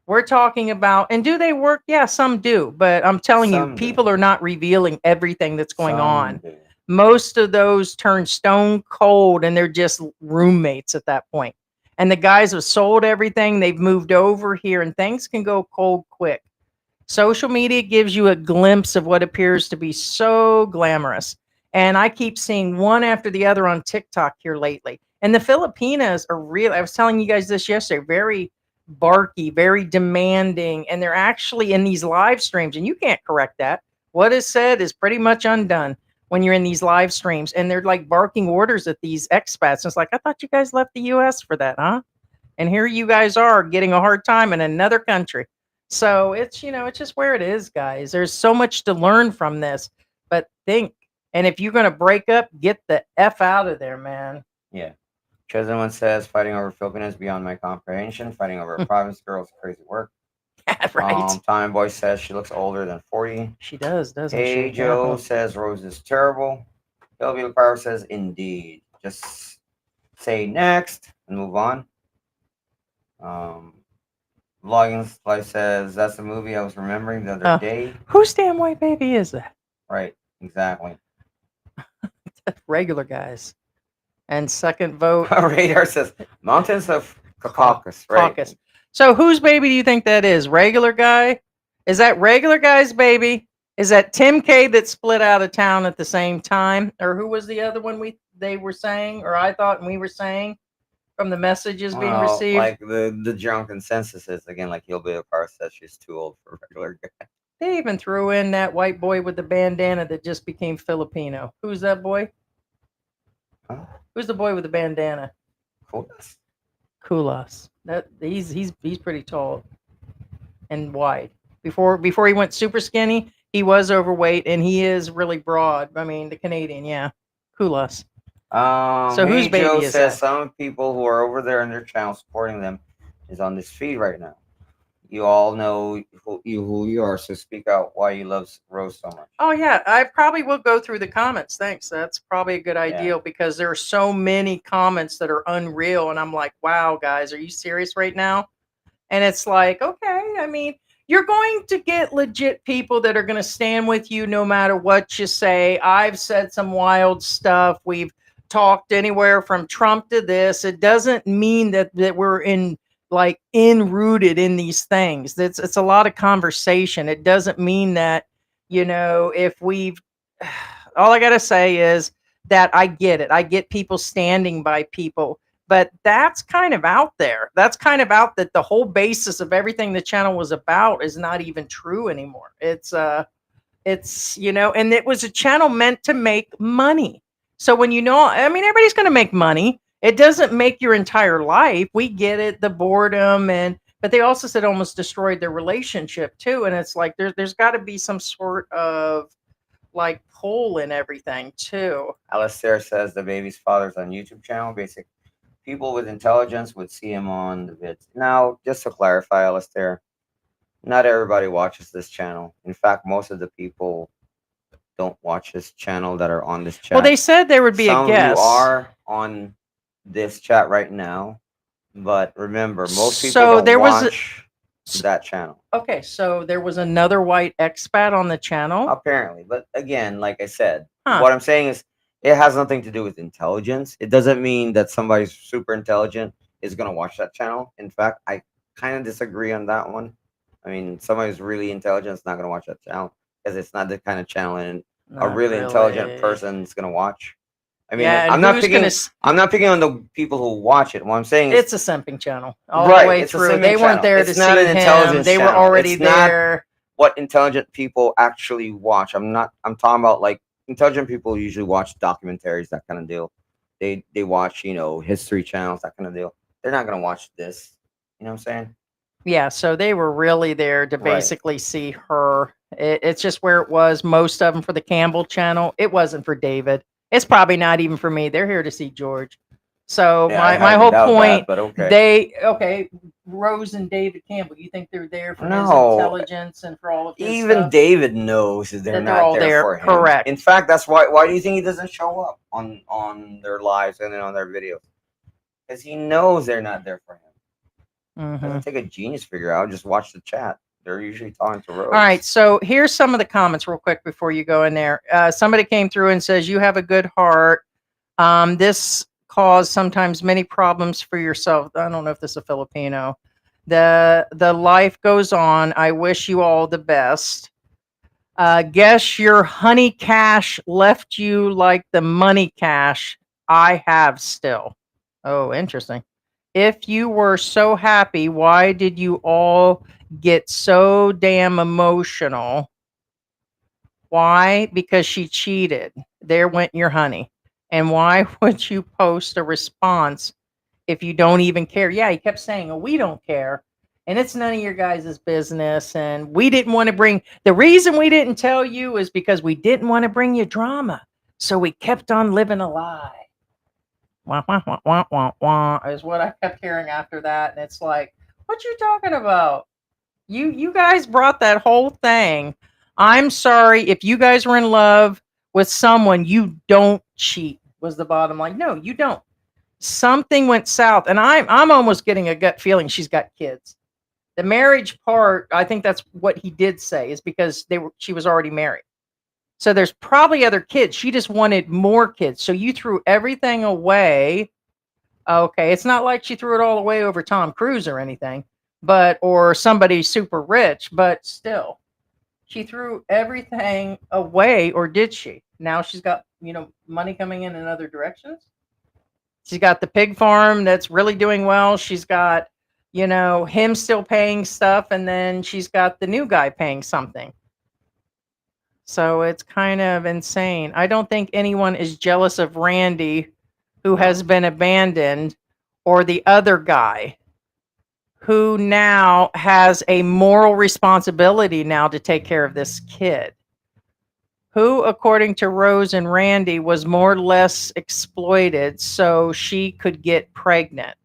We're talking about, and do they work? Yeah, some do. But I'm telling you, people are not revealing everything that's going on. Most of those turn stone cold and they're just roommates at that point. And the guys have sold everything. They've moved over here and things can go cold quick. Social media gives you a glimpse of what appears to be so glamorous. And I keep seeing one after the other on TikTok here lately. And the Filipinas are real. I was telling you guys this yesterday, very barky, very demanding. And they're actually in these live streams, and you can't correct that. What is said is pretty much undone when you're in these live streams, and they're like barking orders at these expats. And it's like, I thought you guys left the US for that, huh? And here you guys are getting a hard time in another country. So it's, it's just where it is, guys. There's so much to learn from this, but think, and if you're going to break up, get the F out of there, man. Yeah. Chosen One says, fighting over Filipinos beyond my comprehension. Fighting over a province girl is crazy work. Right. Time Boy says she looks older than 40. She does, doesn't she? Hey Joe says Rose is terrible. Hillbilly Power says indeed. Just say next and move on. Vlogging Life says that's the movie I was remembering the other day. Whose damn white baby is that? Right, exactly. Regular guys. And second vote. Radar says Mountains of Caucasus. Right. Caucasus. So whose baby do you think that is? Regular guy? Is that regular guys, baby? Is that Tim K that split out of town at the same time? Or who was the other one they were saying, or I thought and we were saying from the messages being Well, received? like the general consensus is again, like Hillbilly Power says, she's too old for a regular guy. They even threw in that white boy with the bandana that just became Filipino. Who's that boy? Huh? Who's the boy with the bandana? Cool. Kulas. That he's pretty tall and wide. Before he went super skinny, he was overweight and he is really broad. I mean, the Canadian, yeah. Kulas. So Hey whose baby Joe is says that? some people who are over there in their channel supporting them is on this feed right now. You all know who you are, so speak out why you love Rose so much. Oh yeah, I probably will go through the comments. Thanks. That's probably a good idea because there are so many comments that are unreal, and I'm like, wow, guys, are you serious right now? And it's like, okay, I mean, you're going to get legit people that are going to stand with you no matter what you say. I've said some wild stuff. We've talked anywhere from Trump to this. It doesn't mean that we're enrooted in these things. It's a lot of conversation. It doesn't mean that, if we've all I got to say is that I get it. I get people standing by people, but that's kind of out there. That's kind of out that the whole basis of everything the channel was about is not even true anymore. It's and it was a channel meant to make money. So when I mean, everybody's going to make money. It doesn't make your entire life. We get it, the boredom, but they also said almost destroyed their relationship too. And it's like there's got to be some sort of like pull in everything too. Alistair says the baby's father's on YouTube channel. Basic people with intelligence would see him on the vids. Now, just to clarify, Alistair, not everybody watches this channel. In fact, most of the people don't watch this channel that are on this chat. Well, they said there would be Some a guest. Some are on this chat right now, but remember, most people So don't there was watch that channel. Okay, so there was another white expat on the channel? Apparently, but again, like I said, Huh. what I'm saying is it has nothing to do with intelligence. It doesn't mean that somebody's super intelligent is going to watch that channel. In fact, I kind of disagree on that one. I mean, somebody who's really intelligent is not going to watch that channel because it's not the kind of channel and a really intelligent person is going to watch. I mean, yeah, I'm not picking on the people who watch it. What I'm saying is it's a simping channel all the way through. They weren't there to see him. They were already there. What intelligent people actually watch. I'm talking about like intelligent people usually watch documentaries, that kind of deal. They watch, history channels, that kind of deal. They're not going to watch this. You know what I'm saying? Yeah, so they were really there to basically see her. It's just where it was. Most of them for the Campbell channel. It wasn't for David. It's probably not even for me. They're here to see George. So yeah, my whole point, but okay. Rose and David Campbell, you think they're there for his intelligence and for all of his even stuff? David knows that they're not all there for him. Correct. In fact, that's why do you think he doesn't show up on their lives and then on their videos? Because he knows they're not there for him. It doesn't take a genius to figure out. Just watch the chat. They're usually talking to Rose. All right, so here's some of the comments real quick before you go in there. Somebody came through and says, you have a good heart. This caused sometimes many problems for yourself. I don't know if this is a Filipino. The life goes on. I wish you all the best. Guess your honey cash left you like the money cash I have still. Oh, interesting. If you were so happy, why did you all get so damn emotional? Why? Because she cheated. There went your honey. And why would you post a response if you don't even care? Yeah, he kept saying, oh, we don't care. And it's none of your guys' business. And we didn't want to the reason we didn't tell you is because we didn't want to bring you drama. So we kept on living a lie. Wah, wah, wah, wah, wah, wah, is what I kept hearing after that. And it's like, what you talking about? You guys brought that whole thing. I'm sorry if you guys were in love with someone, you don't cheat was the bottom line. No, you don't. Something went south, and I'm almost getting a gut feeling she's got kids. The marriage part, I think that's what he did say, is because she was already married. So there's probably other kids. She just wanted more kids. So you threw everything away. Okay, it's not like she threw it all away over Tom Cruise or anything. but or somebody super rich, but still, she threw everything away, or did she? Now she's got, money coming in other directions. She's got the pig farm that's really doing well. She's got, him still paying stuff, and then she's got the new guy paying something. So it's kind of insane. I don't think anyone is jealous of Randy, who has been abandoned, or the other guy who now has a moral responsibility now to take care of this kid, who, according to Rose and Randy, was more or less exploited so she could get pregnant.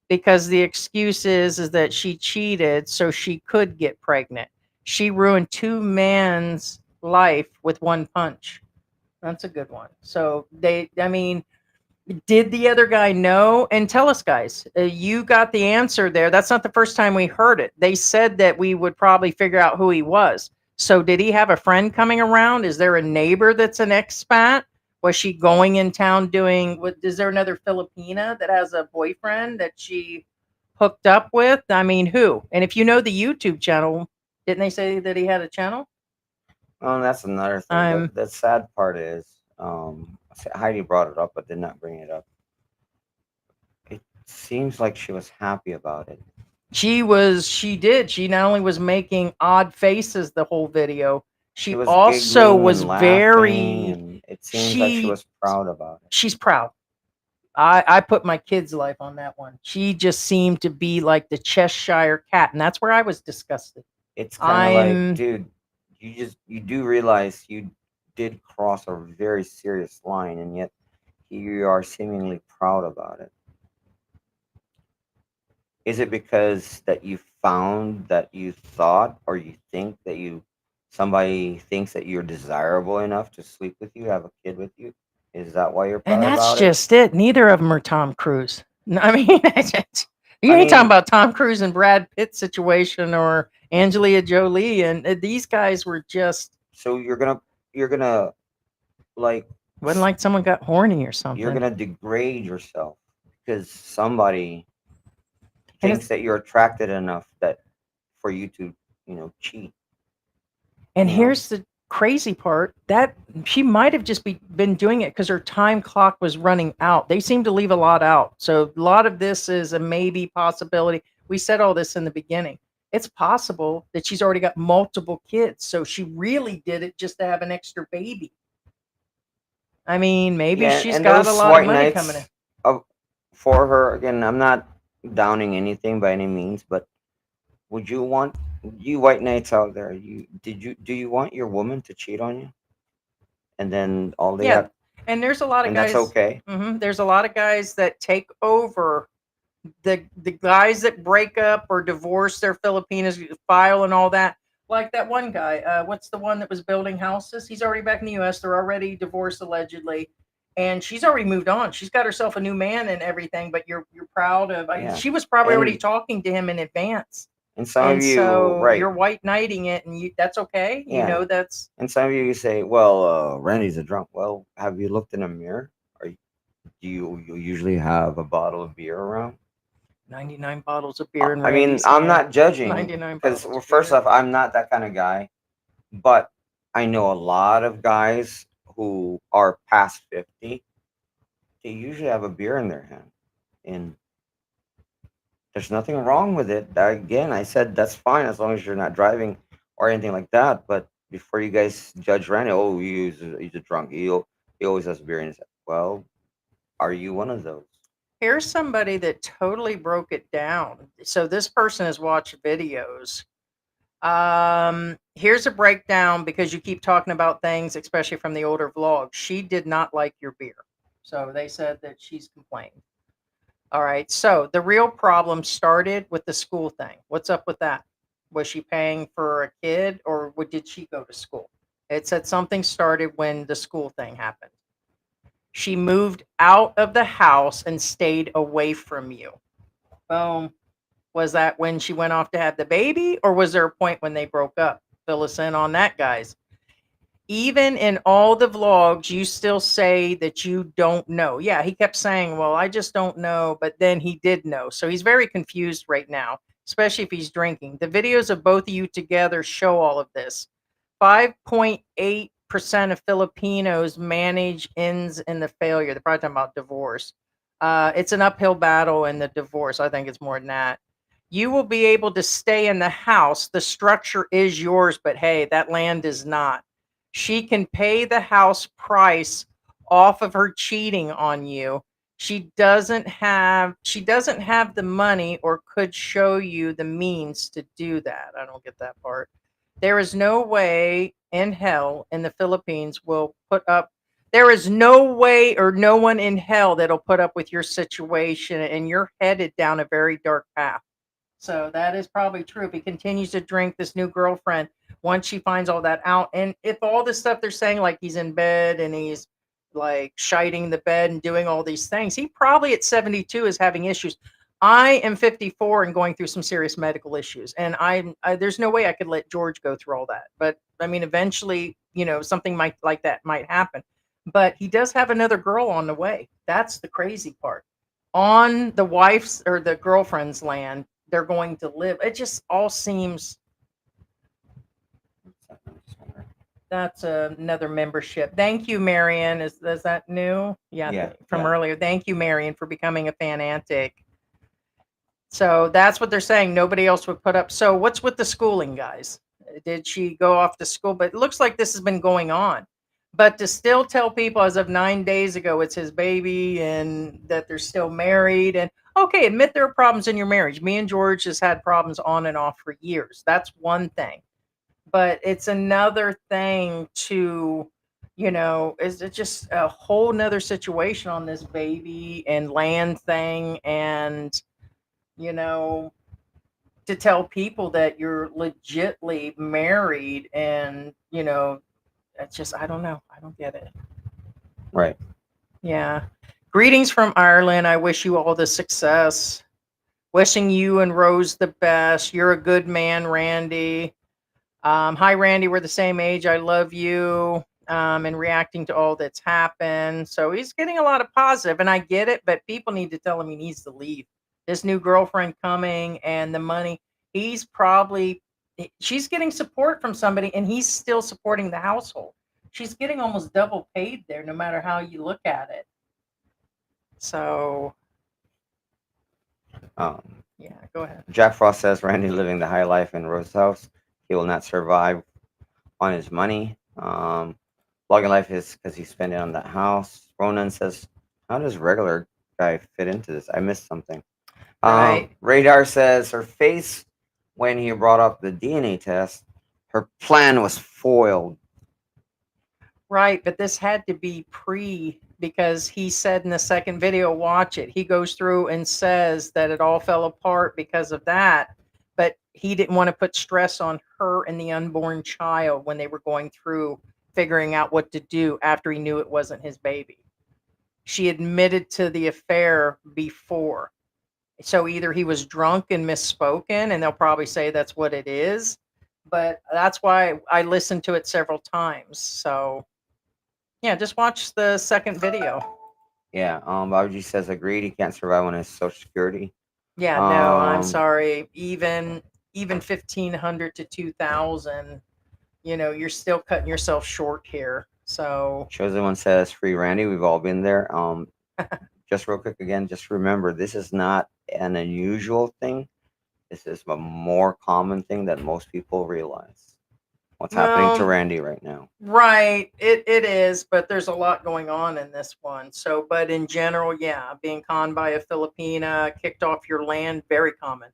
Because the excuse is that she cheated so she could get pregnant. She ruined two men's life with one punch. That's a good one. So did the other guy know? And tell us, guys, you got the answer there. That's not the first time we heard it. They said that we would probably figure out who he was. So did he have a friend coming around? Is there a neighbor that's an expat? Was she going in town doing, is there another Filipina that has a boyfriend that she hooked up with? I mean, who? And if you know the YouTube channel, didn't they say that he had a channel? Oh, that's another thing. The sad part is, Heidi brought it up, but did not bring it up. It seems like she was happy about it. She did. She not only was making odd faces the whole video, she was also was very, and it seems like she was proud about it. She's proud. I put my kid's life on that one. She just seemed to be like the Cheshire cat, and that's where I was disgusted. It's kind of like, dude, you do realize you did cross a very serious line, and yet you are seemingly proud about it. Is it because that you found that you thought, or you think that somebody thinks that you're desirable enough to sleep with you, have a kid with you? Is that why you're proud about it? And that's just it. Neither of them are Tom Cruise. I mean, you ain't talking about Tom Cruise and Brad Pitt situation or Angelina Jolie, and these guys were just. So you're gonna like. Wasn't like someone got horny or something. You're gonna degrade yourself because somebody thinks that you're attracted enough that for you to, cheat. And here's the crazy part, that she might have just been doing it because her time clock was running out. They seem to leave a lot out. So a lot of this is a maybe possibility. We said all this in the beginning. It's possible that she's already got multiple kids. So she really did it just to have an extra baby. I mean, maybe she's got a lot of money coming in. For her, again, I'm not downing anything by any means, but would you want, you white knights out there, do you want your woman to cheat on you? And then all they have, and there's a lot of guys. That's okay. There's a lot of guys that take over the guys that break up or divorce their Filipinas, file and all that. Like that one guy, what's the one that was building houses? He's already back in the U.S. They're already divorced allegedly, and she's already moved on. She's got herself a new man and everything. But you're proud of. She was probably already talking to him in advance. And some of you, right? You're white knighting it, and that's okay. Yeah. That's. And some of you say, "Well, Randy's a drunk." Well, have you looked in a mirror? Do you usually have a bottle of beer around? 99 bottles of beer. I mean, I'm not judging because, well, first off, I'm not that kind of guy, but I know a lot of guys who are past 50. They usually have a beer in their hand, and there's nothing wrong with it. Again, I said that's fine as long as you're not driving or anything like that. But before you guys judge Randy, oh, he's a drunk. He always has beer in his head. Well, are you one of those? Here's somebody that totally broke it down. So this person has watched videos. Here's a breakdown because you keep talking about things, especially from the older vlogs. She did not like your beer. So they said that she's complained. All right. So the real problem started with the school thing. What's up with that? Was she paying for a kid, or did she go to school? It said something started when the school thing happened. She moved out of the house and stayed away from you. Boom. Was that when she went off to have the baby, or was there a point when they broke up? Fill us in on that, guys. Even in all the vlogs, you still say that you don't know. Yeah, he kept saying, well, I just don't know. But then he did know. So he's very confused right now. especially if he's drinking. The videos of both of you together show all of this. 5.8% of Filipinos manage ends in the failure. They're probably talking about divorce. It's an uphill battle in the divorce. I think it's more than that. You will be able to stay in the house. The structure is yours, but hey, that land is not. She can pay the house price off of her cheating on you. She doesn't have the money or could show you the means to do that. I don't get that part. There is no way in hell in the Philippines will put up. There is no way or no one in hell that'll put up with your situation, and you're headed down a very dark path. So that is probably true. If he continues to drink, this new girlfriend, once she finds all that out, and if all this stuff they're saying, like he's in bed and he's like shiting the bed and doing all these things, he probably at 72 is having issues. I am 54 and going through some serious medical issues, and there's no way I could let George go through all that. But I mean, eventually, something might like that might happen. But he does have another girl on the way. That's the crazy part. On the wife's or the girlfriend's land, they're going to live. It just all seems that's another membership. Thank you, Marion. Is that new? Yeah, Yeah, from yeah. earlier. Thank you, Marion, for becoming a fan antic. So that's what they're saying. Nobody else would put up. So what's with the schooling, guys? Did she go off to school? But it looks like this has been going on. But to still tell people as of 9 days ago it's his baby and that they're still married, and okay, admit there are problems in your marriage. Me and George has had problems on and off for years. That's one thing. But it's another thing to, is it just a whole nother situation on this baby and land thing, and you know, to tell people that you're legitly married, and it's just, I don't know. I don't get it. Right. Yeah. Greetings from Ireland. I wish you all the success. Wishing you and Rose the best. You're a good man, Randy. Hi, Randy. We're the same age. I love you. And reacting to all that's happened. So he's getting a lot of positive, and I get it, but people need to tell him he needs to leave. This new girlfriend coming and the money, he's probably, she's getting support from somebody, and he's still supporting the household. She's getting almost double paid there, no matter how you look at it. So, Um, yeah, go ahead. Jack Frost says Randy living the high life in Rose's house. He will not survive on his money. Blogging life is because he spent it on that house. Ronan says, how does regular guy fit into this? I missed something. Right. Radar says her face when he brought up the DNA test, her plan was foiled. Right, but this had to be because he said in the second video, watch it. He goes through and says that it all fell apart because of that, but he didn't want to put stress on her and the unborn child when they were going through figuring out what to do after he knew it wasn't his baby. She admitted to the affair before. So either he was drunk and misspoken, and they'll probably say that's what it is, but that's why I listened to it several times. So yeah, just watch the second video. Yeah, Babaji says agreed. He can't survive on his Social Security. Yeah, no, I'm Um, sorry. Even 1,500 to 2,000, you're still cutting yourself short here. So Chosen One says free Randy. We've all been there. Just real quick again, just remember this is not an unusual thing. This is a more common thing that most people realize. What's happening to well, Randy right now? right, it is, but there's a lot going on in this one. So, but in general, yeah, being conned by a Filipina, kicked off your land, very common,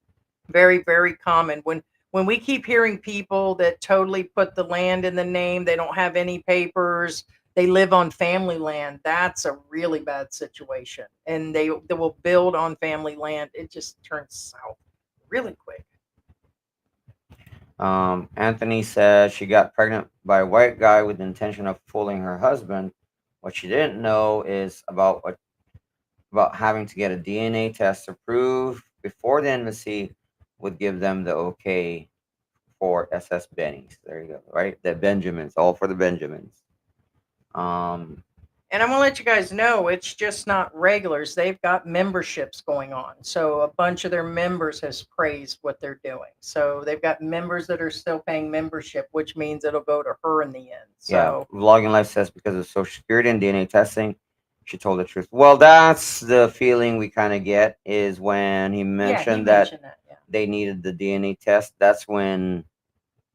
very very common. When we keep hearing people that totally put the land in the name, they don't have any papers, they live on family land. That's a really bad situation, and they will build on family land. It just turns south really quick. Anthony says she got pregnant by a white guy with the intention of fooling her husband. What she didn't know is about having to get a DNA test approved before the embassy would give them the okay for SS Bennies. There you go, right? The Benjamins, all for the Benjamins. Um, And I'm gonna let you guys know it's just not regulars. They've got memberships going on. So a bunch of their members has praised what they're doing. So they've got members that are still paying membership, which means it'll go to her in the end. Yeah, So Vlogging Life says because of Social Security and DNA testing, she told the truth. Well, that's the feeling we kind of get is when he yeah, he mentioned that mentioned that. Yeah. they needed the DNA test. That's when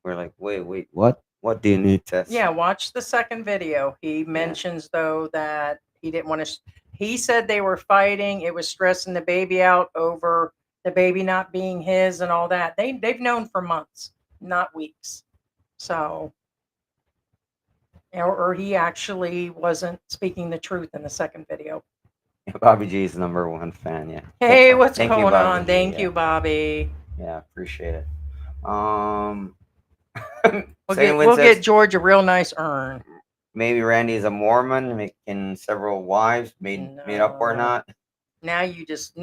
we're like, wait, what? What DNA test? Yeah, watch the second video. He mentions though that he didn't want to. He said they were fighting. It was stressing the baby out over the baby not being his and all that. They've known for months, not weeks. So, or he actually wasn't speaking the truth in the second video. Bobby G is #1 fan. Yeah. Hey, what's Thank you, going Bobby on? G, Thank yeah. you, Bobby. Yeah, appreciate it. We'll says get George a real nice urn. maybe Randy is a Mormon, making several wives, made up or No. not. Now you just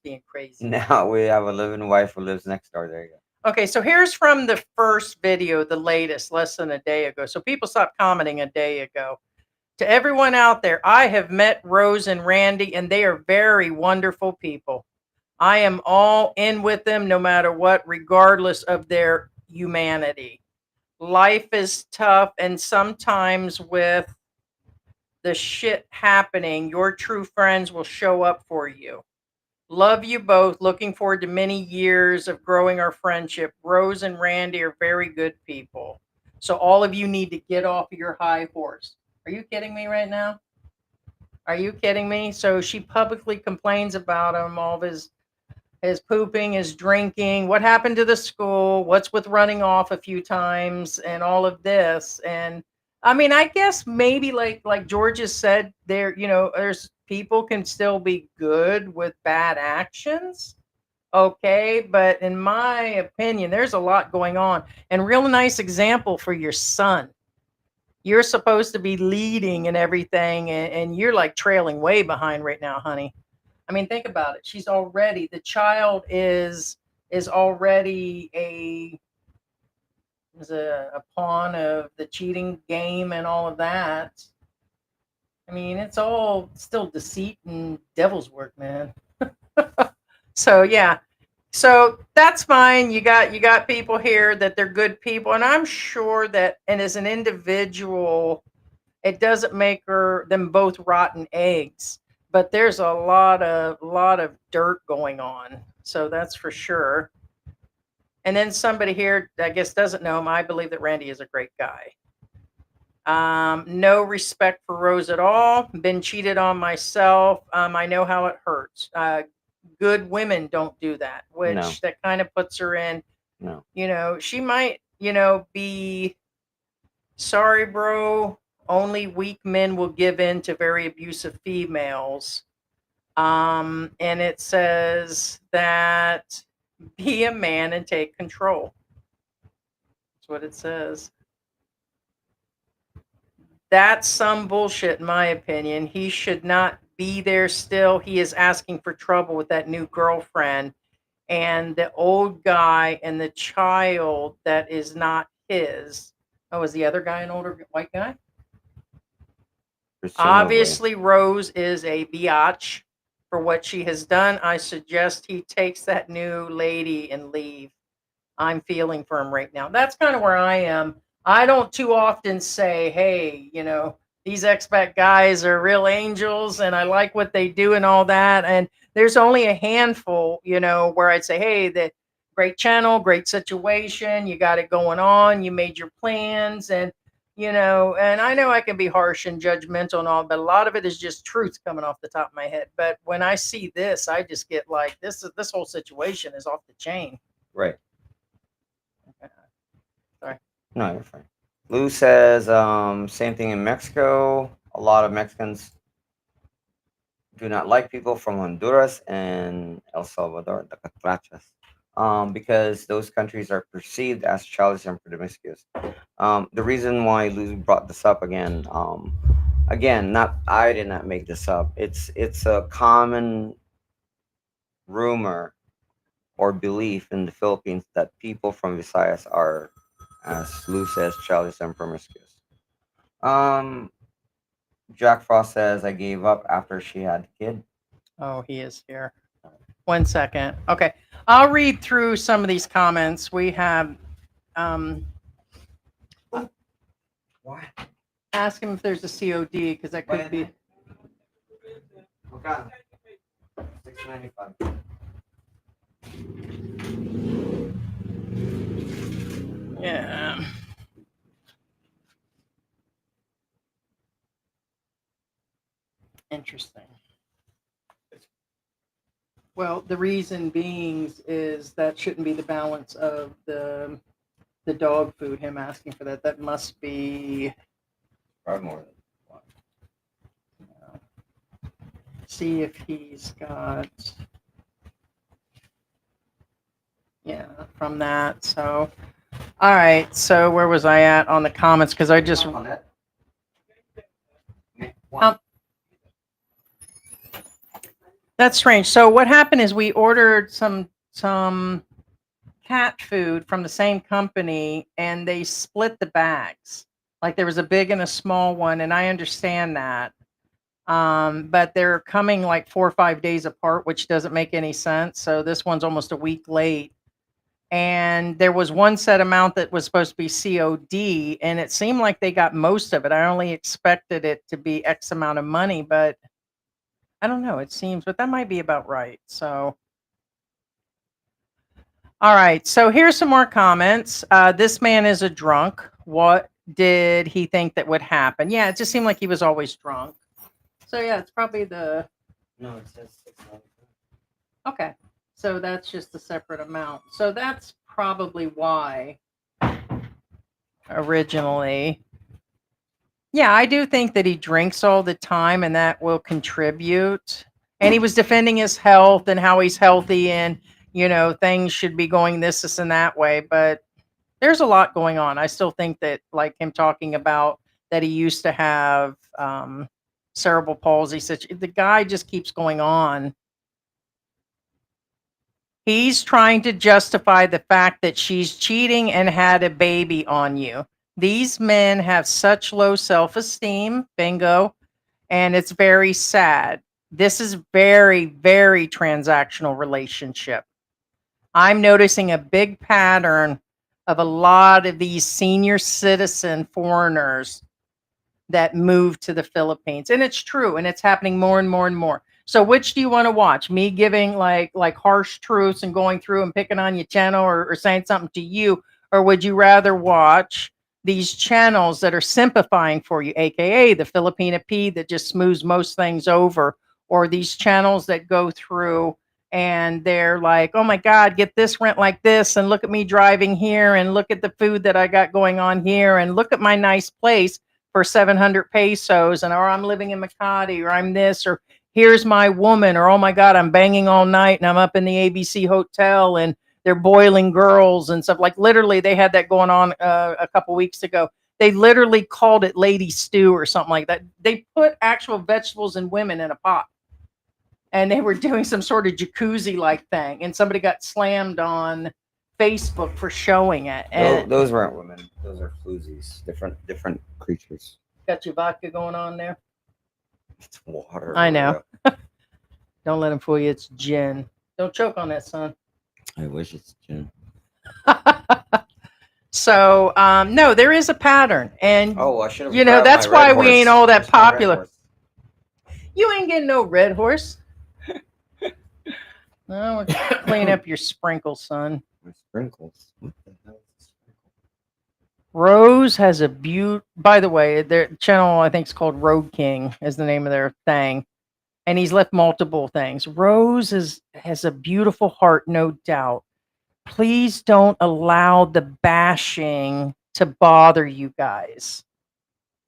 being crazy. Now we have a living wife who lives next door. There you go. Okay, so here's from the first video, the latest, less than a day ago. So people stopped commenting a day ago. To everyone out there, I have met Rose and Randy, and they are very wonderful people. I am all in with them no matter what, regardless of their humanity. Life is tough, and sometimes with the shit happening, your true friends will show up for you. Love you both. Looking forward to many years of growing our friendship. Rose and Randy are very good people. So all of you need to get off of your high horse. Are you kidding me right now? Are you kidding me? So she publicly complains about him, all of his pooping, his drinking, what happened to the school, what's with running off a few times, and all of this. And I mean, I guess maybe like George has said, there's people can still be good with bad actions. Okay, but in my opinion, there's a lot going on. And real nice example for your son. You're supposed to be leading and everything, and you're like trailing way behind right now, honey. I mean, think about it. The child is already a pawn of the cheating game and all of that. I mean, it's all still deceit and devil's work, man. So yeah. So that's fine. You got people here that they're good people, and I'm sure that, and as an individual, it doesn't make them both rotten eggs, but there's a lot of dirt going on. So that's for sure. And then somebody here, I guess, doesn't know him. I believe that Randy is a great guy. No respect for Rose at all. Been cheated on myself. I know how it hurts. Good women don't do that, which No. that kind of puts her in. No. She might, be sorry, bro. Only weak men will give in to very abusive females. And it says that be a man and take control. That's what it says. That's some bullshit, in my opinion. He should not be there still. He is asking for trouble with that new girlfriend and the old guy and the child that is not his. Oh, is the other guy an older white guy? Presumably. Obviously, Rose is a biatch for what she has done. I suggest he takes that new lady and leave. I'm feeling for him right now. That's kind of where I am. I don't too often say, hey, these expat guys are real angels and I like what they do and all that. And there's only a handful, where I'd say, hey, the great channel, great situation, you got it going on, you made your plans, and and I know I can be harsh and judgmental and all, but a lot of it is just truth coming off the top of my head. But when I see this, I just get like, this whole situation is off the chain. Right. Sorry. No, you're fine. Lou says, same thing in Mexico. A lot of Mexicans do not like people from Honduras and El Salvador, the Catrachas, because those countries are perceived as childish and promiscuous. The reason why Lou brought this up again, not I did not make this up. It's a common rumor or belief in the Philippines that people from Visayas are, as Lou says, childish and promiscuous. Jack Frost says I gave up after she had a kid. Oh, he is here. 1 second. Okay. I'll read through some of these comments. We have What? ask him if there's a COD because that could be. Okay. $6.95. Yeah. Interesting. Well, the reason being is that shouldn't be the balance of the dog food. Him asking for that. That must be. Probably more than one. See if he's got. Yeah, from that. So, all right. So where was I at on the comments? Because I just. On that. That's strange. So what happened is we ordered some cat food from the same company, and they split the bags. Like there was a big and a small one, and I understand that. But they're coming like 4 or 5 days apart, which doesn't make any sense. So this one's almost a week late. And there was one set amount that was supposed to be COD, and it seemed like they got most of it. I only expected it to be X amount of money, but I don't know. It seems, but that might be about right. So, all right. So here's some more comments. This man is a drunk. What did he think that would happen? Yeah, it just seemed like he was always drunk. So yeah, it's probably the. No, it says $6.95. Okay. So that's just a separate amount. So that's probably why originally. Yeah, I do think that he drinks all the time and that will contribute. And he was defending his health and how he's healthy and, things should be going this, and that way. But there's a lot going on. I still think that, like him talking about that he used to have cerebral palsy, the guy just keeps going on. He's trying to justify the fact that she's cheating and had a baby on you. These men have such low self-esteem, bingo, and it's very sad. This is very, very transactional relationship. I'm noticing a big pattern of a lot of these senior citizen foreigners that move to the Philippines. And it's true, and it's happening more and more and more. So which do you want to watch? Me giving like harsh truths and going through and picking on your channel or saying something to you? Or would you rather watch these channels that are simplifying for you, aka the Filipina P that just smooths most things over, or these channels that go through and they're like, oh my God, get this rent like this, and look at me driving here, and look at the food that I got going on here, and look at my nice place for 700 pesos, and or I'm living in Makati, or I'm this, or here's my woman, or oh my God, I'm banging all night and I'm up in the ABC hotel and they're boiling girls and stuff. Like literally, they had that going on a couple weeks ago. They literally called it lady stew or something like that. They put actual vegetables and women in a pot, and they were doing some sort of jacuzzi like thing, and somebody got slammed on Facebook for showing it. And Those weren't women. Those are floozies. Different creatures. got your vodka going on there. It's water. I know. Don't let him fool you. It's gin. Don't choke on that, son. I wish it's gin. So, no, there is a pattern, and I should have. that's why we ain't all that popular. You ain't getting no red horse. No, clean up your sprinkles, son. My sprinkles. What the hell is a sprinkle? Rose has a by the way, their channel I think is called Road King is the name of their thing, and he's left multiple things. Rose has a beautiful heart, no doubt. Please don't allow the bashing to bother you guys.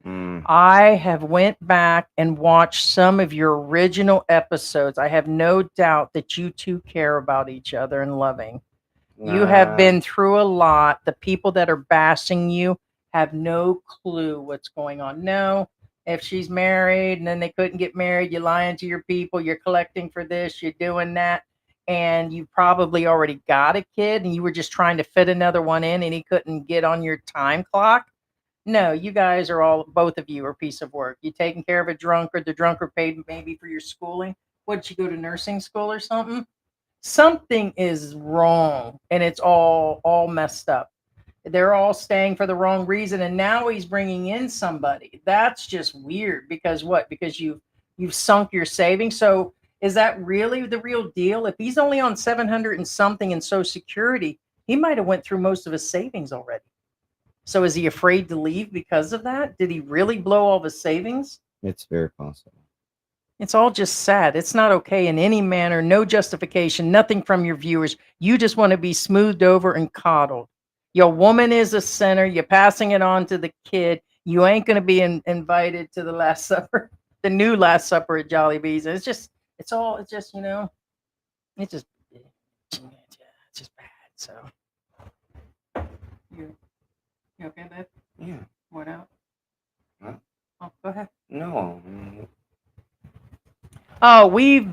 I have went back and watched some of your original episodes. I have no doubt that you two care about each other and loving. You have been through a lot. The people that are bashing you have no clue what's going on. No, if she's married and then they couldn't get married, you're lying to your people, you're collecting for this, you're doing that, and you probably already got a kid and you were just trying to fit another one in and he couldn't get on your time clock. No, you guys are all, both of you are a piece of work. You taking care of a drunkard. The drunkard paid maybe for your schooling. What, did you go to nursing school or something? Something is wrong, and it's all messed up. They're all staying for the wrong reason, and now he's bringing in somebody. That's just weird. Because what? Because you've sunk your savings. So is that really the real deal? If he's only on 700 and something in Social Security, he might have went through most of his savings already. So is he afraid to leave because of that? Did he really blow all of his savings? It's very possible. It's all just sad. It's not okay in any manner. No justification, nothing from your viewers. You just want to be smoothed over and coddled. Your woman is a sinner. You're passing it on to the kid. You ain't going to be invited to the Last Supper, the new Last Supper at Jollibee's. It's just, it's just, it's just, it's just bad. So, you okay, babe? Yeah. What out? Huh? Oh, go ahead. No. Oh, we've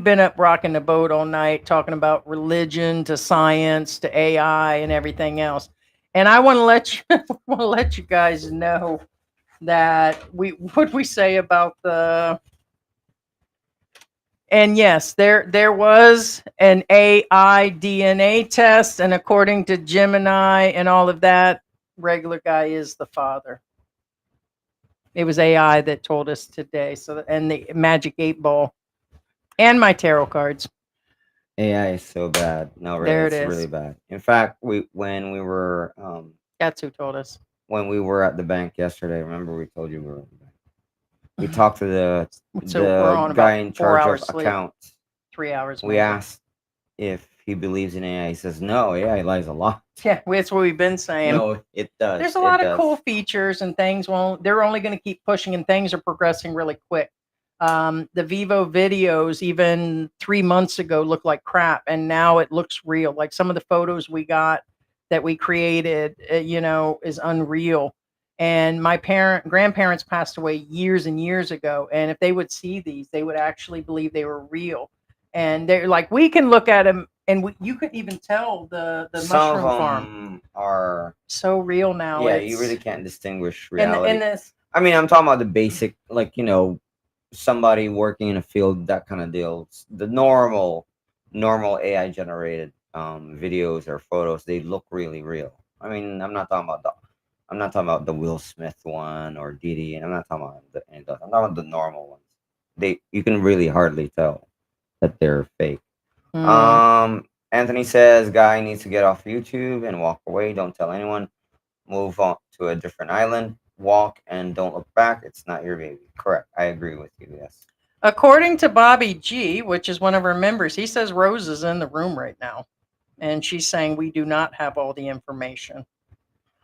been up rocking the boat all night, talking about religion to science to AI and everything else. And I want to let you guys know that what we say about the. And yes, there was an AI DNA test, and according to Gemini and all of that, regular guy is the father. It was AI that told us today. So, and the Magic 8 Ball and my tarot cards. AI is so bad. No, really, There it it's is. really bad. In fact, when we were That's who told us. when we were at the bank yesterday, remember we told you we were at the bank. We talked to the So we're on guy about in 4 charge hours of sleep. accounts. 3 hours. We maybe. asked if he believes in AI. He says no. AI lies a lot. Yeah, that's what we've been saying. No, it does. There's a It lot of does. cool features and things. Well, they're only going to keep pushing, and things are progressing really quick. The Vivo videos, even 3 months ago, looked like crap, and now it looks real. Like some of the photos we got that we created, is unreal. And my grandparents passed away years and years ago, and if they would see these, they would actually believe they were real. And they're like, we can look at them, and you couldn't even tell the Some mushroom of farm. them are. So real now. Yeah, It's, you really can't distinguish and reality. this. I mean, I'm talking about the basic, like somebody working in a field, that kind of deals. The normal AI generated videos or photos, they look really real. I mean, I'm not talking about the Will Smith one or Diddy, and I'm not talking about any of those. I'm talking about the normal ones. You can really hardly tell that they're fake. Anthony says guy needs to get off YouTube and walk away. Don't tell anyone. Move on to a different island. Walk and don't look back. It's not your baby. Correct. I agree with you. Yes. According to Bobby G, which is one of our members, he says Rose is in the room right now, and she's saying we do not have all the information.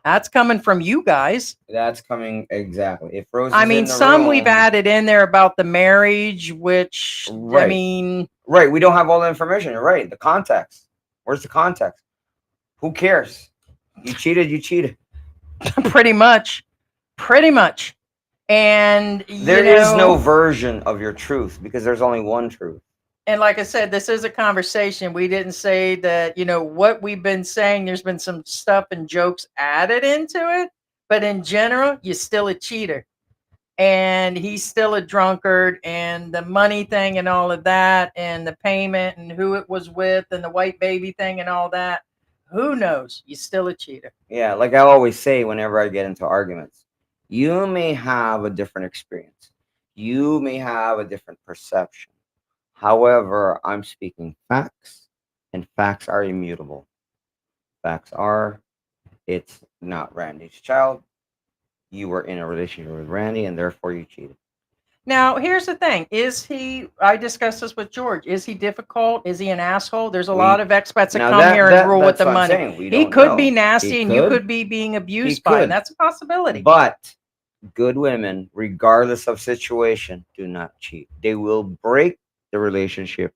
That's coming from you guys. That's coming exactly. If Rose, I is mean, in the some room, we've added in there about the marriage, which I Right. mean, right. We don't have all the information. You're right. The context. Where's the context? Who cares? You cheated. You cheated. pretty much. And There is no version of your truth because there's only one truth. And like I said, this is a conversation. We didn't say that, what we've been saying, there's been some stuff and jokes added into it. But in general, you're still a cheater. And he's still a drunkard. And the money thing and all of that, and the payment and who it was with, and the white baby thing and all that. Who knows? You're still a cheater. Yeah, like I always say whenever I get into arguments, you may have a different experience. You may have a different perception. However, I'm speaking facts, and facts are immutable. Facts are, it's not Randy's child. You were in a relationship with Randy, and therefore you cheated. Now, here's the thing. I discussed this with George. Is he difficult? Is he an asshole? There's a lot of expats that come here and rule with the money. He could be nasty, and you could be being abused by him. That's a possibility. But good women, regardless of situation, do not cheat. They will break the relationship.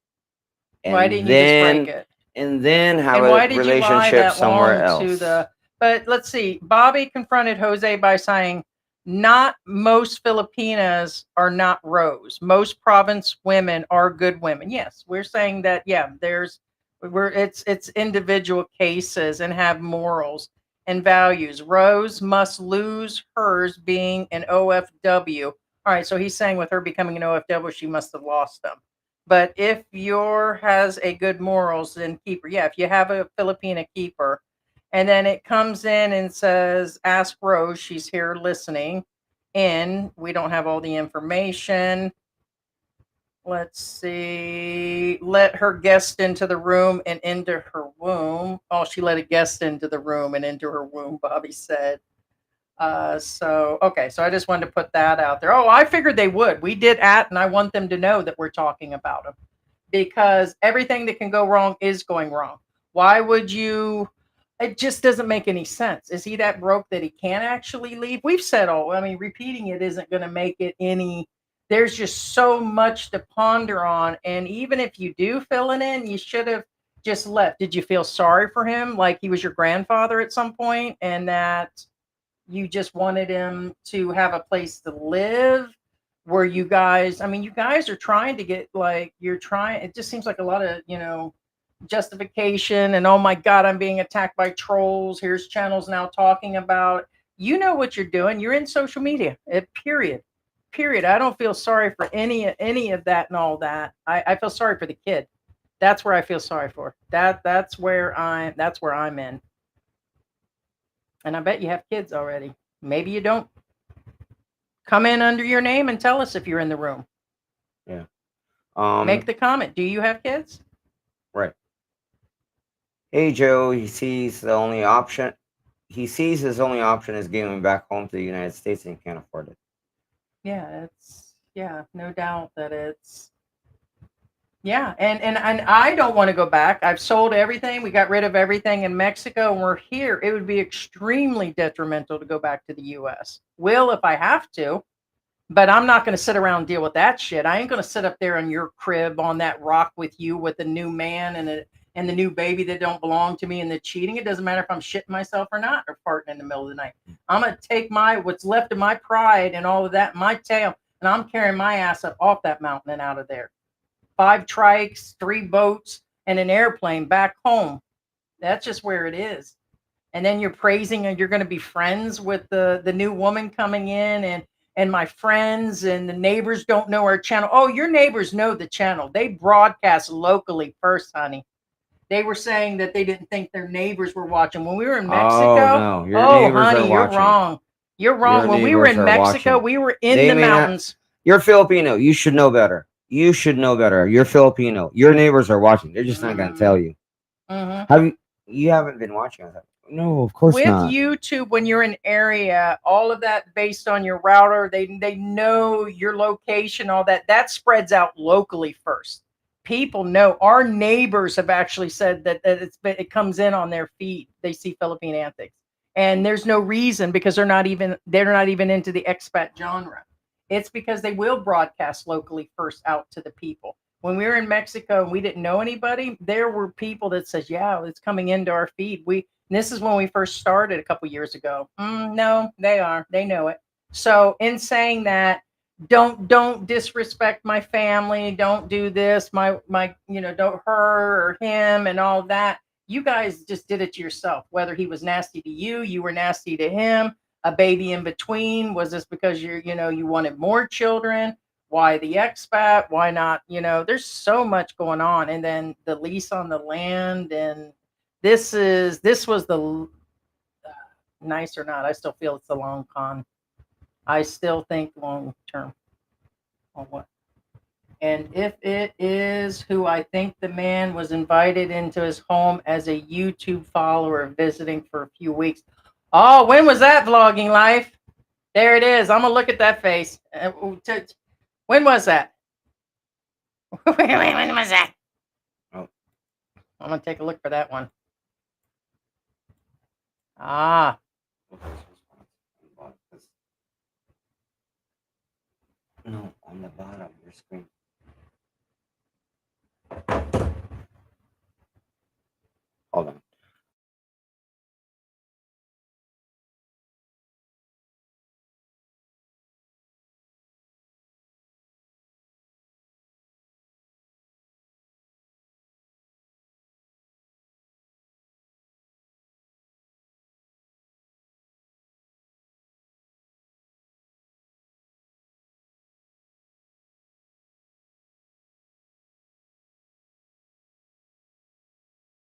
And why didn't you just break it? And then have and a why did you lie relationship that somewhere long else. But let's see. Bobby confronted Jose by saying, not most Filipinas are not Rose. Most province women are good women. Yes, we're saying that. Yeah, it's individual cases and have morals. and values. Rose must lose hers being an OFW. All right, so he's saying with her becoming an OFW, she must have lost them. But if your has a good morals, then keep her. Yeah, if you have a Filipina, keep her. And then it comes in and says, ask Rose, she's here listening in. We don't have all the information. Let's see. Let her guest into the room and into her womb. Oh, she let a guest into the room and into her womb, Bobby said. Okay, so I just wanted to put that out there. Oh, I figured they would. We did and I want them to know that we're talking about them because everything that can go wrong is going wrong. Why would you? It just doesn't make any sense. Is he that broke that he can't actually leave? We've said, repeating it isn't going to make it any. There's just so much to ponder on. And even if you do fill it in, you should have just left. Did you feel sorry for him? Like he was your grandfather at some point and that you just wanted him to have a place to live? Were you guys, you guys are trying to get it just seems like a lot of, justification and oh my God, I'm being attacked by trolls. Here's channels now talking about, what you're doing. You're in social media, period. Period. I don't feel sorry for any of that and all that. I feel sorry for the kid. That's where I feel sorry for. That's where I'm in. And I bet you have kids already. Maybe you don't. Come in under your name and tell us if you're in the room. Yeah. Make the comment. Do you have kids? Right. Hey Joe, he sees his only option is going back home to the United States and he can't afford it. Yeah, no doubt that it's and I don't want to go back. I've sold everything. We got rid of everything in Mexico and we're here. It would be extremely detrimental to go back to the US. Will if I have to, but I'm not going to sit around and deal with that shit. I ain't going to sit up there in your crib on that rock with you with a new man and the new baby that don't belong to me and the cheating. It doesn't matter if I'm shitting myself or not or farting in the middle of the night. I'm going to take what's left of my pride and all of that, my tail, and I'm carrying my ass up off that mountain and out of there. 5 trikes, 3 boats, and an airplane back home. That's just where it is. And then you're praising and you're going to be friends with the new woman coming in and my friends and the neighbors don't know our channel. Oh, your neighbors know the channel. They broadcast locally first, honey. They were saying that they didn't think their neighbors were watching. When we were in Mexico, no, your neighbors honey, are you're watching. wrong. You're wrong. When we were in Mexico, we were in the mountains. You're Filipino. You should know better. You should know better. You're Filipino. Your neighbors are watching. They're just not going to tell you. You haven't been watching? No, of course with not. YouTube, when you're in area, all of that based on your router, they know your location, all that spreads out locally first. People know. Our neighbors have actually said that it comes in on their feed. They see Philippine Antics, and there's no reason because they're not even into the expat genre. It's because they will broadcast locally first out to the people. When we were in Mexico and we didn't know anybody, there were people that says, "Yeah, it's coming into our feed." This is when we first started a couple years ago. No, they know it. So in saying that, don't disrespect my family. Don't do this. My don't her or him and all that. You guys just did it to yourself. Whether he was nasty to you, you were nasty to him. A baby in between. Was this because you wanted more children? Why the expat? Why not? There's so much going on. And then the lease on the land and this was the nice or not. I still feel it's the long con. I still think long term on what. And if it is who I think the man was invited into his home as a YouTube follower visiting for a few weeks. Oh, when was that vlogging life? There it is. I'm gonna look at that face. When was that? When was that? Oh. I'm gonna take a look for that one. Ah. No, on the bottom of your screen. Hold on.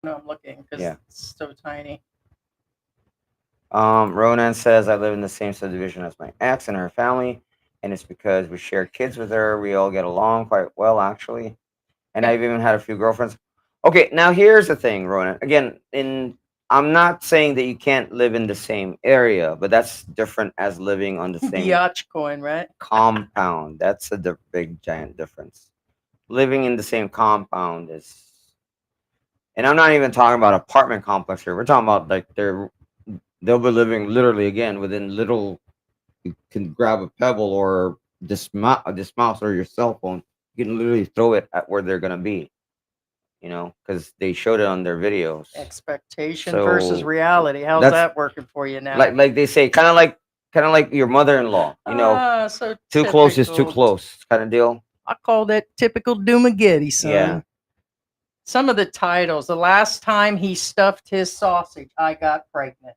No, I'm looking because Yeah. it's so tiny. Ronan says, I live in the same subdivision as my ex and her family, and it's because we share kids with her. We all get along quite well, actually. And Yeah. I've even had a few girlfriends. Okay, now here's the thing, Ronan. Again, I'm not saying that you can't live in the same area, but that's different as living on the same Biatch coin, right? compound. That's a big giant difference. Living in the same compound is, and I'm not even talking about apartment complex here. We're talking about like they'll be living literally again within little. You can grab a pebble or this mouse or your cell phone. You can literally throw it at where they're gonna be. You know, because they showed it on their videos. Expectation versus So reality. How's that's that working for you now? like they say, kind of like your mother-in-law. You know, So too close is too typical. close kind of deal. I call that typical Doomageddon, son. Yeah. Some of the titles. The last time he stuffed his sausage, I got pregnant.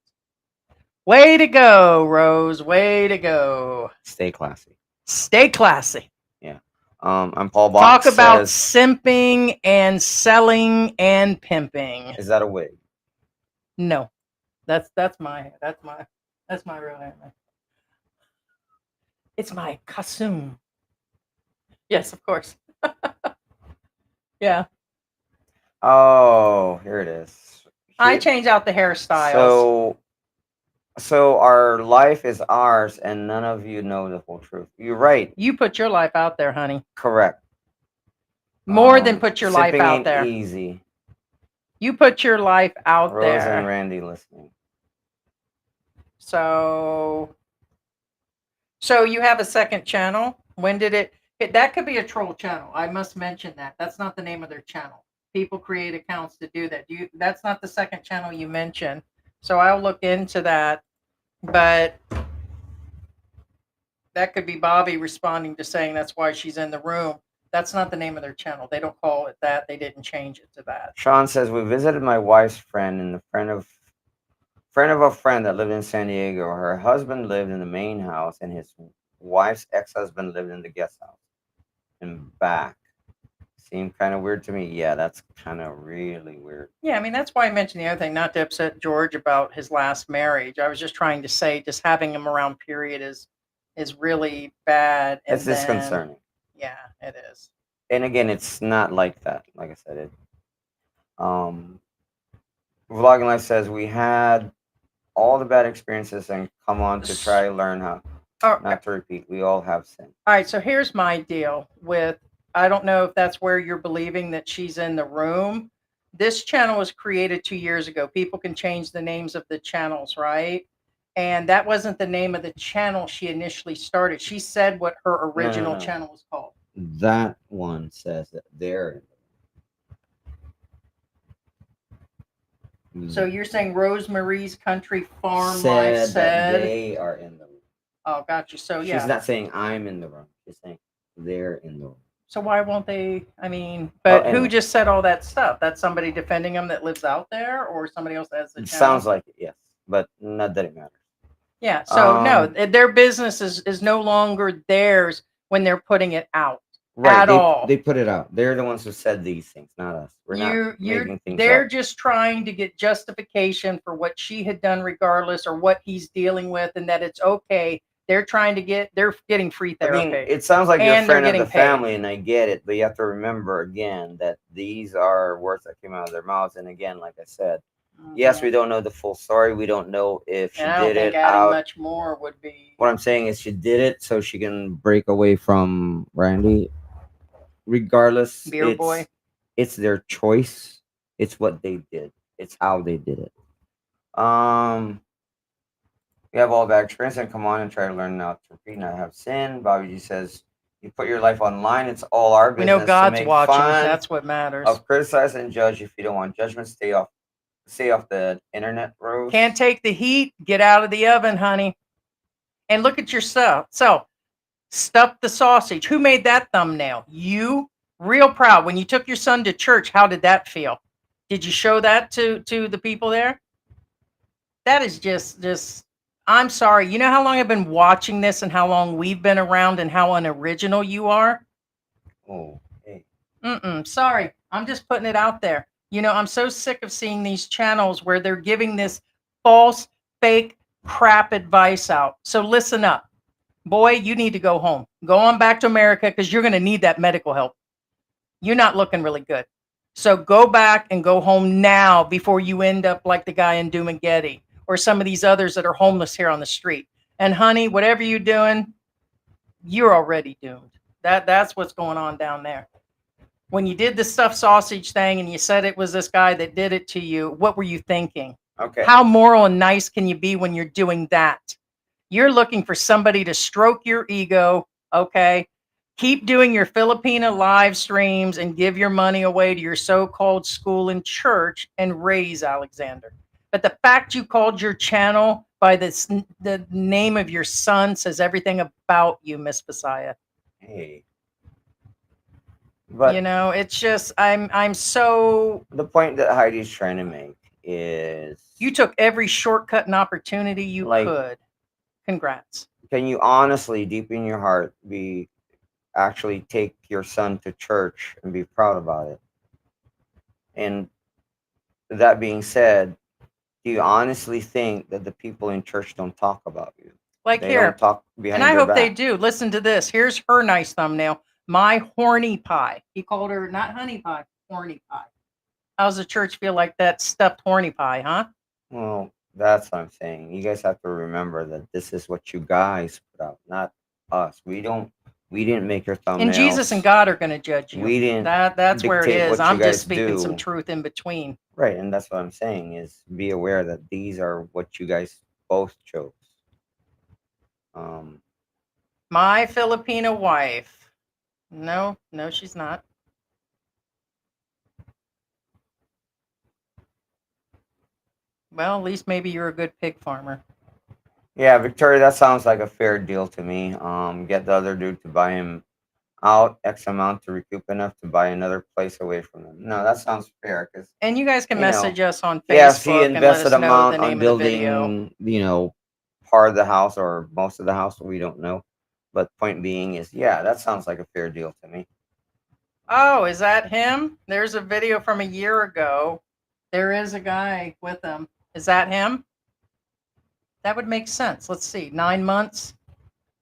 Way to go, Rose. Way to go. Stay classy. Stay classy. Yeah. I'm Paul Box. Talk about says, simping and selling and pimping. is that a wig? No, that's my real hair. It's my costume. Yes, of course. Yeah. Oh, here it is. I change out the hairstyles. So our life is ours, and none of you know the full truth. You're right. You put your life out there, honey. Correct. More than put your life sipping out ain't there. Easy. You put your life out Rose there. and Randy listening. So you have a second channel. When did it? That could be a troll channel. I must mention that. That's not the name of their channel. People create accounts to do that. That's not the second channel you mentioned. So I'll look into that. But that could be Bobby responding to saying that's why she's in the room. That's not the name of their channel. They don't call it that. They didn't change it to that. Sean says, we visited my wife's friend and a friend of a friend that lived in San Diego. Her husband lived in the main house, and his wife's ex-husband lived in the guest house and back. Seemed kind of weird to me. Yeah, that's kind of really weird. Yeah, I mean, that's why I mentioned the other thing, not to upset George about his last marriage. I was just trying to say just having him around, period, is really bad. It's disconcerting. Yeah, it is. And again, it's not like that. Like I said, it. Vlogging Life says, we had all the bad experiences and come on to try to learn how not to repeat. We all have sin. All right, so here's my deal with, I don't know if that's where you're believing that she's in the room. This channel was created 2 years ago. People can change the names of the channels, right? And that wasn't the name of the channel she initially started. She said what her original channel was called. That one says that they're. So you're saying Rosemarie's Country Farm Life said that they are in the room. Oh, gotcha. So yeah, she's not saying I'm in the room. She's saying they're in the room. So why won't they? I mean, but who just said all that stuff? That's somebody defending them that lives out there, or somebody else has the channel? Sounds like it, yes, but not that it matters. Yeah. So no, their business is no longer theirs when they're putting it out. Right. All. They put it out. They're the ones who said these things, not us. We're not making things They're up. just trying to get justification for what she had done, regardless, or what he's dealing with, and that it's okay. They're getting free therapy. I mean, it sounds like you're a friend of the family, and I get it, but you have to remember again that these are words that came out of their mouths. And again, like I said, yes, we don't know the full story. We don't know if she did it out. Much more would be. What I'm saying is, she did it so she can break away from Randy. Regardless, Beer boy. It's their choice. It's what they did. It's how they did it. We have all bad experience and come on and try to learn not to repeat, not have sin. Bobby G says, you put your life online, it's all our business. We know God's watching. That's what matters. Of criticize and judge. If you don't want judgment, stay off the internet, Rose. Can't take the heat, get out of the oven, honey. And look at yourself. So stuff the sausage. Who made that thumbnail? You? Real proud. When you took your son to church, how did that feel? Did you show that to the people there? That is just I'm sorry. You know how long I've been watching this and how long we've been around and how unoriginal you are? Oh, hey. Sorry. I'm just putting it out there. You know, I'm so sick of seeing these channels where they're giving this false, fake crap advice out. So listen up. Boy, you need to go home. Go on back to America because you're going to need that medical help. You're not looking really good. So go back and go home now before you end up like the guy in Dumageddon or some of these others that are homeless here on the street. And honey, whatever you're doing, you're already doomed. That's what's going on down there. When you did the stuffed sausage thing and you said it was this guy that did it to you, what were you thinking? Okay. How moral and nice can you be when you're doing that? You're looking for somebody to stroke your ego, okay? Keep doing your Filipina live streams and give your money away to your so-called school and church and raise Alexander. But the fact you called your channel by the name of your son says everything about you, Miss Messiah. Hey. But you know, it's just I'm so the point that Heidi's trying to make is you took every shortcut and opportunity you Like- could. Congrats. can you honestly, deep in your heart, actually take your son to church and be proud about it? And that being said, do you honestly think that the people in church don't talk about you? Like They here. don't talk behind And I your hope they back. do. Listen to this. Here's her nice thumbnail. My horny pie. He called her not honey pie, horny pie. How's the church feel like that stuffed horny pie, huh? Well, that's what I'm saying. You guys have to remember that this is what you guys put out, not us. We didn't make your thumbnails. And Jesus and God are going to judge you. We didn't That's where it dictate is. what you I'm guys just speaking do. some truth in between. Right, and that's what I'm saying is be aware that these are what you guys both chose. My Filipino wife. No, she's not. Well, at least maybe you're a good pig farmer. Yeah, Victoria, that sounds like a fair deal to me. Get the other dude to buy him out X amount to recoup enough to buy another place away from him. No, that sounds fair because And you guys can You know, message us on yes, he Facebook and let us invested know amount the on name of the video. building, part of the house or most of the house. We don't know, but point being is, yeah, that sounds like a fair deal to me. Oh, is that him? There's a video from a year ago. There is a guy with him. Is that him? That would make sense. Let's see. 9 months.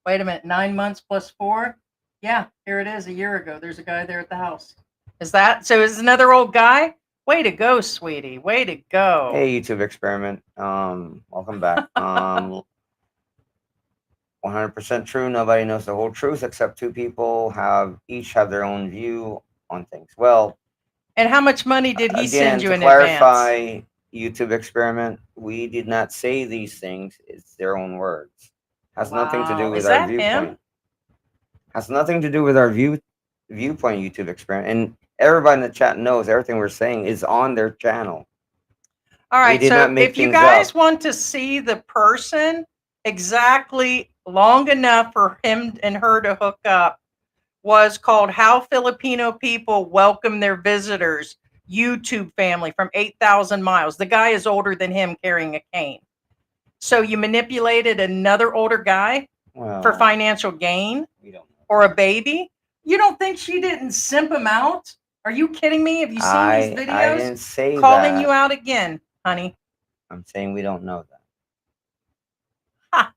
Wait a minute. 9 months plus 4. Yeah, here it is. A year ago. There's a guy there at the house. Is that so? Is another old guy? Way to go, sweetie. Way to go. Hey, YouTube experiment. Welcome back. 100% true. Nobody knows the whole truth except two people each have their own view on things. Well, And how much money did he send you to in advance? clarify, YouTube experiment, we did not say these things. It's their own words. Has nothing to do Wow. with Is our that him? viewpoint. Has nothing to do with our viewpoint. YouTube experiment, and everybody in the chat knows everything we're saying is on their channel. All right, did so not make if you things guys up. want to see the person exactly long enough for him and her to hook up, was called How Filipino People Welcome Their Visitors, YouTube family from 8,000 miles. The guy is older than him carrying a cane. So you manipulated another older guy Well, for financial gain we don't know. or a baby? You don't think she didn't simp him out? Are you kidding me? Have you seen these videos? I didn't say Calling that. you out again, honey. I'm saying we don't know that. Ha.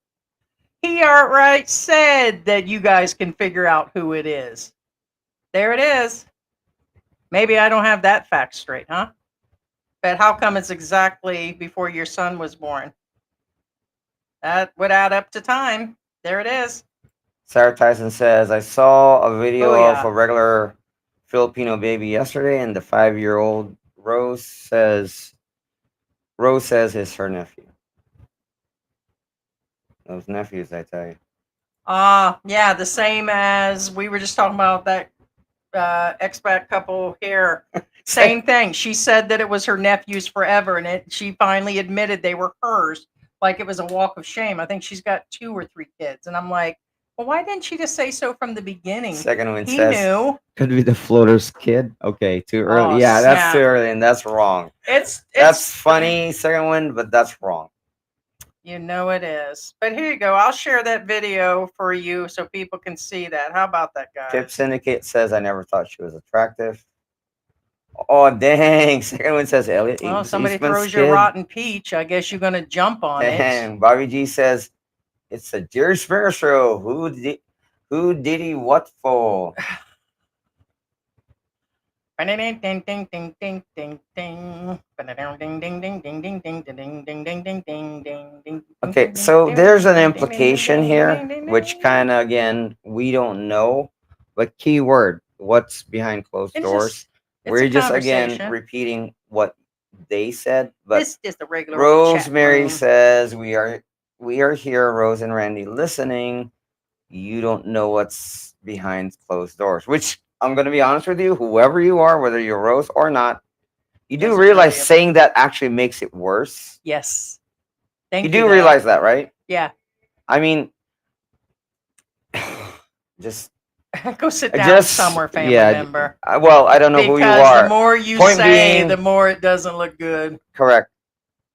He outright said that you guys can figure out who it is. There it is. Maybe I don't have that fact straight, huh? But how come it's exactly before your son was born? That would add up to time. There it is. Sarah Tyson says, I saw a video Booyah. of a regular Filipino baby yesterday, and the 5-year-old Rose says is her nephew. Those nephews, I tell you. Yeah, the same as we were just talking about that expat couple here. Same thing. She said that it was her nephew's forever, and she finally admitted they were hers, like it was a walk of shame. I think she's got 2 or 3 kids, and I'm like, well, why didn't she just say so from the beginning? Second one He says, knew. could be the floater's kid. Okay, too early. Oh, Yeah, that's snap. too early, and that's wrong. That's funny, second one, but that's wrong. You know it is. But here you go. I'll share that video for you so people can see that. How about that, guys? Tip Syndicate says, I never thought she was attractive. Oh dang! Second one says Elliot. Well, somebody Eastman throws your Skid. rotten peach. I guess you're gonna jump on it. Dang! Bobby G says it's a Jerry Springer show. Who did he what for? Okay, so there's an implication here, which kind of again we don't know, but keyword, what's behind closed It's doors? just it's We're a just again conversation. repeating what they said, but It's just a regular old chat Rosemary room. says we are here, Rose and Randy, listening. You don't know what's behind closed doors, which I'm going to be honest with you, whoever you are, whether you're Rose or not, you do Doesn't realize really- saying that actually makes it worse. Yes. Thank You you. do though. realize that, right? Yeah. I mean, just Go sit down just somewhere, family yeah. member. Well, I don't know who you Because are. the more you Point say, being- the more it doesn't look good. Correct.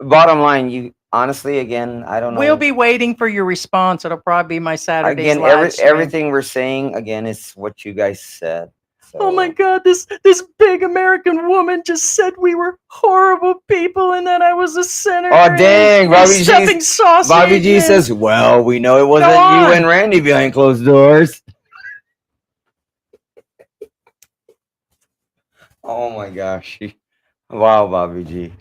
Bottom line, you honestly, again, I don't know. We'll be waiting for your response. It'll probably be my Saturday's Again, live stream. everything we're saying again is what you guys said. So, Oh my God! This big American woman just said we were horrible people and that I was a sinner. Oh dang! and Bobby stuffing G. sausage. Bobby G and- says, "Well, we know it wasn't Go you on. and Randy behind closed doors." Oh my gosh! Wow, Bobby G.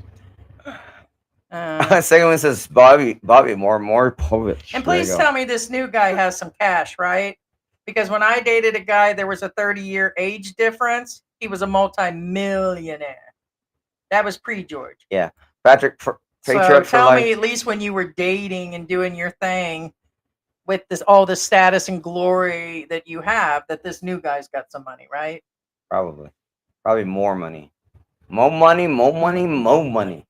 Second one says Bobby more Povich. And please tell me this new guy has some cash, right? Because when I dated a guy, there was a 30-year age difference. He was a multi-millionaire. That was pre-George. Yeah, Patrick. So Patriot for tell life. me, at least when you were dating and doing your thing with this all the status and glory that you have, that this new guy's got some money, right? Probably more money. More money, more money, more money.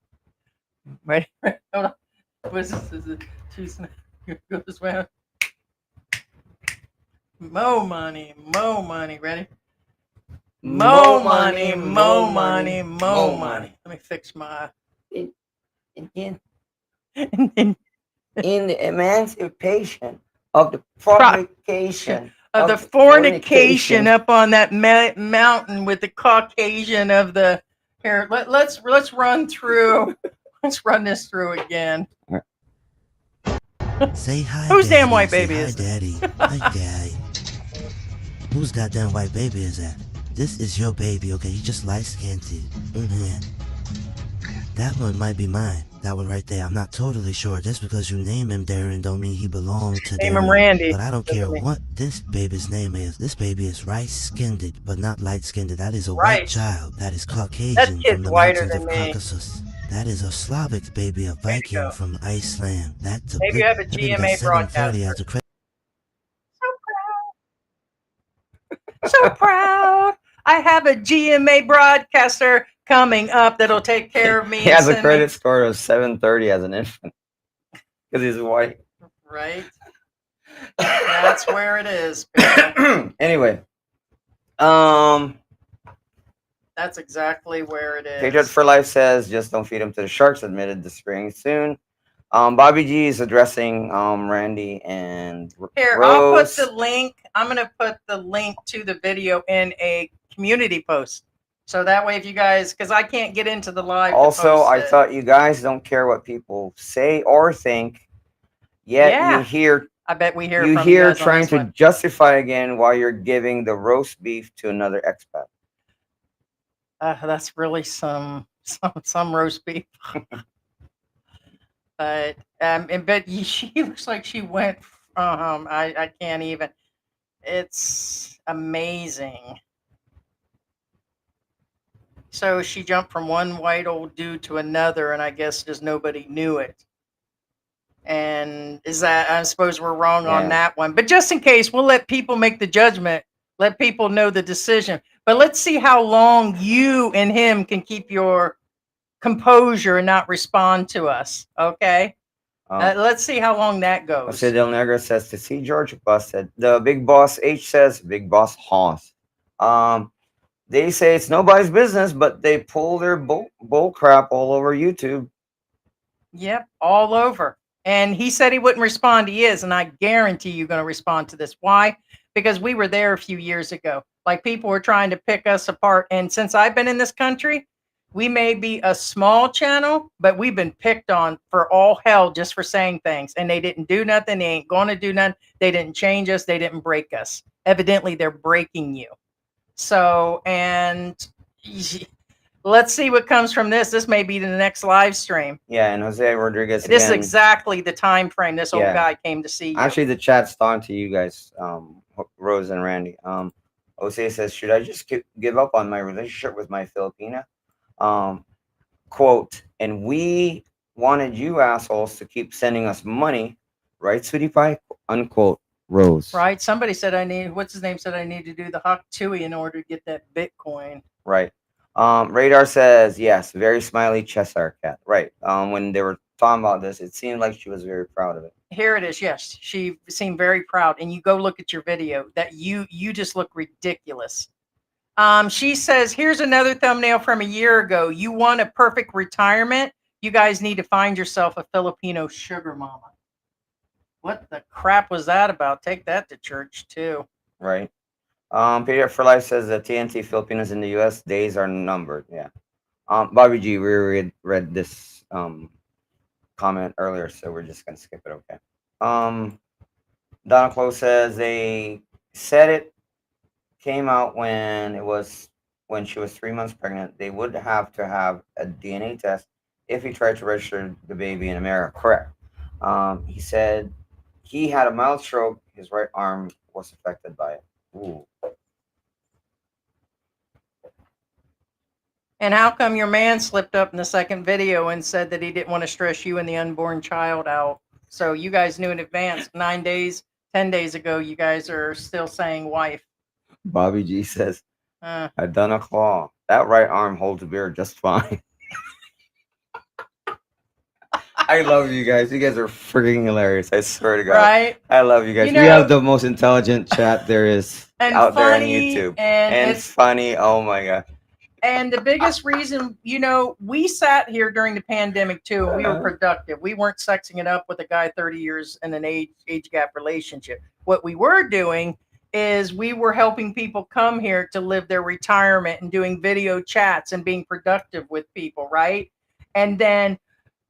Right? Hold on. What's this? Is it go this way? More money, more money. Ready? More money, more money, more money. Let me fix my. In the emancipation of the fornication Of the fornication up on that mountain with the Caucasian of the here. Let's run through. Let's run this through again. Say hi. Whose Daddy. damn white Say baby hi, is this? Daddy? Hi, Daddy. Whose goddamn white baby is that? This is your baby, okay? You just light-skinned. That one might be mine. That one right there. I'm not totally sure. Just because you name him Darren don't mean he belongs to Name him Darren. Randy. But I don't care Doesn't mean- what this baby's name is. This baby is rice-skinned, but not light-skinned. That is a Rice. white child. That is That Caucasian kid's from the whiter mountains of than me. Caucasus. That is a Slavic baby, a Way to Viking go. from Iceland. That's a Maybe big you have a baby GMA that's 730 broadcaster. as a cra- So proud. I have a GMA broadcaster coming up that'll take care of me. He and has a send credit me- score of 730 as an infant because he's white. Right. That's where it is. People. Anyway, That's exactly where it is. Patriot for Life says, "Just don't feed him to the sharks." Admitted to spring soon. Bobby G is addressing Randy and Here, Rose. I'll put the link. I'm going to put the link to the video in a community post. So that way, if you guys, because I can't get into the live. to Also, post I it. thought you guys don't care what people say or think. Yet Yeah. I bet we hear you from hear guys on trying this to one. justify again why you're giving the roast beef to another expat. That's really some roast beef. But she looks like she went. I can't even. It's amazing. So she jumped from one white old dude to another, and I guess just nobody knew it. And is that, I suppose we're wrong on Yeah. that one. But just in case, we'll let people make the judgment. Let people know the decision. But let's see how long you and him can keep your composure and not respond to us. Okay? Let's see how long that goes. Jose Del Negro says to see George busted. The big boss H says big boss Hoss. They say it's nobody's business, but they pull their bull crap all over YouTube. Yep, all over. And he said he wouldn't respond. He is, and I guarantee you're going to respond to this. Why? because we were there a few years ago. Like people were trying to pick us apart. And since I've been in this country, we may be a small channel, but we've been picked on for all hell just for saying things. And they didn't do nothing. They ain't going to do nothing. They didn't change us. They didn't break us. Evidently, they're breaking you. So, and let's see what comes from this. This may be the next live stream. Yeah, and Jose Rodriguez. This is again, exactly the time frame this old Yeah. guy came to see you. Actually, the chat's on to you guys, Rose and Randy. Jose says, should I just give up on my relationship with my Filipina? Quote, and we wanted you assholes to keep sending us money, right, sweetie pie? Unquote, Rose. Right. Somebody said what's his name said I need to do the Huck Tui in order to get that Bitcoin. Right. Radar says, yes, very smiley Cheshire cat. Right. When they were talking about this, it seemed like she was very proud of it. Here it is. Yes, she seemed very proud. And you go look at your video. That you just look ridiculous. She says, here's another thumbnail from a year ago. You want a perfect retirement? You guys need to find yourself a Filipino sugar mama. What the crap was that about? Take that to church too. Right. Peter for Life says that TNT Filipinos in the U.S. days are numbered. Yeah. Bobby G, we read this comment earlier, so we're just gonna skip it. Okay. Donna Close says they said it came out when she was 3 months pregnant. They would have to have a DNA test if he tried to register the baby in America. Correct. He said he had a mild stroke. His right arm was affected by it. Ooh. And how come your man slipped up in the second video and said that he didn't want to stress you and the unborn child out? So you guys knew in advance, 9 days, 10 days ago, you guys are still saying wife. Bobby G says, I've done a claw. That right arm holds a beer just fine. I love you guys. You guys are freaking hilarious. I swear to God. Right? I love you guys. You We know- have the most intelligent chat there is And out there on funny, YouTube. and it's funny. Oh my God. And the biggest reason, we sat here during the pandemic too, and we were productive. We weren't sexing it up with a guy 30 years in an age gap relationship. What we were doing is we were helping people come here to live their retirement and doing video chats and being productive with people, right? And then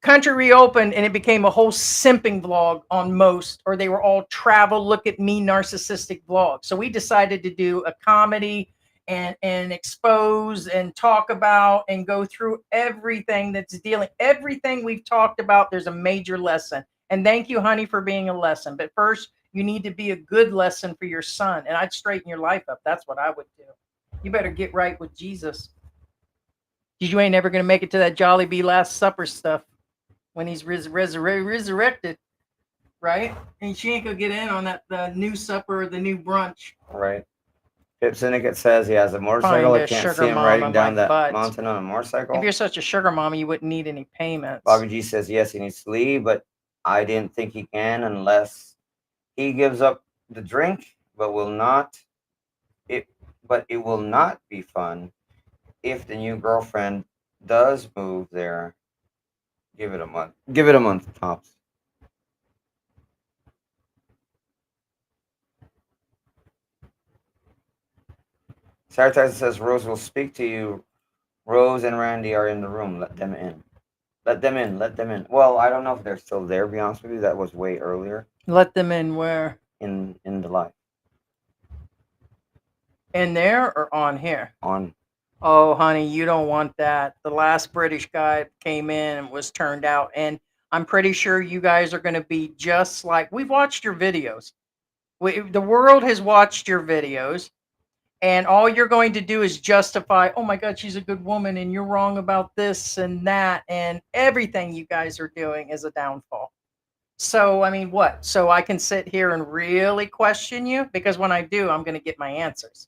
country reopened and it became a whole simping vlog on most, or they were all travel, look at me, narcissistic vlogs. So we decided to do a comedy and expose and talk about and go through everything that's everything we've talked about. There's a major lesson. And thank you, honey, for being a lesson. But first, you need to be a good lesson for your son. And I'd straighten your life up. That's what I would do. You better get right with Jesus. Because you ain't never going to make it to that Jollibee Last Supper stuff when he's resurrected. Right? And she ain't going to get in on that the new supper or the new brunch. Right. Pip Syndicate says he has a motorcycle. I can't see him riding down that mountain on a motorcycle. If you're such a sugar mama, you wouldn't need any payments. Bobby G says yes, he needs to leave, but I didn't think he can unless he gives up the drink, but it will not be fun if the new girlfriend does move there. Give it a month. Give it a month tops. Sarah Tyson says Rose will speak to you. Rose and Randy are in the room. Let them in. Let them in. Let them in. Well, I don't know if they're still there, to be honest with you. That was way earlier. Let them in where? In the live. In there or on here? On. Oh, honey, you don't want that. The last British guy came in and was turned out. And I'm pretty sure you guys are going to be just like, we've watched your videos. The world has watched your videos. And all you're going to do is justify, oh my God, she's a good woman and you're wrong about this and that. And everything you guys are doing is a downfall. So, I mean, what? So I can sit here and really question you? Because when I do, I'm going to get my answers.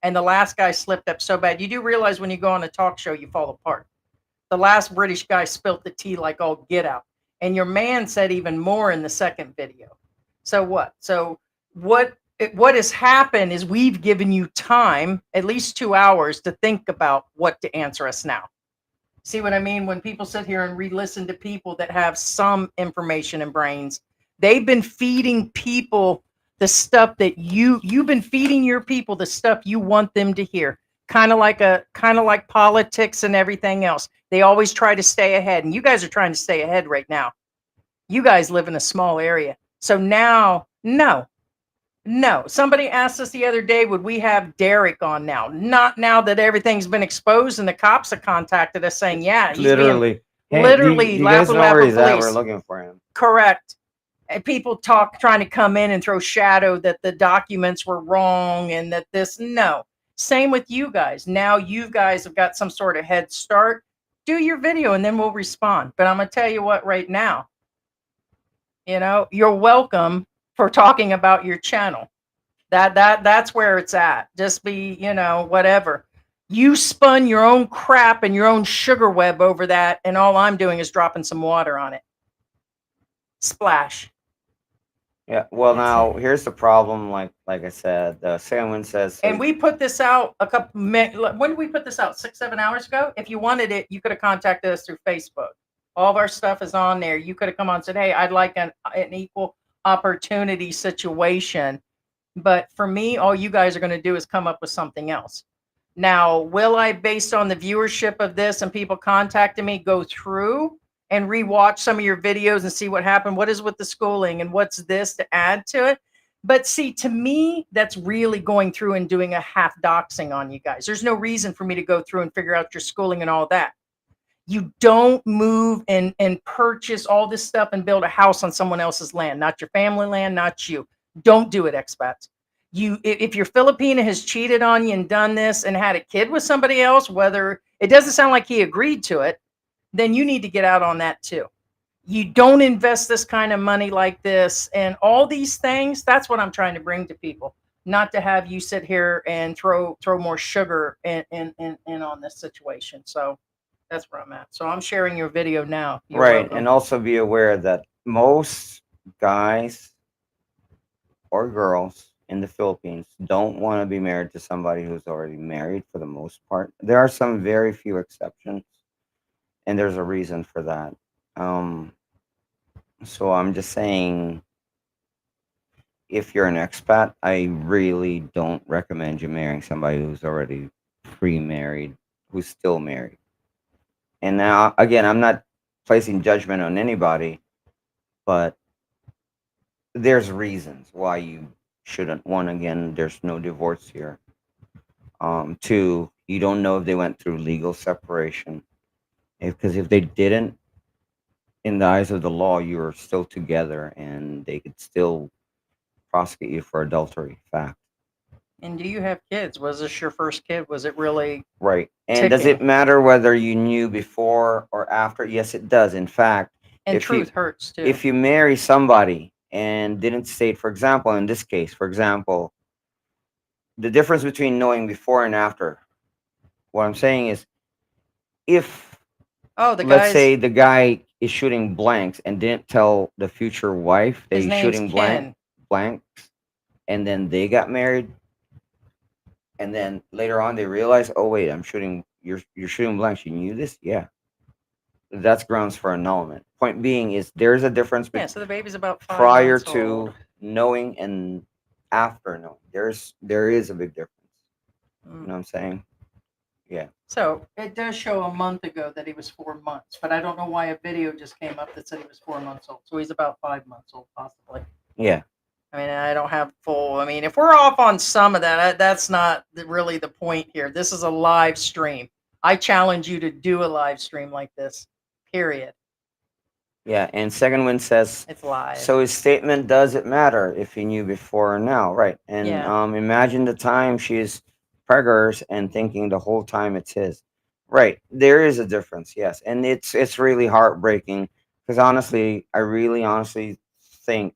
And the last guy slipped up so bad. You do realize when you go on a talk show, you fall apart. The last British guy spilt the tea like all get out. And your man said even more in the second video. So what? So what has happened is we've given you time, at least 2 hours, to think about what to answer us now. See what I mean? When people sit here and re-listen to people that have some information and brains, they've been feeding people the stuff that you've been feeding your people, the stuff you want them to hear. Kind of like politics and everything else. They always try to stay ahead, and you guys are trying to stay ahead right now. You guys live in a small area. So now, no. Somebody asked us the other day, would we have Derek on now? Not now that everything's been exposed and the cops have contacted us saying, yeah, he's Literally. being Hey, literally do you guys know where he's at? We're police. looking for him. Correct. And people trying to come in and throw shadow that the documents were wrong and that this, no. Same with you guys. Now you guys have got some sort of head start. Do your video and then we'll respond. But I'm going to tell you what right now, you're welcome for talking about your channel. That's where it's at. Just be, whatever. You spun your own crap and your own sugar web over that, and all I'm doing is dropping some water on it. Splash. Yeah. Well, now here's the problem. Like I said, the second one says. And we put this out a couple minutes. When did we put this out? 6-7 hours ago. If you wanted it, you could have contacted us through Facebook. All of our stuff is on there. You could have come on and said, "Hey, I'd like an equal opportunity situation." But for me, all you guys are going to do is come up with something else. Now, will I, based on the viewership of this and people contacting me, go through and rewatch some of your videos and see what happened? What is with the schooling and what's this to add to it? But see, to me, that's really going through and doing a half doxing on you guys. There's no reason for me to go through and figure out your schooling and all that. You don't move and purchase all this stuff and build a house on someone else's land, not your family land, not you. Don't do it, expats. If your Filipina has cheated on you and done this and had a kid with somebody else, whether it doesn't sound like he agreed to it, then you need to get out on that too. You don't invest this kind of money like this and all these things. That's what I'm trying to bring to people, not to have you sit here and throw more sugar in on this situation. So that's where I'm at. So I'm sharing your video now. You're right. welcome. And also be aware that most guys or girls in the Philippines don't want to be married to somebody who's already married for the most part. There are some very few exceptions, and there's a reason for that. So I'm just saying, if you're an expat, I really don't recommend you marrying somebody who's already pre-married, who's still married. And now, again, I'm not placing judgment on anybody, but there's reasons why you shouldn't. One, again, there's no divorce here. Two, you don't know if they went through legal separation. Because if they didn't, in the eyes of the law, you are still together and they could still prosecute you for adultery. Fact. And do you have kids? Was this your first kid? Was it really right? And does it matter whether you knew before or after? Yes, it does. In fact, and truth hurts too. If you marry somebody and didn't state, for example, in this case, the difference between knowing before and after. What I'm saying is, if let's say the guy is shooting blanks and didn't tell the future wife that he's shooting blanks, and then they got married, and then later on they realize, oh wait, you're shooting blanks. You knew this, yeah. That's grounds for annulment. Point being is there's a difference between so the baby's about 5 prior months to old. knowing and after knowing. There is a big difference. You know what I'm saying? Yeah. So it does show a month ago that he was 4 months, but I don't know why a video just came up that said he was 4 months old. So he's about 5 months old, possibly. Yeah. I mean, I don't have full. I mean, if we're off on some of that, that's not really the point here. This is a live stream. I challenge you to do a live stream like this, period. Yeah, and second one says it's live. So his statement, does it matter if he knew before or now? Right. And imagine the time she's preggers and thinking the whole time it's his. Right. There is a difference, yes. And it's really heartbreaking because I really honestly think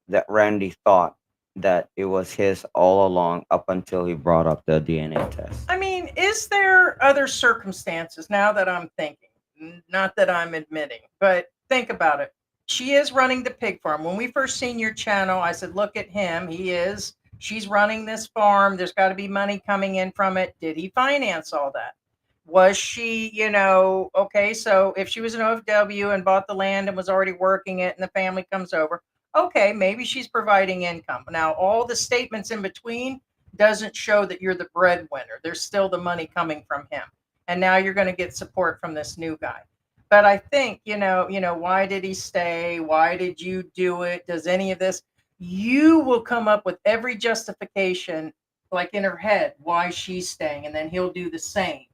that Randy thought that it was his all along up until he brought up the DNA test. I mean, is there other circumstances now that I'm thinking? Not that I'm admitting, but think about it. She is running the pig farm. When we first seen your channel, I said, look at him. She's running this farm. There's got to be money coming in from it. Did he finance all that? Was she, okay, so if she was an OFW and bought the land and was already working it and the family comes over, Okay, maybe she's providing income. Now, all the statements in between doesn't show that you're the breadwinner. There's still the money coming from him. And now you're going to get support from this new guy. But I think, why did he stay? Why did you do it? Does any of this? You will come up with every justification, like in her head, why she's staying, and then he'll do the same.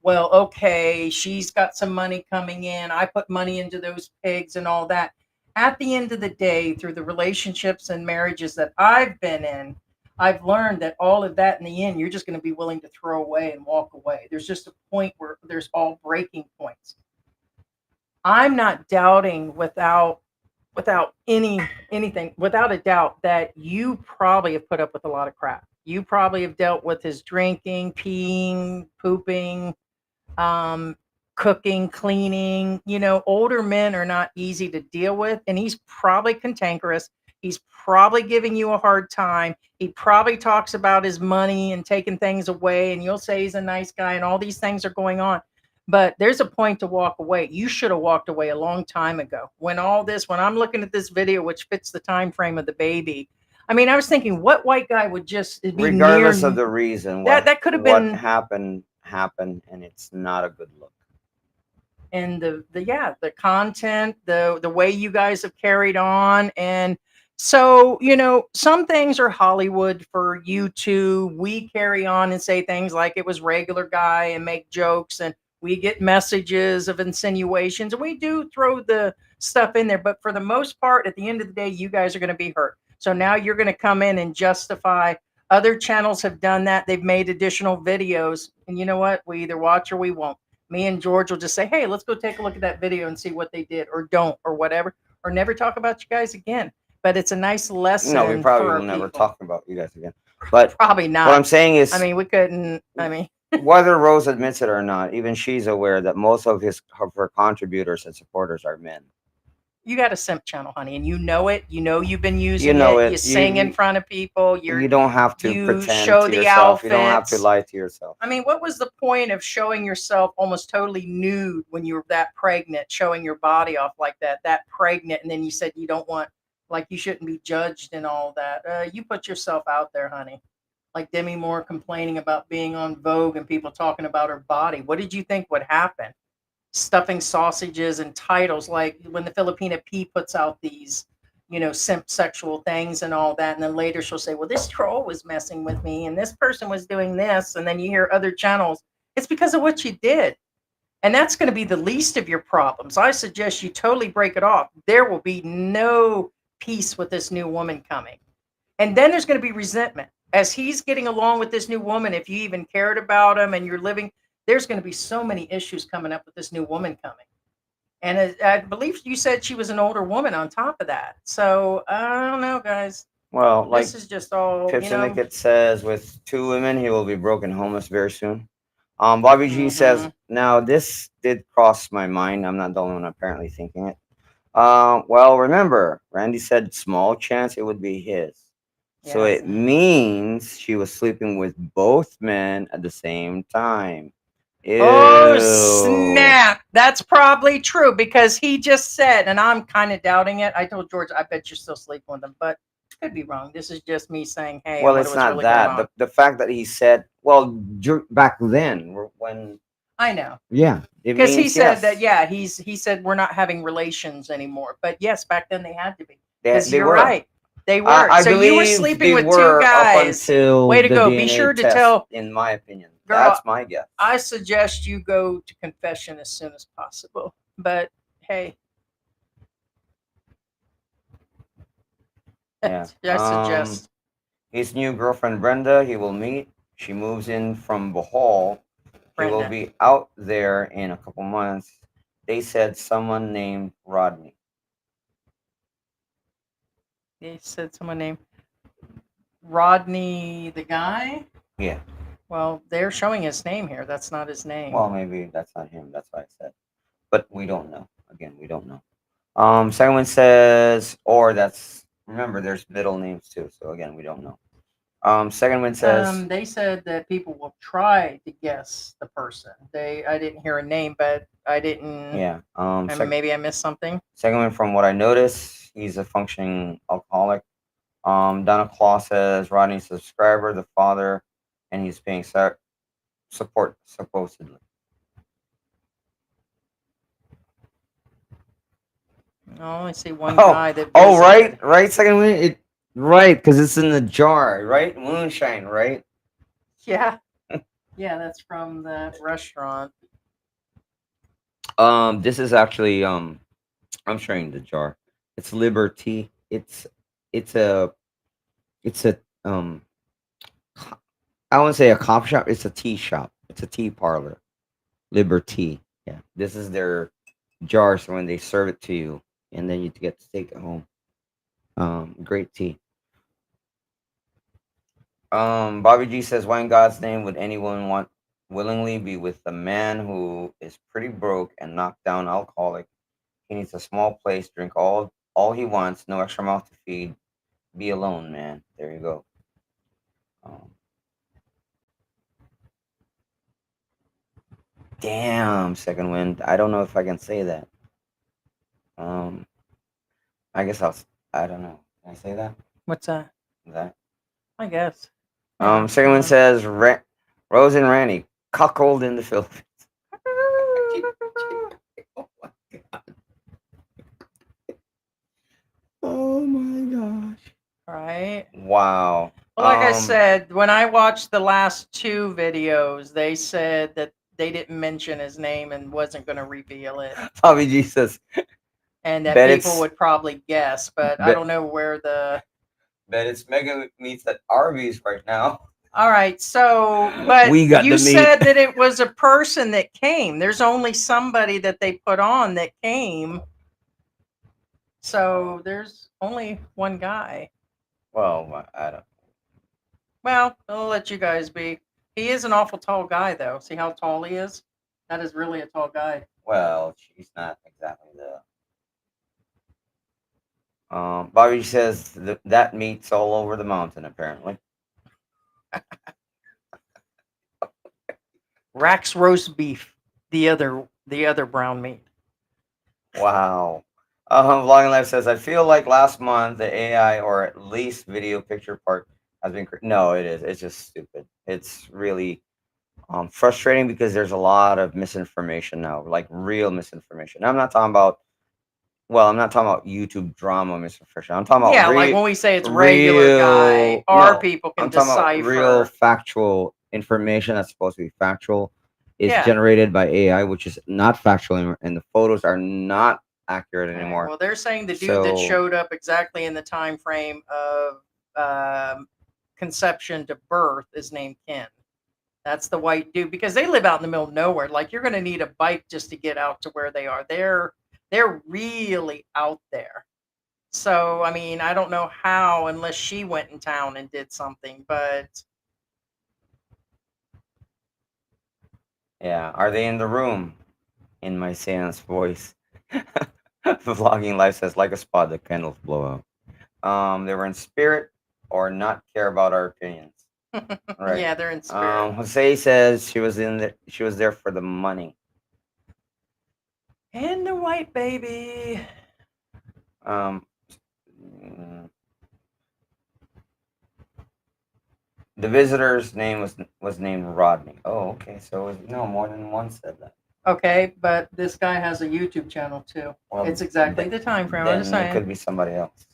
Well, okay, she's got some money coming in. I put money into those pigs and all that. At the end of the day, through the relationships and marriages that I've been in, I've learned that all of that in the end, you're just going to be willing to throw away and walk away. There's just a point where there's all breaking points. I'm not doubting without anything, without a doubt, that you probably have put up with a lot of crap. You probably have dealt with his drinking, peeing, pooping, um, cooking, cleaning. Older men are not easy to deal with, and he's probably cantankerous. He's probably giving you a hard time. He probably talks about his money and taking things away, and you'll say he's a nice guy, and all these things are going on. But there's a point to walk away. You should have walked away a long time ago. When I'm looking at this video, which fits the time frame of the baby, I mean, I was thinking, what white guy would just be regardless near of the reason, that could have been happened, and it's not a good look. and the content, the way you guys have carried on. And so, some things are Hollywood for you two. We carry on and say things like it was regular guy and make jokes, and we get messages of insinuations, and we do throw the stuff in there. But for the most part, at the end of the day, you guys are going to be hurt. So now you're going to come in and justify. Other channels have done that. They've made additional videos, and you know what? We either watch or we won't. Me and George will just say, hey, let's go take a look at that video and see what they did, or don't, or whatever, or never talk about you guys again. But it's a nice lesson. No, we probably for will never people. talk about you guys again. But Probably not. what I'm saying is, I mean, we couldn't. I mean, whether Rose admits it or not, even she's aware that most of her contributors and supporters are men. you got a simp channel, honey, and you know it. You've been using You know it. it. You sing in front of people. You don't have to you pretend show to the yourself. You don't have to outfits. lie to yourself. I mean, what was the point of showing yourself almost totally nude when you were that pregnant, showing your body off like that pregnant, and then you said you don't want, like, you shouldn't be judged and all that. You put yourself out there, honey. Like Demi Moore complaining about being on Vogue and people talking about her body. What did you think would happen? Stuffing sausages and titles, like when the Filipina P puts out these, simp sexual things and all that. And then later she'll say, well, this troll was messing with me and this person was doing this. And then you hear other channels. It's because of what you did. And that's going to be the least of your problems. I suggest you totally break it off. There will be no peace with this new woman coming. And then there's going to be resentment. As he's getting along with this new woman, if you even cared about him and you're living, there's going to be so many issues coming up with this new woman coming. And I believe you said she was an older woman on top of that. So I don't know, guys. Well, like This is just all, Pip Syndicate says, with 2 women, he will be broken homeless very soon. Bobby G says, now this did cross my mind. I'm not the only one apparently thinking it. Well, remember, Randy said small chance it would be his. So Yes. it means she was sleeping with both men at the same time. Oh, Ew. snap. That's probably true because he just said, and I'm kind of doubting it. I told George, I bet you're still sleeping with him, but could be wrong. This is just me saying, hey, Well, I wonder it's what's not really going that. on. The fact that he said, well, back then, when. I know. Yeah. Because he said that, yeah, he said we're not having relations anymore. But yes, back then they had to be. Because you're were. right. They were. I so you were believe sleeping they with were 2 guys. Up until Way to the go. DNA Be sure to test, tell. in my opinion. Girl, That's my guess. I suggest you go to confession as soon as possible. But hey. Yeah. I suggest. His new girlfriend Brenda, he will meet. She moves in from Bohol. He will be out there in a couple months. They said someone named Rodney. They said someone named Rodney, the guy? Yeah. Well, they're showing his name here. That's not his name. Well, maybe that's not him. That's what I said. But we don't know. Again, we don't know. Second one says, or that's, remember, there's middle names too. So again, we don't know. Second one says, they said that people will try to guess the person. I didn't hear a name, but I didn't. yeah. Maybe I missed something. Second one, from what I noticed, He's a functioning alcoholic. Donna Claw says Rodney's a subscriber, the father, and he's paying support supposedly. I only see one guy that Oh, visited. right. Second win, right, because it's in the jar, right? Moonshine, right? Yeah. Yeah, that's from the restaurant. This is actually I'm showing the jar. It's Liberty. It's a it's a co- I wouldn't say a coffee shop. It's a tea shop. It's a tea parlor. Liberty. Yeah, this is their jar. So when they serve it to you, and then you get to take it home. Great tea. Bobby G says, "Why in God's name would anyone want willingly be with a man who is pretty broke and knocked down alcoholic? He needs a small place, drink all he wants, no extra mouth to feed. Be alone, man." There you go. Um, Damn, second wind. I don't know if I can say that. Um, I guess I don't know. Can I say that? What's that? That. I guess. Yeah, Second one says Rose and Randy cuckold in the Philippines. Oh my gosh! Right. Wow. Well, like I said, when I watched the last two videos, they said that they didn't mention his name and wasn't going to reveal it, Bobby Jesus. and that Bet people it's would probably guess, but I bet, don't know where the. bet it's Mega Meats at Arby's right now. All right, so but We got you the meat. said that it was a person that came. There's only somebody that they put on that came. So there's only one guy. Well, I don't. Well, I'll let you guys be. He is an awful tall guy, though. See how tall he is? That is really a tall guy. Well, she's not exactly the. Bobby says that meat's all over the mountain, apparently. Rack's roast beef, the other brown meat. Wow. Vlogging Life says, I feel like last month the AI or at least video picture part has been. No, it is. It's just stupid. It's really frustrating because there's a lot of misinformation now, like real misinformation. I'm not talking about. Well, I'm not talking about YouTube drama misinformation. I'm talking about Yeah, like when we say it's regular guy, our people can I'm talking about real decipher. factual information that's supposed to be factual is Yeah. generated by AI, which is not factual anymore, and the photos are not accurate anymore. Well, they're saying the dude that showed up exactly in the time frame of conception to birth is named Ken. That's the white dude because they live out in the middle of nowhere. Like you're going to need a bike just to get out to where they are. They're really out there. So I mean, I don't know how unless she went in town and did something, but Yeah, are they in the room? In my seance voice. Vlogging Life says, like a spot that candles blow out. They were in spirit or not care about our opinions. Right. yeah, they're in spirit. Jose says she was there for the money. And the white baby. Um, mm, the visitor's name was named Rodney. Oh, okay. So no, more than one said that. Okay, but this guy has a YouTube channel too. Well, it's exactly the time frame. I'm just Then it saying. could be somebody else.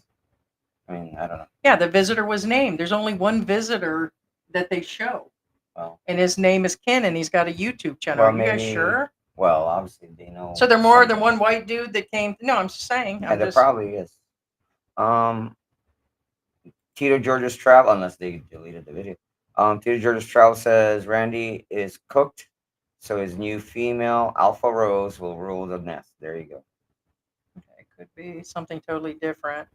I mean, I don't know. Yeah, the visitor was named. There's only one visitor that they show. Well, and his name is Ken, and he's got a YouTube channel. Well, Are you guys sure? Well, obviously they know. So there are more than one white dude that came. No, I'm just saying. Yeah, there probably is. Tito George's Travel, unless they deleted the video. Tito George's Travel says Randy is cooked, so his new female Alpha Rose will rule the nest. There you go. Okay, it could be something totally different.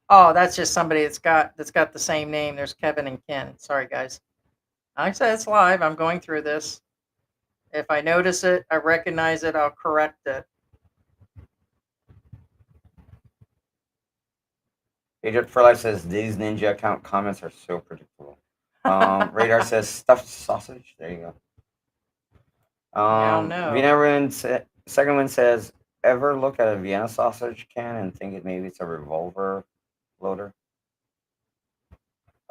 Oh, that's just somebody that's got the same name. There's Kevin and Ken. Sorry, guys. Like I said, it's live. I'm going through this. If I notice it, I recognize it, I'll correct it. Agent for Life says these ninja account comments are so predictable. Radar says stuffed sausage. There you go. Yeah, no. Second one says ever look at a Vienna sausage can and think maybe it's a revolver loader?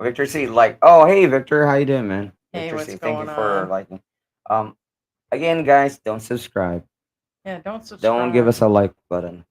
Victor C, like, oh hey Victor, how you doing, man? Hey, Victor what's C, thank you going for on? liking. Again, guys, don't subscribe. Yeah, don't subscribe. Don't give us a like button.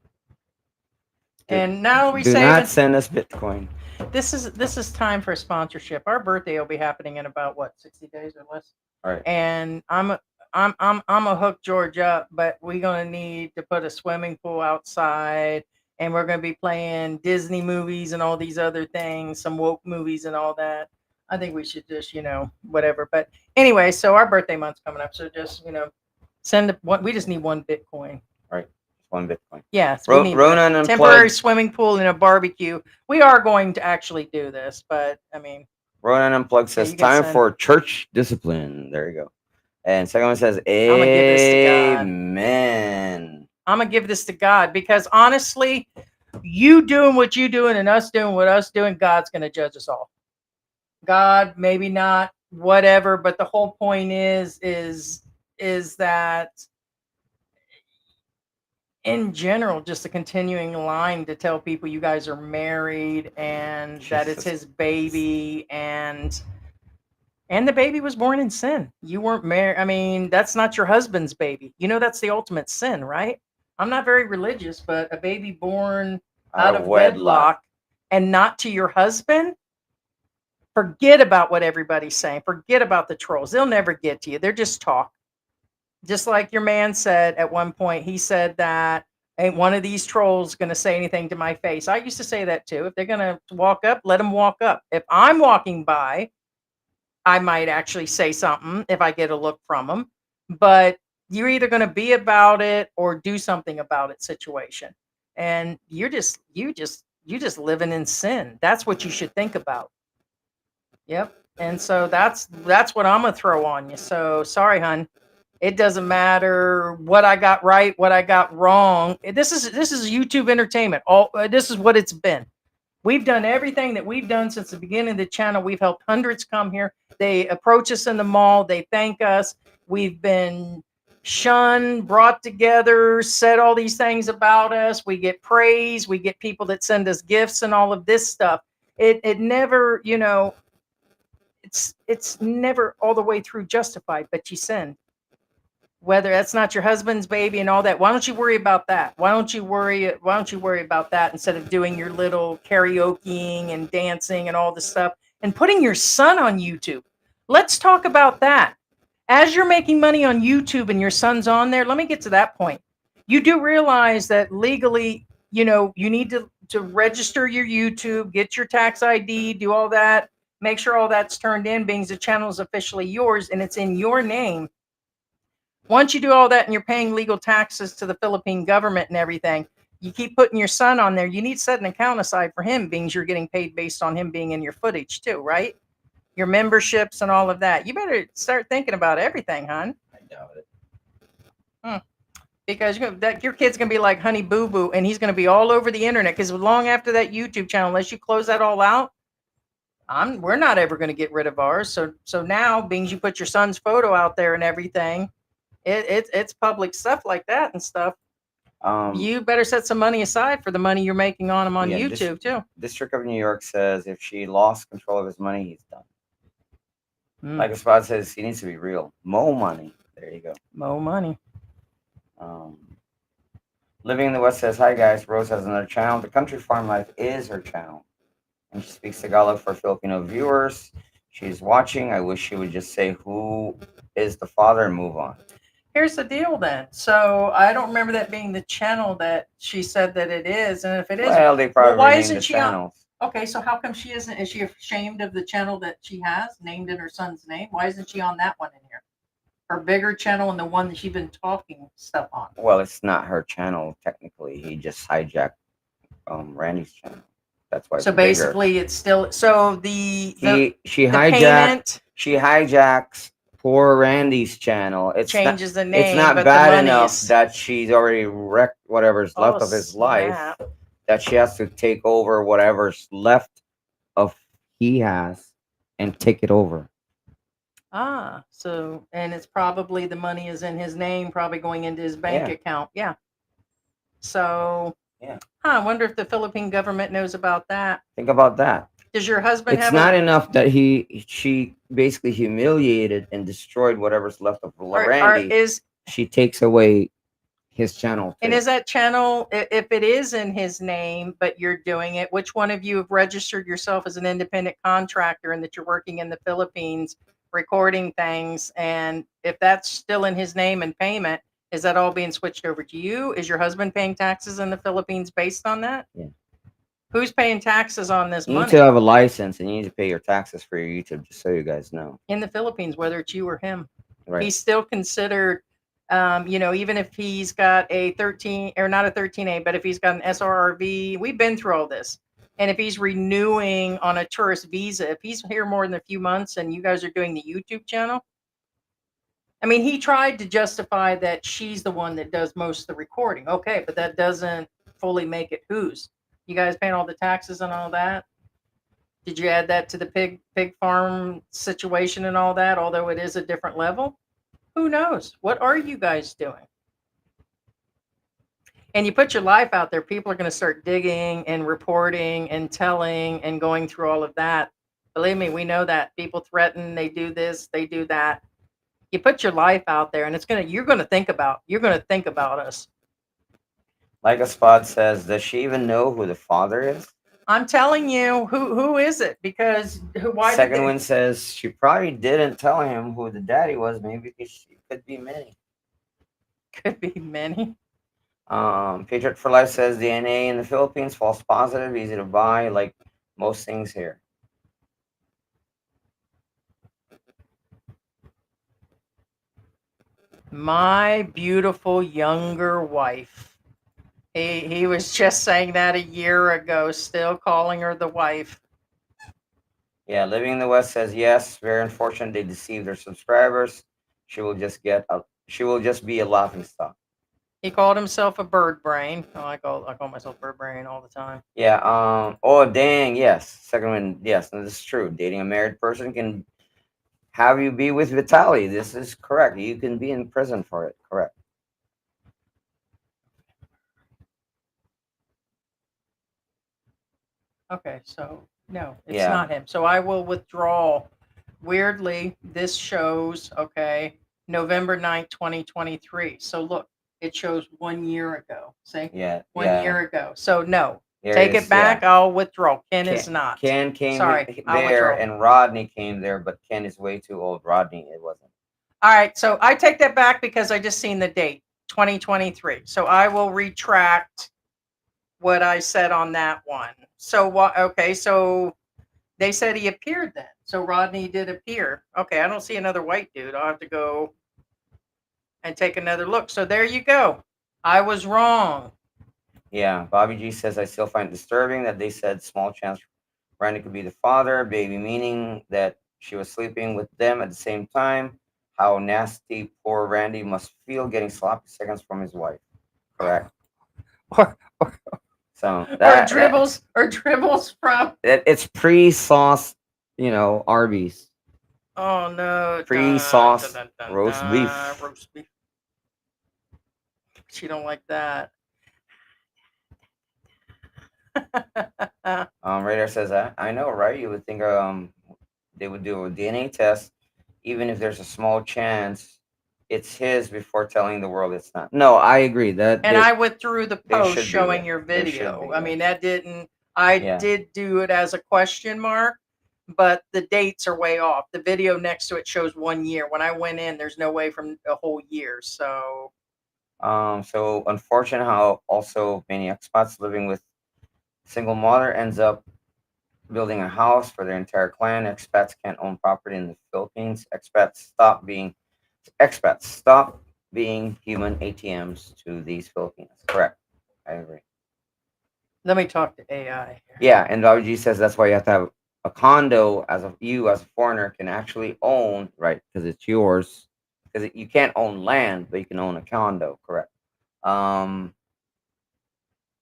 And now we Do say not send us Bitcoin. this is time for a sponsorship. Our birthday will be happening in about what, 60 days or less. All right. And I'm a hook George up, but we're gonna need to put a swimming pool outside, and we're gonna be playing Disney movies and all these other things, some woke movies and all that. I think we should just, whatever. But anyway, so our birthday month's coming up, so just, send one. We just need one Bitcoin. All right. One Bitcoin. Yes, we need Ronan a temporary swimming pool and a barbecue. We are going to actually do this, but I mean, Ronan Unplugged says you can time send- for church discipline. There you go. And second one says, I'ma give this to God. Amen. I'm gonna give this to God, because honestly, you doing what you doing and us doing what us doing, God's gonna judge us all. God, maybe not, whatever, but the whole point is that in general, just a continuing line to tell people you guys are married and that it's his baby, and the baby was born in sin. You weren't married. I mean, that's not your husband's baby. That's the ultimate sin, right? I'm not very religious, but a baby born out of wedlock and not to your husband, forget about what everybody's saying. Forget about the trolls. They'll never get to you. They're just talk. Just like your man said at one point, he said that ain't one of these trolls going to say anything to my face. I used to say that too. If they're going to walk up, let them walk up. If I'm walking by, I might actually say something if I get a look from them. But you're either going to be about it or do something about it situation. And you just living in sin. That's what you should think about. Yep. And so that's what I'm going to throw on you. So sorry, hun. It doesn't matter what I got right, what I got wrong. This is YouTube entertainment. This is what it's been. We've done everything that we've done since the beginning of the channel. We've helped hundreds come here. They approach us in the mall. They thank us. We've been shunned, brought together, said all these things about us. We get praise. We get people that send us gifts and all of this stuff. It never, it's never all the way through justified, but you sin. Whether that's not your husband's baby and all that, why don't you worry about that? Why don't you worry about that instead of doing your little karaokeing and dancing and all this stuff and putting your son on YouTube? Let's talk about that. As you're making money on YouTube and your son's on there, let me get to that point. You do realize that legally, you need to register your YouTube, get your tax ID, do all that, make sure all that's turned in, being the channel is officially yours and it's in your name. Once you do all that and you're paying legal taxes to the Philippine government and everything, you keep putting your son on there. You need to set an account aside for him, being you're getting paid based on him being in your footage too, right? Your memberships and all of that. You better start thinking about everything, hon. I doubt it. Because your kid's going to be like Honey Boo Boo, and he's going to be all over the internet, because long after that YouTube channel, unless you close that all out, we're not ever going to get rid of ours. So now, being you put your son's photo out there and everything, it's public stuff like that and stuff. You better set some money aside for the money you're making on him on YouTube too. District of New York says if she lost control of his money, he's done. Like a spot says, he needs to be real. Mo money. There you go. Mo money. Living in the West says, hi guys, Rose has another channel. The Country Farm Life is her channel. And she speaks Tagalog for Filipino viewers. She's watching. I wish she would just say who is the father and move on. Here's the deal then. So I don't remember that being the channel that she said that it is. And if it is, well, they probably why named isn't the she channels. Okay, so how come she isn't? Is she ashamed of the channel that she has named in her son's name? Why isn't she on that one in here? Her bigger channel and the one that she's been talking stuff on. Well, it's not her channel technically. He just hijacked Randy's channel. That's why. So basically, it's still she hijacks poor Randy's channel. It changes the name. It's not bad enough that she's already wrecked whatever's left of his life. That she has to take over whatever's left of he has and take it over. So and it's probably the money is in his name, probably going into his bank account. Yeah. So, Yeah. I wonder if the Philippine government knows about that. Think about that. Does your husband It's have not enough that she basically humiliated and destroyed whatever's left of Randy. She takes away his channel and too. is that channel, if it is in his name, but you're doing it, which one of you have registered yourself as an independent contractor and that you're working in the Philippines recording things? And if that's still in his name and payment, is that all being switched over to you? Is your husband paying taxes in the Philippines based on that? Yeah. Who's paying taxes on this You money? need to have a license and you need to pay your taxes for your YouTube, just so you guys know. In the Philippines, whether it's you or him. Right. He's still considered, even if he's got a 13 or not a 13A, but if he's got an SRRV, we've been through all this. And if he's renewing on a tourist visa, if he's here more than a few months and you guys are doing the YouTube channel, I mean, he tried to justify that she's the one that does most of the recording. Okay, but that doesn't fully make it whose. You guys paying all the taxes and all that? Did you add that to the pig farm situation and all that, although it is a different level? Who knows? What are you guys doing? And you put your life out there, people are going to start digging and reporting and telling and going through all of that. Believe me, we know that. People threaten, they do this, they do that. You put your life out there and you're going to think about us. Like a spot says, does she even know who the father is? I'm telling you, who is it? Because why? Second one says she probably didn't tell him who the daddy was. Maybe because she could be many. Could be many. Patriot for Life says DNA in the Philippines, false positive, easy to buy, like most things here. My beautiful younger wife. He was just saying that a year ago, still calling her the wife. Yeah, Living in the West says yes. Very unfortunate they deceive their subscribers. She will just be a laughing stock. He called himself a bird brain. Oh, I call myself bird brain all the time. Yeah. Oh, dang. Yes. Second one. Yes. This is true. Dating a married person can have you be with Vitaly. This is correct. You can be in prison for it. Correct. Okay, so no, it's not him. So I will withdraw. Weirdly, this shows, okay, November 9th, 2023. So look, it shows 1 year ago. See? Yeah. 1 year ago. So no, Here take is, it back. I'll withdraw. Ken is not. Ken came Sorry, I'll there withdraw. and Rodney came there, but Ken is way too old. Rodney, it wasn't. All right, so I take that back because I just seen the date, 2023. So I will retract what I said on that one. So what? Okay, so they said he appeared then. So Rodney did appear. Okay, I don't see another white dude. I'll have to go and take another look. So there you go. I was wrong. Yeah, Bobby G says I still find it disturbing that they said small chance Randy could be the father, baby, meaning that she was sleeping with them at the same time. How nasty poor Randy must feel getting sloppy seconds from his wife. Correct. So that dribbles from it's pre-sauce, Arby's. Oh no. Pre-sauce roast beef. Roast beef. She don't like that. Radar says I know, right? You would think they would do a DNA test, even if there's a small chance it's his before telling the world it's not. No, I agree that. And I withdrew the post should be, showing yeah. your They should video. be, I yeah. mean, that didn't. I Yeah. did do it as a question mark, but the dates are way off. The video next to it shows 1 year. When I went in, there's no way from a whole year. So So unfortunate how also many expats living with single mother ends up building a house for their entire clan. Expats can't own property in the Philippines. Expats stop being human ATMs to these Filipinos. Correct. I agree. let me talk to AI. Yeah, and WG says that's why you have to have a condo as a foreigner can actually own, right? Because it's yours. Because you can't own land, but you can own a condo. Correct.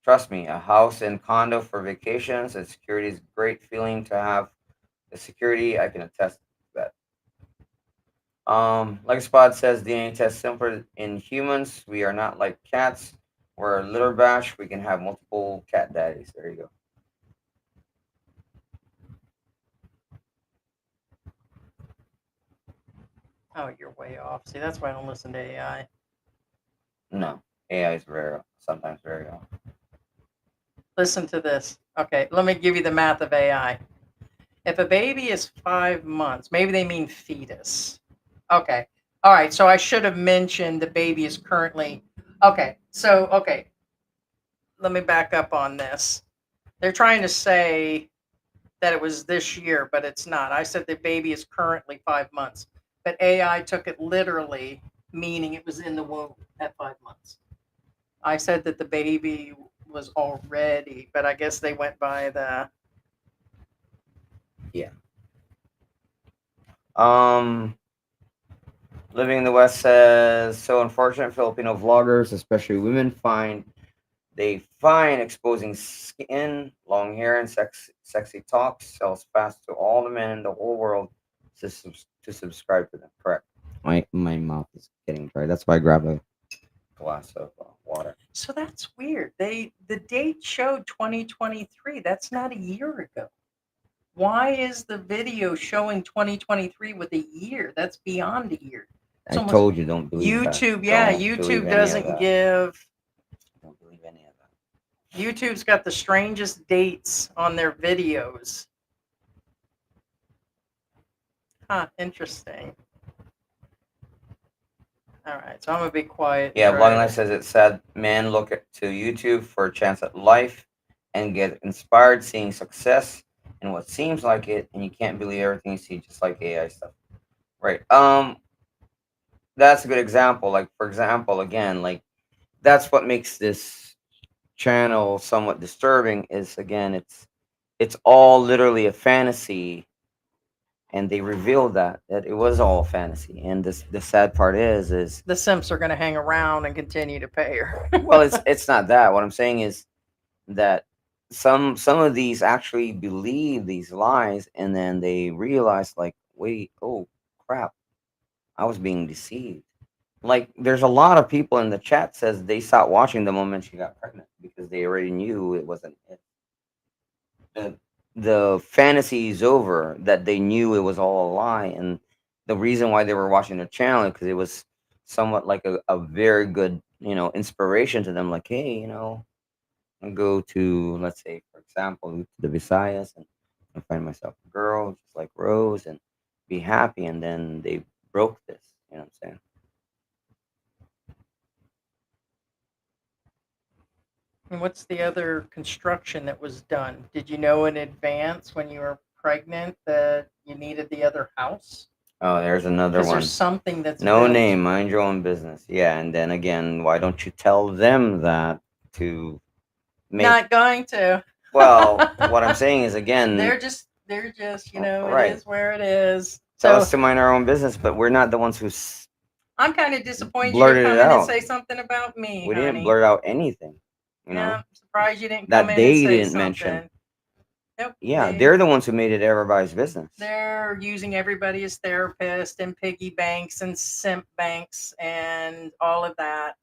Trust me, a house and condo for vacations and security is a great feeling to have. The security, I can attest to that. Like Spot says, DNA test simpler in humans. We are not like cats. We're a litter batch. We can have multiple cat daddies. There you go. Oh, you're way off. See, that's why I don't listen to AI. No, AI is sometimes very off. Listen to this. Okay, let me give you the math of AI. If a baby is 5 months, maybe they mean fetus. Okay. All right. So I should have mentioned the baby is currently. Okay. So, okay. Let me back up on this. They're trying to say that it was this year, but it's not. I said the baby is currently 5 months, but AI took it literally, meaning it was in the womb at 5 months. I said that the baby was already, but I guess they went by the. Yeah. Living in the West says, so unfortunate Filipino vloggers, especially women, find exposing skin, long hair, and sexy talks sells fast to all the men in the whole world to subscribe to them. Correct. My mouth is getting dry. That's why I grabbed a glass of water. So that's weird. The date showed 2023. That's not a year ago. Why is the video showing 2023 with a year? That's beyond a year. I told you, don't believe YouTube. that. Yeah, Don't YouTube doesn't give. Don't believe any of that. YouTube's got the strangest dates on their videos. Huh, interesting. All right, so I'm gonna be quiet. Yeah, Vlogging Life says it said men look to YouTube for a chance at life and get inspired seeing success and what seems like it, and you can't believe everything you see, just like AI stuff. Right. That's a good example. Like, for example, again, like that's what makes this channel somewhat disturbing is again it's all literally a fantasy, and they revealed that it was all fantasy. And the sad part is the simps are going to hang around and continue to pay her. well, it's not that. What I'm saying is that some of these actually believe these lies, and then they realize like, wait, oh crap, I was being deceived. Like there's a lot of people in the chat says they stopped watching the moment she got pregnant because they already knew it wasn't it. The fantasy is over, that they knew it was all a lie. And the reason why they were watching the channel because it was somewhat like a very good inspiration to them, like, hey, and go to, let's say, for example, to the Visayas and find myself a girl just like Rose and be happy. And then they broke this, you know what I'm saying? And what's the other construction that was done? Did you know in advance when you were pregnant that you needed the other house? Oh, there's another Because one. there's something that's No built. name, mind your own business. Yeah, and then again, why don't you tell them that to make? Not going to. Well, what I'm saying is again, they're just right. It is where it is. Tell So us to mind our own business, but we're not the ones who I'm kind of disappointed you blurted didn't it come in and out. say something about me. We honey. didn't blurt out anything. Yeah, I'm surprised you didn't that come in they and say didn't something. mention. Nope, Yeah, they're the ones who made it everybody's business. They're using everybody as therapist and piggy banks and simp banks and all of that.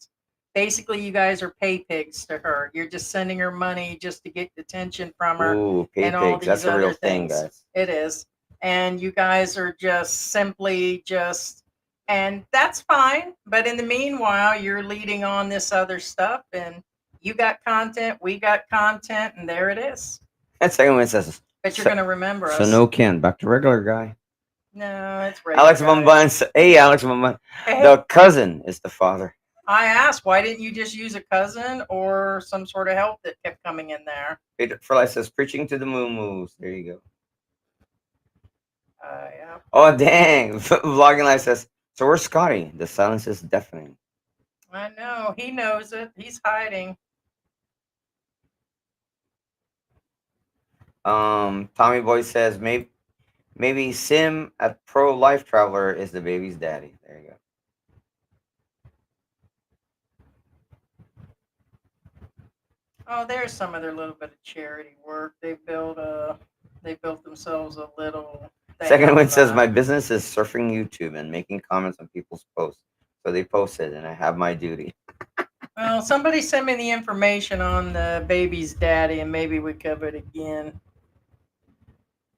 Basically, you guys are pay pigs to her. You're just sending her money just to get attention from her. Ooh, pay and all pigs. these That's a other real things. thing, guys. It is. And you guys are just simply just, and that's fine. But in the meanwhile, you're leading on this other stuff, and you got content, we got content, and there it is. That second one says, but you're going to remember us. So no Ken, back to regular guy. No, it's regular Alex Bamban. Hey, Alex Bamban. Hey. The cousin is the father. I asked, why didn't you just use a cousin or some sort of help that kept coming in there? For life says, preaching to the moo-moos. There you go. Yeah. Oh, dang. Vlogging Life says, so where's Scotty? The silence is deafening. I know. He knows it. He's hiding. Tommy Boy says, maybe Sim at Pro Life Traveler is the baby's daddy. There you go. Oh, there's some of their little bit of charity work. They built themselves a little. Second one says, my business is surfing YouTube and making comments on people's posts. So they posted, and I have my duty. Well, somebody send me the information on the baby's daddy, and maybe we cover it again.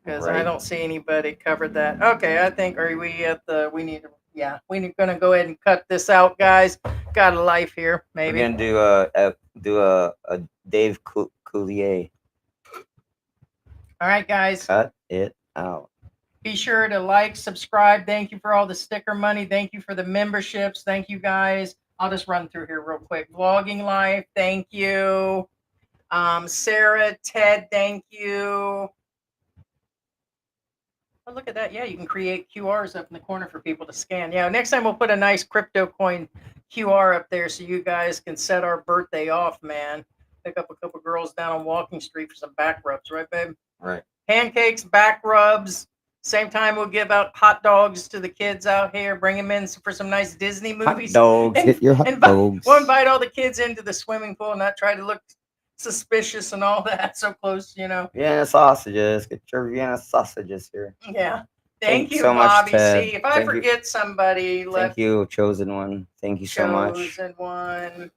Because I Right. don't see anybody covered that. Okay, I think are we at the? We need to. Yeah, we're gonna go ahead and cut this out, guys. Got a life here, We're maybe. gonna do a Dave Coulier. All right, guys. Cut it out. Be sure to like, subscribe. Thank you for all the sticker money. Thank you for the memberships. Thank you, guys. I'll just run through here real quick. Vlogging Life, thank you. Sarah, Ted, thank you. Oh, look at that. Yeah, you can create QRs up in the corner for people to scan. Yeah, next time we'll put a nice crypto coin QR up there so you guys can set our birthday off, man. Pick up a couple girls down on Walking Street for some back rubs, right, babe? Right. Pancakes, back rubs. Same time we'll give out hot dogs to the kids out here. Bring them in for some nice Disney movies. Hot dogs. And- Get your hot and dogs. We'll invite all the kids into the swimming pool and not try to look suspicious and all that. So close, you know. Vienna sausages. Get your Vienna sausages here. Yeah. Thank Thank you so much, Bobby Ted. C. If I Thank you. forget somebody, Thank you, chosen one. Thank you so much. Chosen one.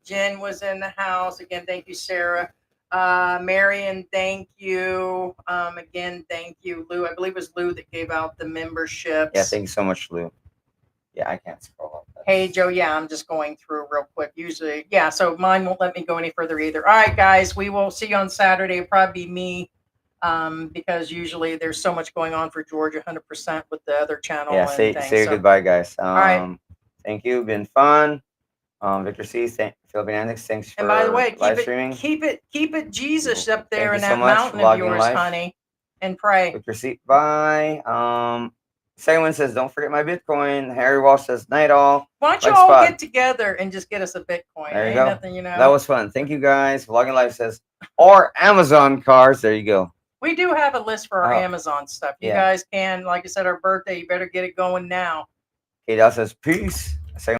Jen was in the house. Again, thank you, Sarah. Marion, thank you. Again, thank you. Lou, I believe it was Lou that gave out the memberships. Yeah, thank you so much, Lou. Yeah, I can't scroll up. Hey, Joe, yeah, I'm just going through real quick. Usually, yeah, so mine won't let me go any further either. All right, guys, we will see you on Saturday. It'll probably be me because usually there's so much going on for George 100% with the other channel. Yeah, and say things. So, goodbye, guys. right. Thank you. Been fun. Victor C. Philippine Antics. Thanks for And by the way, live streaming. keep it Jesus up Thank there you in so that much, mountain of Vlogging yours, Life. honey, and pray. Victor C. Bye. Second one says, don't forget my Bitcoin. Harry Walsh says, night all. Why don't you Like all Spot. get together and just get us a Bitcoin? There you Ain't go. nothing, you know. That was fun. Thank you, guys. Vlogging Life says, or Amazon cars. There you go. We do have a list for our Amazon stuff. You yeah. guys can, like I said, our birthday, you better get it going now. Kate says, peace.